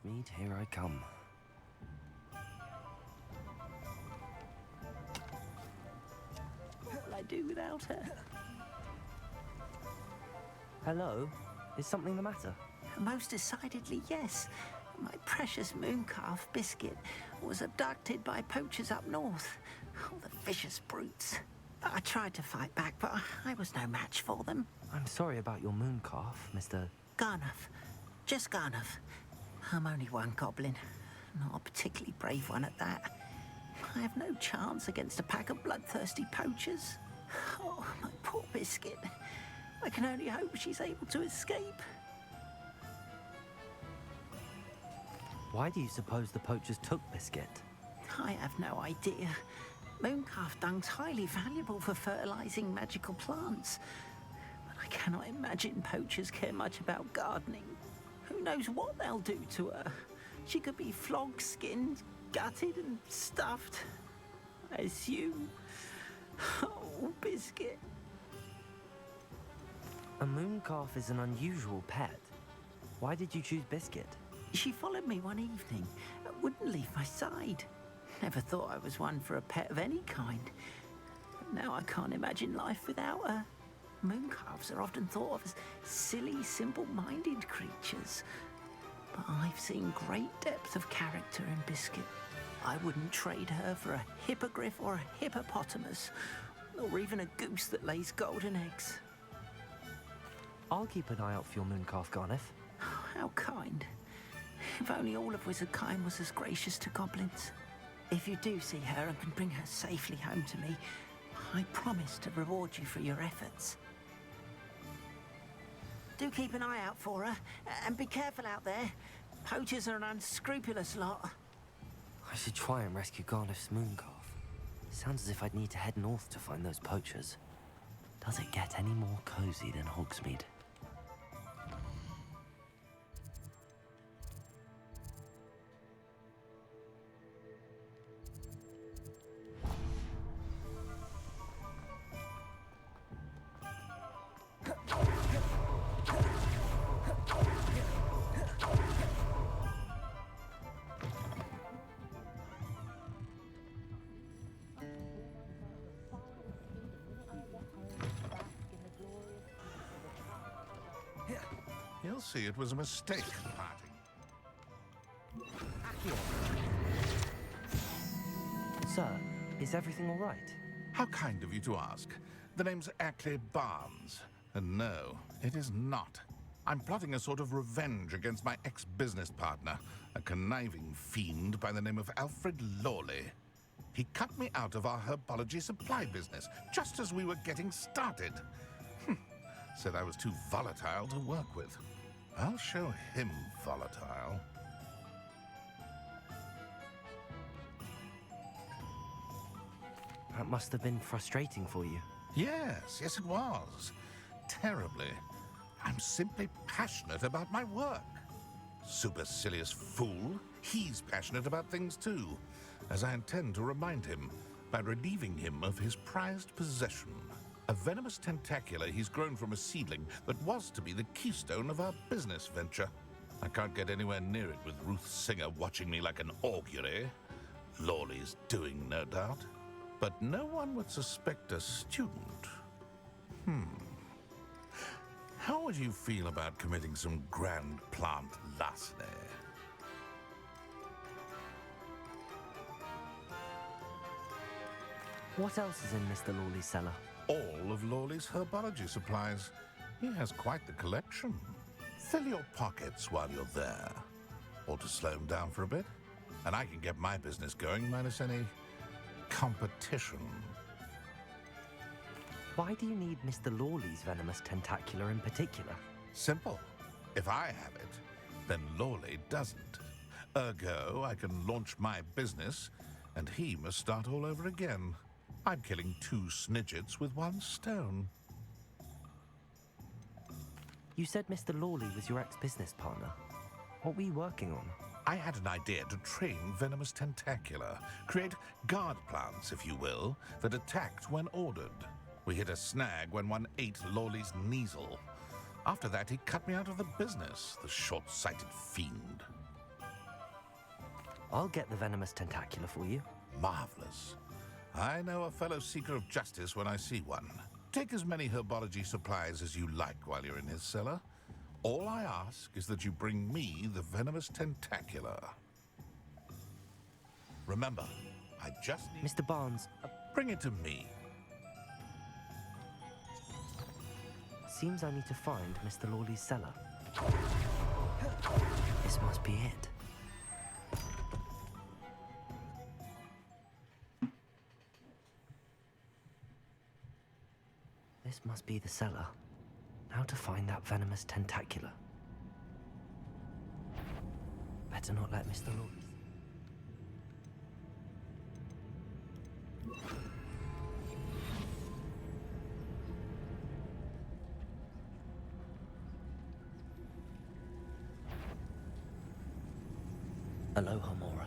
Hogsmeade, here I come. What'll I do without her? Hello? Is something the matter? Most decidedly, yes. My precious mooncalf, Biscuit, was abducted by poachers up north. Oh, the vicious brutes. I tried to fight back, but I was no match for them. I'm sorry about your mooncalf, Mr. Garnuff. Just Garnuff. I'm only one goblin. Not a particularly brave one at that. I have no chance against a pack of bloodthirsty poachers. Oh, my poor Biscuit. I can only hope she's able to escape. Why do you suppose the poachers took Biscuit? I have no idea. Mooncalf dung's highly valuable for fertilizing magical plants. But I cannot imagine poachers care much about gardening. Who knows what they'll do to her? She could be flogged, skinned, gutted and stuffed. I assume. Oh, Biscuit. A mooncalf is an unusual pet. Why did you choose Biscuit? She followed me one evening, wouldn't leave my side. Never thought I was one for a pet of any kind. But now I can't imagine life without her. Mooncalves are often thought of as silly, simple-minded creatures. But I've seen great depth of character in Biscuit. I wouldn't trade her for a hippogriff or a hippopotamus, or even a goose that lays golden eggs. I'll keep an eye out for your mooncalf, Garniff. Oh, how kind. If only all of Wizardkind was as gracious to goblins. If you do see her and can bring her safely home to me, I promise to reward you for your efforts. Do keep an eye out for her, and be careful out there. Poachers are an unscrupulous lot. I should try and rescue Garniff's mooncalf. Sounds as if I'd need to head north to find those poachers. Does it get any more cozy than Hogsmeade? He'll see it was a mistake parting. Sir, is everything all right? How kind of you to ask. The name's Ackley Barnes. And no, it is not. I'm plotting a sort of revenge against my ex-business partner, a conniving fiend by the name of Alfred Lawley. He cut me out of our herbology supply business just as we were getting started. Said I was too volatile to work with. I'll show him volatile. That must have been frustrating for you. Yes, it was. Terribly. I'm simply passionate about my work. Supercilious fool. He's passionate about things too, as I intend to remind him by relieving him of his prized possession. A venomous tentacular he's grown from a seedling that was to be the keystone of our business venture. I can't get anywhere near it with Ruth Singer watching me like an augury. Lawley's doing, no doubt. But no one would suspect a student. How would you feel about committing some grand plant larceny? What else is in Mr. Lawley's cellar? All of Lawley's herbology supplies. He has quite the collection. Fill your pockets while you're there. Or to slow him down for a bit. And I can get my business going minus any competition. Why do you need Mr. Lawley's venomous tentacular in particular? Simple. If I have it, then Lawley doesn't. Ergo, I can launch my business, and he must start all over again. I'm killing two snidgets with one stone. You said Mr. Lawley was your ex-business partner. What were you working on? I had an idea to train venomous tentacula, create guard plants, if you will, that attacked when ordered. We hit a snag when one ate Lawley's Kneasel. After that, he cut me out of the business, the short-sighted fiend. I'll get the venomous tentacula for you. Marvelous. I know a fellow seeker of justice when I see one. Take as many herbology supplies as you like while you're in his cellar. All I ask is that you bring me the venomous tentacula. Remember, I just need... Mr. Barnes... Bring it to me. Seems I need to find Mr. Lawley's cellar. This must be it. This must be the cellar. Now to find that venomous tentacula. Better not let Mr. Lawley... Aloha, Mora.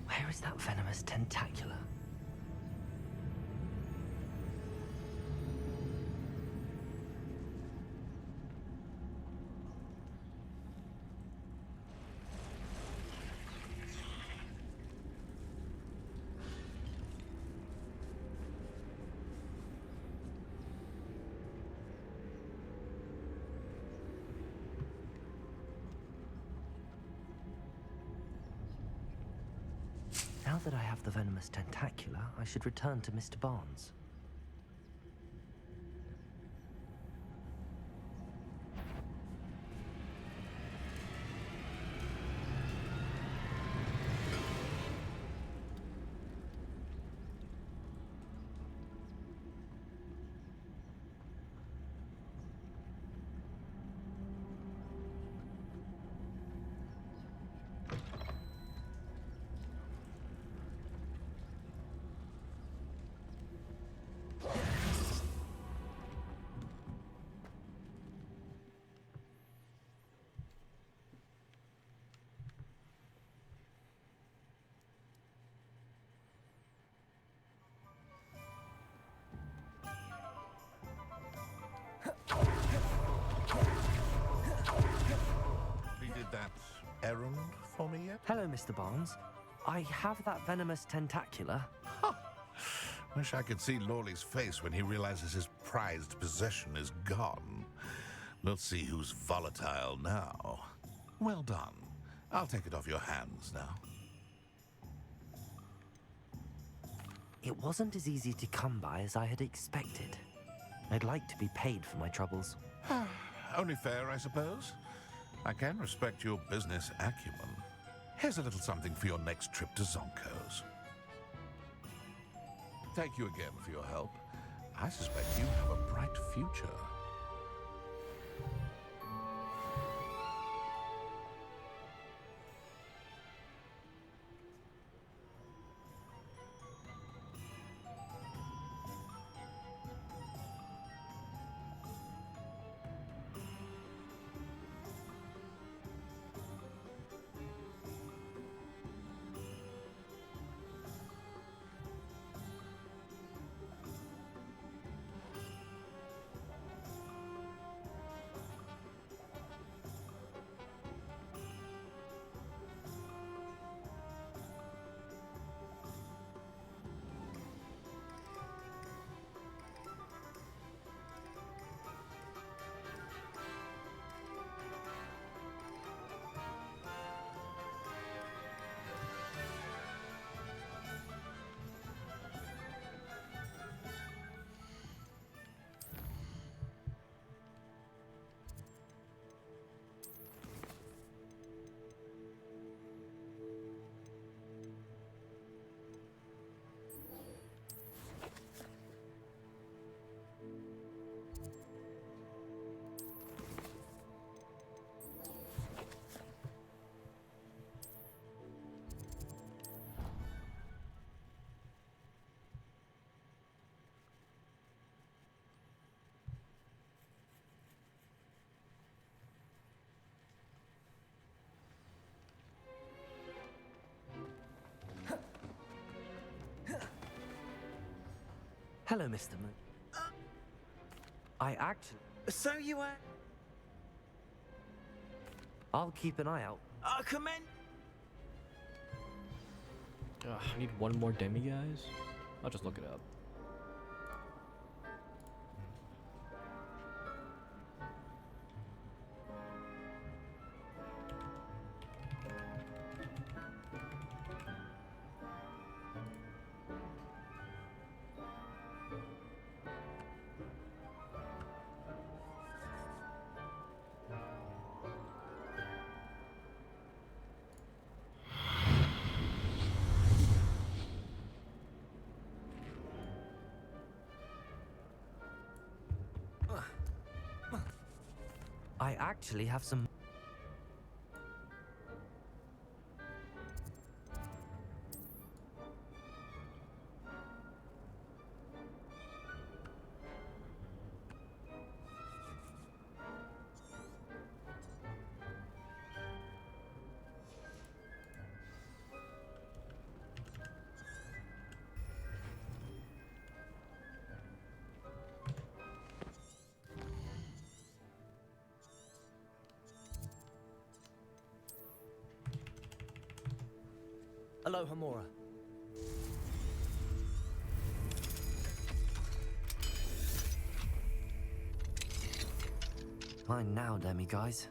Where is that venomous tentacula? Now that I have the venomous tentacula, I should return to Mr. Barnes. Completed that errand for me yet? Hello, Mr. Barnes. I have that venomous tentacula. Wish I could see Lawley's face when he realizes his prized possession is gone. We'll see who's volatile now. Well done. I'll take it off your hands now. It wasn't as easy to come by as I had expected. I'd like to be paid for my troubles. Only fair, I suppose. I can respect your business acumen. Here's a little something for your next trip to Zonko's. Thank you again for your help. I suspect you have a bright future. Hello, Mr. Moon. I actually... So you are... I'll keep an eye out. Come in. I need one more demi-guys. I'll just look it up. I actually have some... Hello, Hamura. Fine now, demi-guys.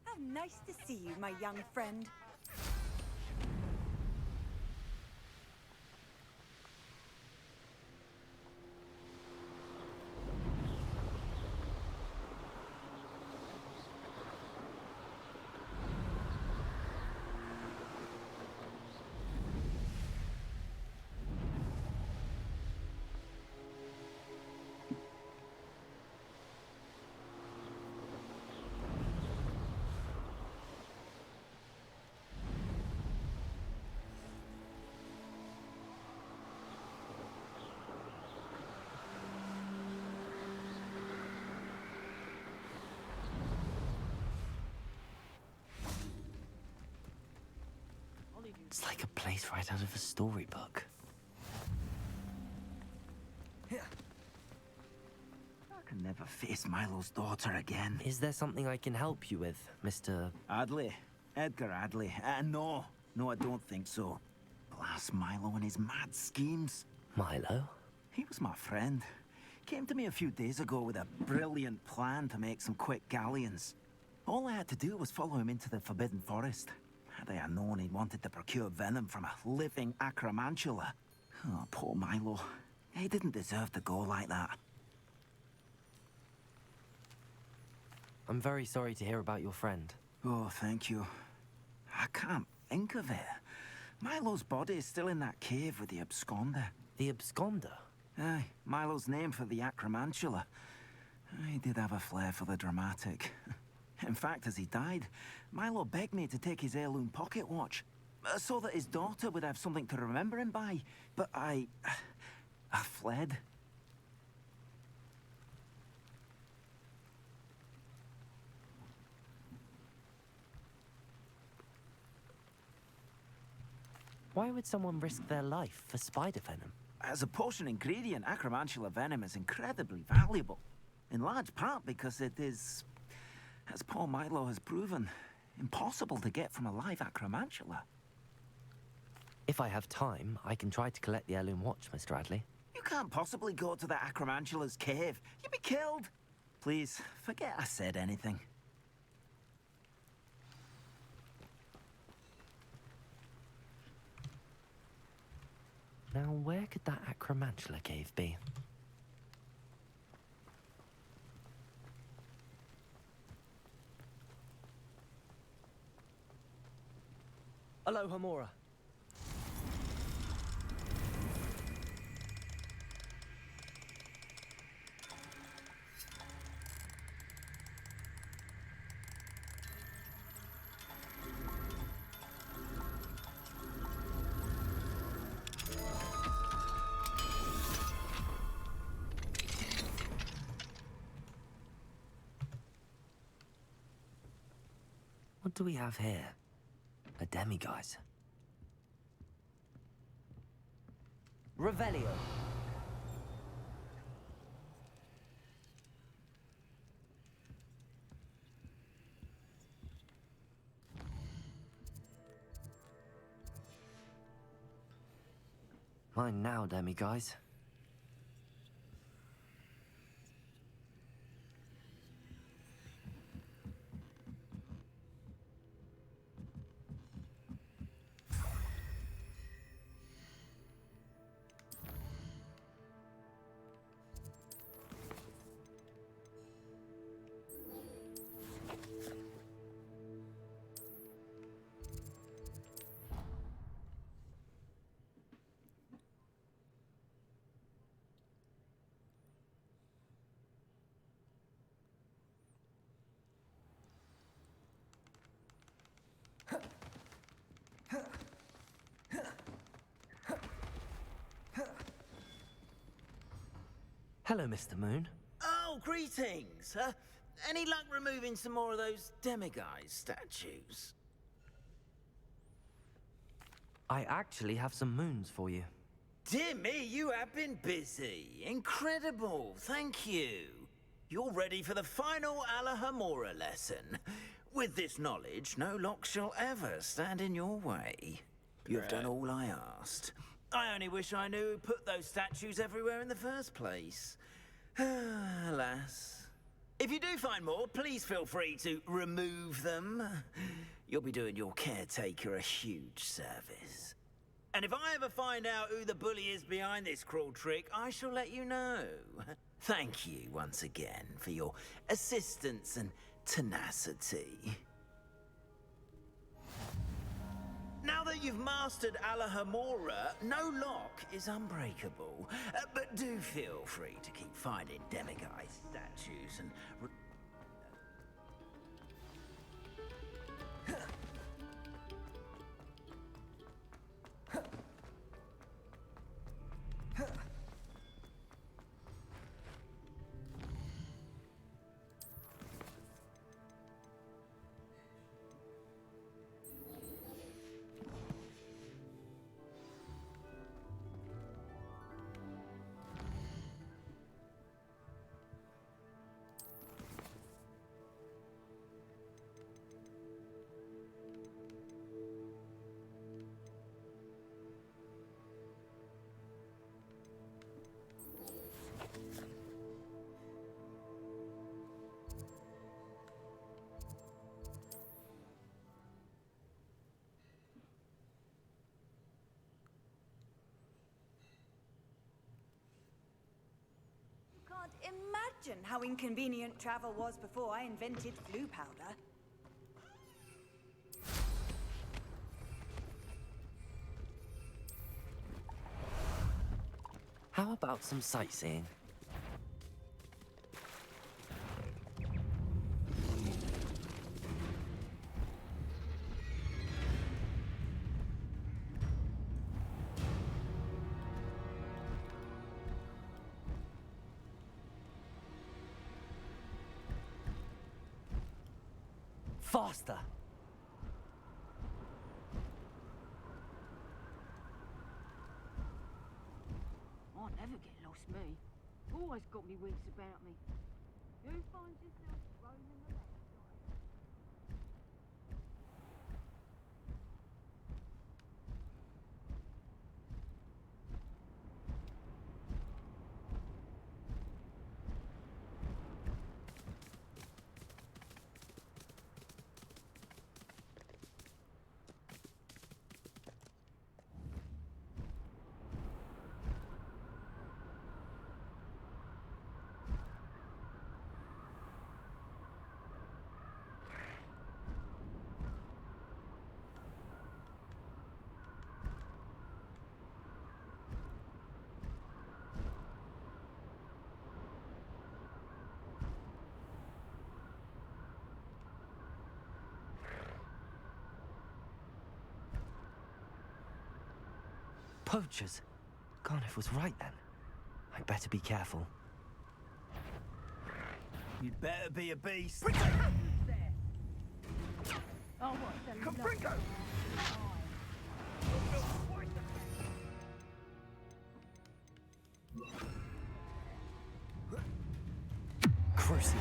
How nice to see you, my young friend. It's like a place right out of a storybook. I can never face Milo's daughter again. Is there something I can help you with, Mr... Adley. Edgar Adley. No, I don't think so. Blast Milo and his mad schemes. Milo? He was my friend. Came to me a few days ago with a brilliant plan to make some quick galleons. All I had to do was follow him into the Forbidden Forest. Had I known he wanted to procure venom from a living acromantula. Oh, poor Milo. He didn't deserve to go like that. I'm very sorry to hear about your friend. Oh, thank you. I can't think of it. Milo's body is still in that cave with the absconder. The absconder? Aye, Milo's name for the acromantula. He did have a flair for the dramatic. In fact, as he died, Milo begged me to take his heirloom pocket watch, so that his daughter would have something to remember him by. But I fled. Why would someone risk their life for spider venom? As a potion ingredient, acromantula venom is incredibly valuable. In large part because it is, as Paul Milo has proven, impossible to get from a live acromantula. If I have time, I can try to collect the heirloom watch, Mr. Radley. You can't possibly go to the acromantula's cave. You'd be killed. Please, forget I said anything. Now, where could that acromantula cave be? Aloha Mora. What do we have here? A demiguise. Revelio. Mine now, demiguise. Hello, Mr. Moon. Oh, greetings. Any luck removing some more of those demiguise statues? I actually have some moons for you. Dear me, you have been busy. Incredible, thank you. You're ready for the final Alahamora lesson. With this knowledge, no lock shall ever stand in your way. You have done all I asked. I only wish I knew who put those statues everywhere in the first place. Alas. If you do find more, please feel free to remove them. You'll be doing your caretaker a huge service. And if I ever find out who the bully is behind this cruel trick, I shall let you know. Thank you once again for your assistance and tenacity. Now that you've mastered Alahamora, no lock is unbreakable. But do feel free to keep finding demiguise statues and... Can't imagine how inconvenient travel was before I invented blue powder. How about some sightseeing? Faster! I never get lost, me. Always got me wits about me. You find yourself roaming the land. Poachers? Garniff was right then. I'd better be careful. You'd better be a beast. Oh, what the Come, love- Bringo! Crucial.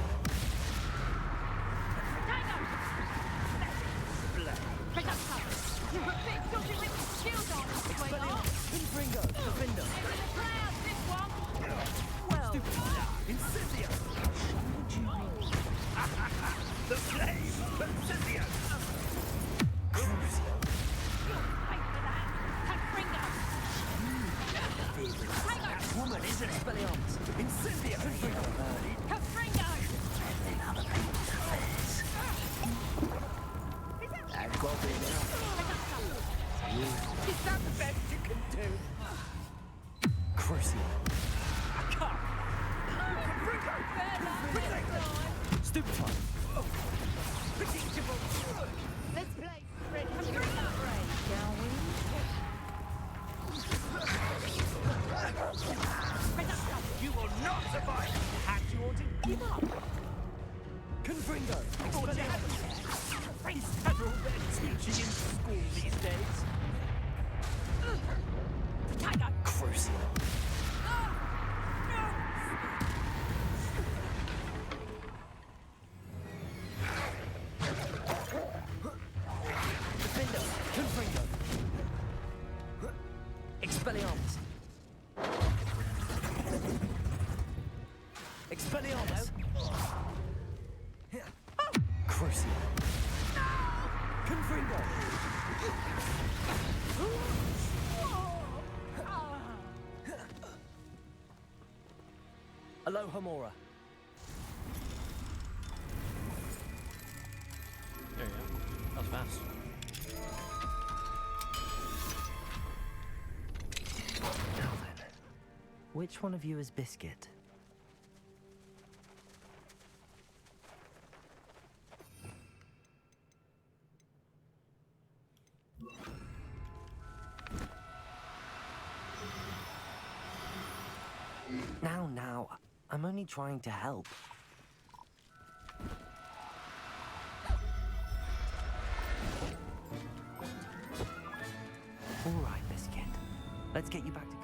Pick up cover. You're a bit dodgy with your shield on, sweetheart. Bringo, defender. Cloud, this one. Well, Incendio. The flame, Incendio. Crucial. You'll pay for that. Confringo. That woman, isn't it? Expelliarmus. Incendio. Confringo. Other people's affairs. That goblin now. Is that the best you can do? Crucial. Stupefy. Predictable. Let's play Fred Confringo, shall we? You will not survive. Had you ought to give up. Confringo. Thought you had Is that all they're teaching in school these days? Tiger. Crucial. Defender. Confringo. Expelliarmus. Expelliarmus. Crucial. Confringo. Alohomora. There you go. That was fast. Now then, which one of you is Biscuit? Now, I'm only trying to help. All right, Biscuit. Let's get you back to...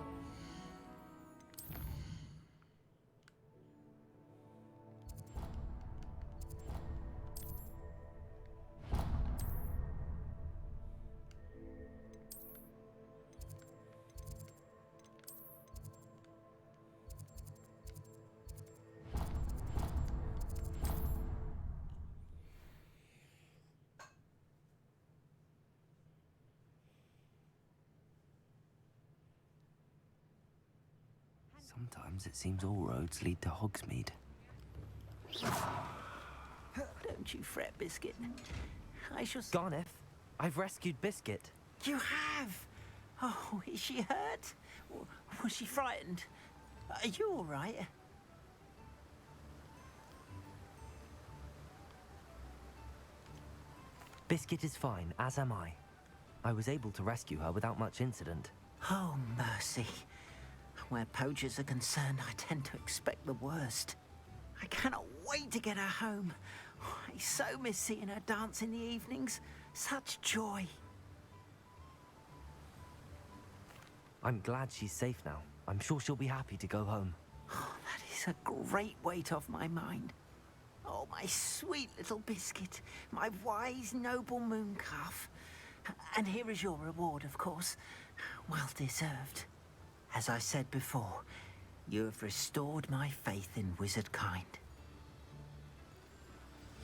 Sometimes it seems all roads lead to Hogsmeade. Don't you fret, Biscuit. I shall... Garniff, I've rescued Biscuit. You have? Oh, is she hurt? Was she frightened? Are you all right? Biscuit is fine, as am I. I was able to rescue her without much incident. Oh, mercy. Where poachers are concerned, I tend to expect the worst. I cannot wait to get her home. I so miss seeing her dance in the evenings. Such joy. I'm glad she's safe now. I'm sure she'll be happy to go home. That is a great weight off my mind. Oh, my sweet little biscuit, my wise, noble moon calf. And here is your reward, of course. Well deserved. As I said before, you have restored my faith in wizard kind.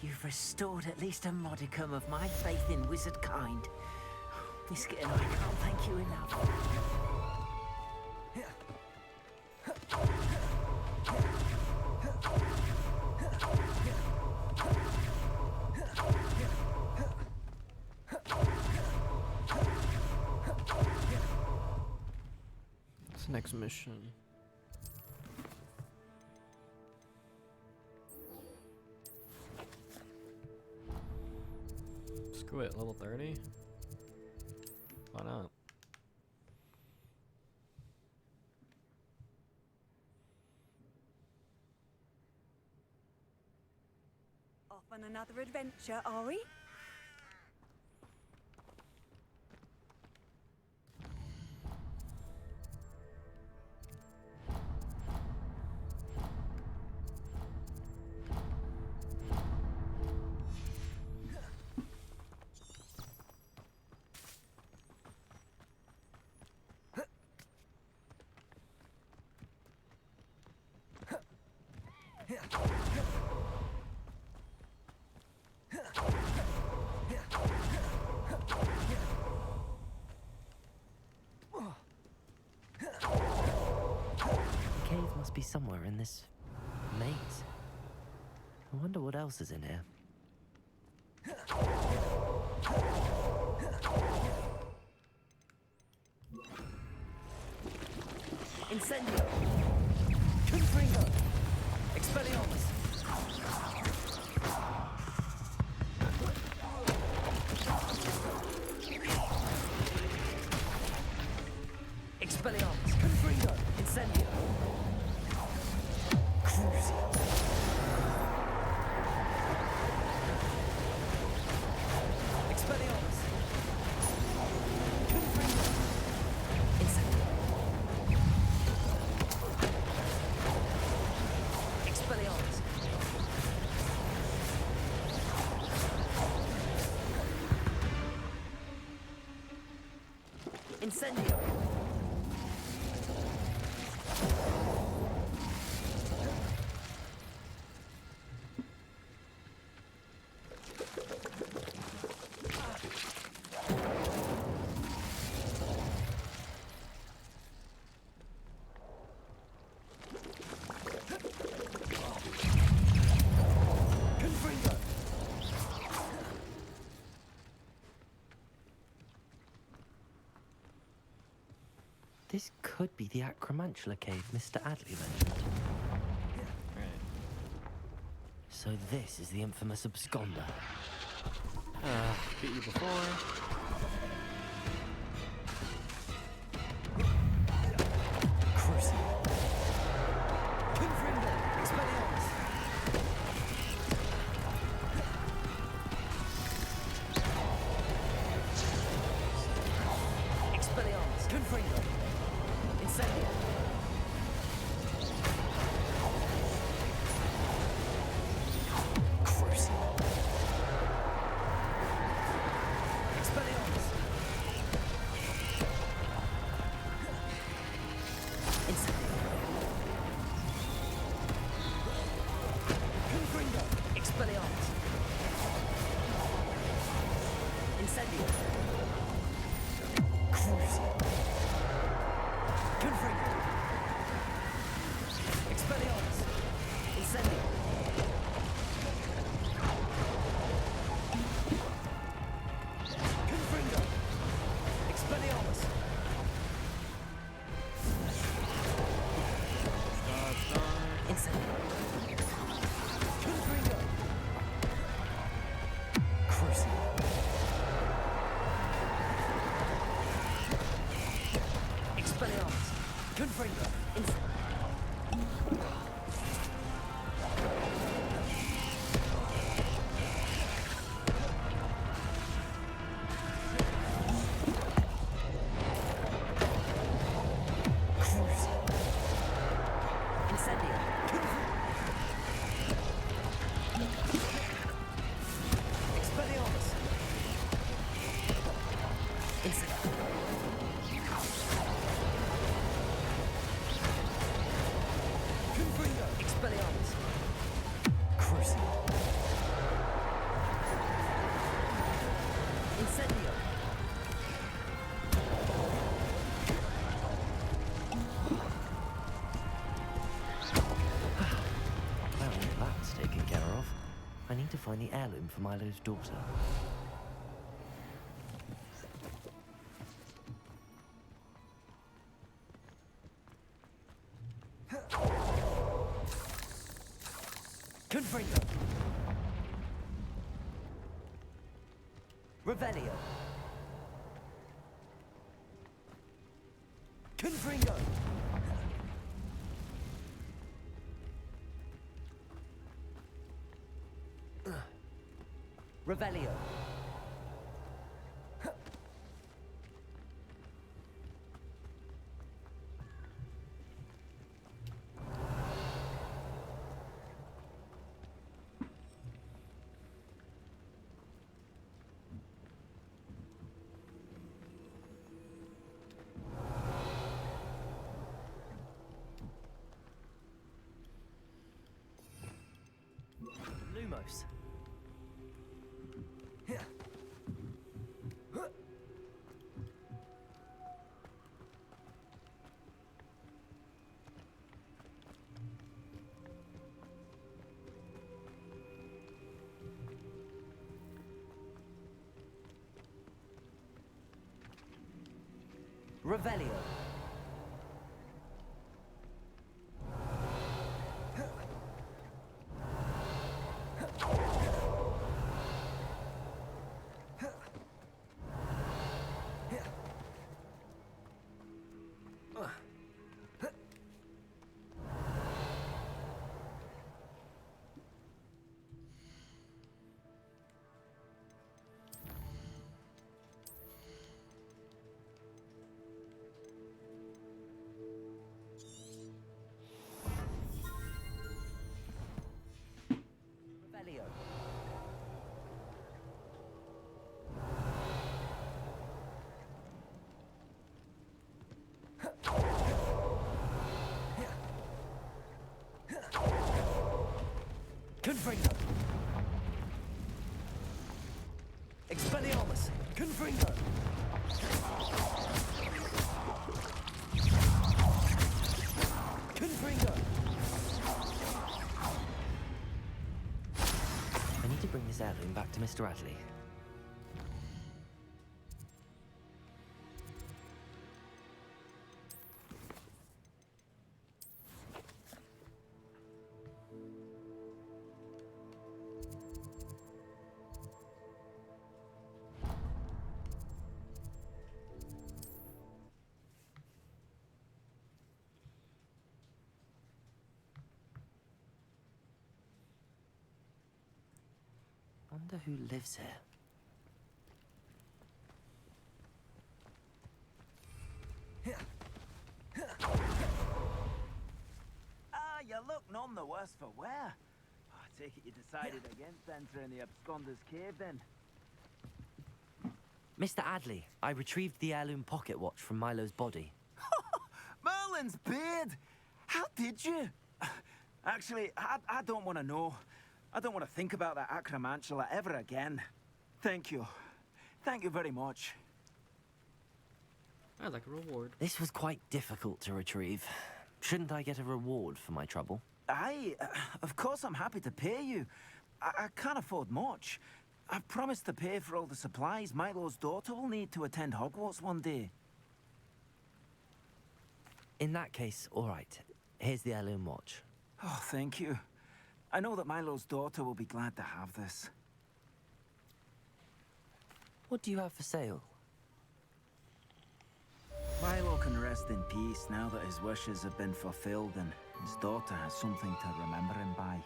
You've restored at least a modicum of my faith in wizard kind. Biscuit and I can't thank you enough. What's the next mission? Screw it, level 30? Why not? Off on another adventure, are we? The cave must be somewhere in this maze. I wonder what else is in here. Incendio! Confringo! Expelliarmus! Expelliarmus! Confringo! Incendio! Crucio! Expelliarmus! Confringo! Incendio! Expelliarmus! Incendio! Confringo! This could be the Acromantula cave Mr. Adley mentioned. So this is the infamous absconder. Beat you before. Crucio! Confringo! Expelliarmus! Expelliarmus! Confringo! Incendio! Crucio! Expelliarmus! Incendio! Confringo! Expelliarmus! Incendio! Crucio! Confringo! Expelliarmus! Incendio! Confringo! Expelliarmus! Incendio! Confringo! Crucio! Expelliarmus! Confringo! Crucio! Confringo! Expelliarmus! Crucial! Incendio! Well, that's taken care of. I need to find the heirloom for Milo's daughter. Confringo! Revelio! Confringo! Revelio! Lumos. Revelio. Revelio. Confringo. Expelliarmus. Confringo. Confringo. I need to bring this heirloom back to Mr. Adley. Wonder who lives here. You look none the worse for wear. I take it you decided against entering the absconder's cave then. Mr. Adley, I retrieved the heirloom pocket watch from Milo's body. Merlin's beard! How did you? Actually, I don't want to know. I don't want to think about that acromantula ever again. Thank you. Thank you very much. I'd like a reward. This was quite difficult to retrieve. Shouldn't I get a reward for my trouble? Of course I'm happy to pay you. I can't afford much. I've promised to pay for all the supplies Milo's daughter will need to attend Hogwarts one day. In that case, all right. Here's the heirloom watch. Oh, thank you. I know that Milo's daughter will be glad to have this. What do you have for sale? Milo can rest in peace now that his wishes have been fulfilled and his daughter has something to remember him by.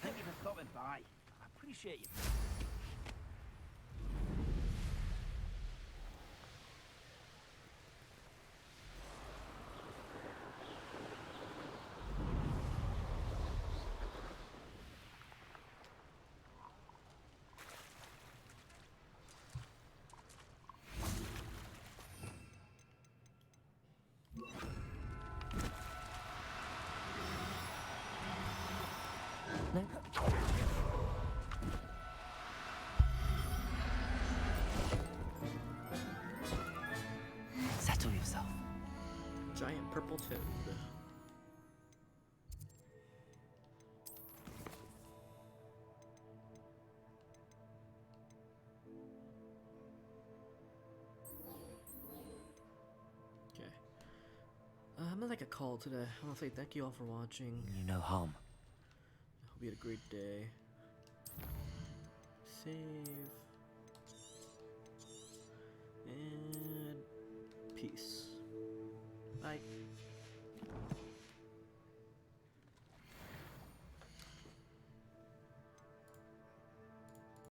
Thank you for stopping by. I appreciate you. Toad. Okay. I'm gonna take a call today. I want to say thank you all for watching. You know harm. Hope you had a great day. Save.